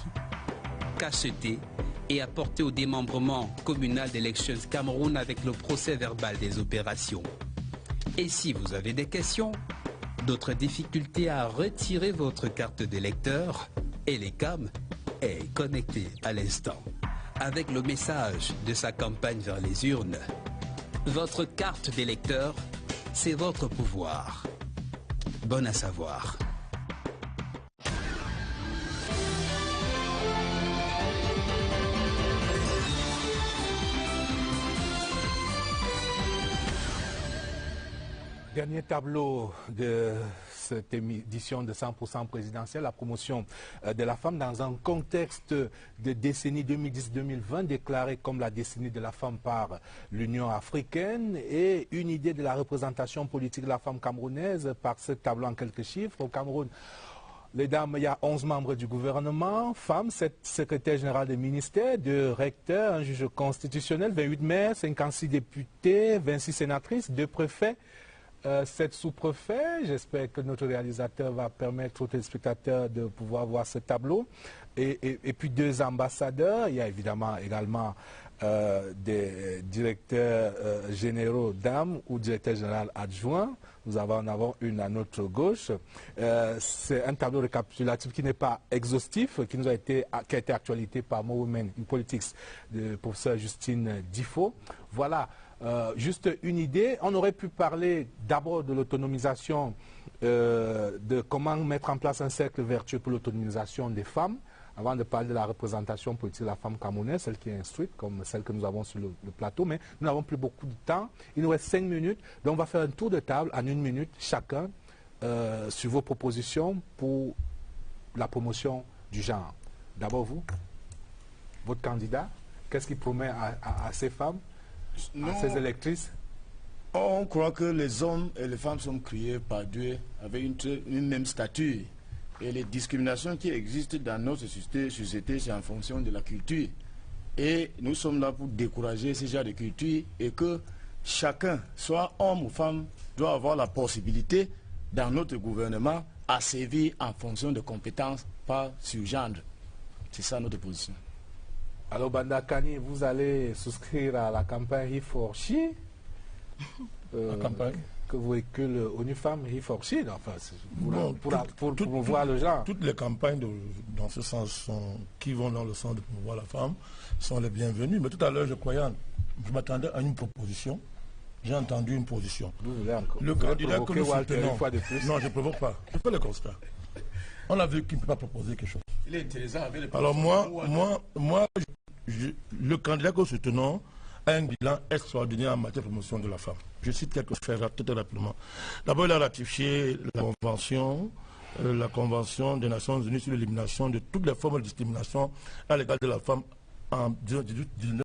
cachetées et apportées au démembrement communal d'Elections Cameroun avec le procès verbal des opérations. Et si vous avez des questions, d'autres difficultés à retirer votre carte d'électeur, Elecam est connecté à l'instant avec le message de sa campagne vers les urnes. Votre carte d'électeur, c'est votre pouvoir. Bon à savoir. Dernier tableau de cette édition de 100% présidentielle, la promotion de la femme dans un contexte de décennie 2010-2020 déclarée comme la décennie de la femme par l'Union africaine et une idée de la représentation politique de la femme camerounaise par ce tableau en quelques chiffres. Au Cameroun, les dames, il y a 11 membres du gouvernement, femmes, 7 secrétaires généraux des ministères, 2 recteurs, un juge constitutionnel, 28 maires, 56 députés, 26 sénatrices, 2 préfets, 7 sous-préfets. J'espère que notre réalisateur va permettre aux téléspectateurs de pouvoir voir ce tableau. Et puis 2 ambassadeurs. Il y a évidemment également des directeurs généraux dames ou directeurs généraux adjoints. Nous en avons une à notre gauche. C'est un tableau récapitulatif qui n'est pas exhaustif, qui a été actualité par More Women in Politics de professeur Justine Difo. Voilà. Juste une idée, on aurait pu parler d'abord de l'autonomisation, de comment mettre en place un cercle vertueux pour l'autonomisation des femmes, avant de parler de la représentation politique de la femme camerounaise, celle qui est instruite, comme celle que nous avons sur le plateau, mais nous n'avons plus beaucoup de temps. Il nous reste 5 minutes, donc on va faire un tour de table en 1 minute chacun sur vos propositions pour la promotion du genre. D'abord vous, votre candidat, qu'est-ce qu'il promet à ces femmes, à ces électrices? On croit que les hommes et les femmes sont créés par Dieu avec une même stature. Et les discriminations qui existent dans notre société, c'est en fonction de la culture. Et nous sommes là pour décourager ce genre de culture et que chacun, soit homme ou femme, doit avoir la possibilité dans notre gouvernement à servir en fonction de compétences, pas sur genre. C'est ça notre position. Alors Banda Kani, vous allez souscrire à la campagne He for She, la campagne que vous écrivez le ONU Femmes He for She, enfin, pour promouvoir le genre. Toutes les campagnes dans ce sens qui vont dans le sens de promouvoir la femme sont les bienvenues. Mais tout à l'heure, je m'attendais à une proposition j'ai entendu une position. Le candidat que nous soutenons... Non, je ne provoque pas. Je fais le constat. On a vu qu'il ne peut pas proposer quelque chose. Il est intéressant avec les... Alors moi, le candidat que nous soutenons a un bilan extraordinaire en matière de promotion de la femme. Je cite quelques faits très rapidement. D'abord, il a ratifié la Convention des Nations Unies sur l'élimination de toutes les formes de discrimination à l'égard de la femme en 19...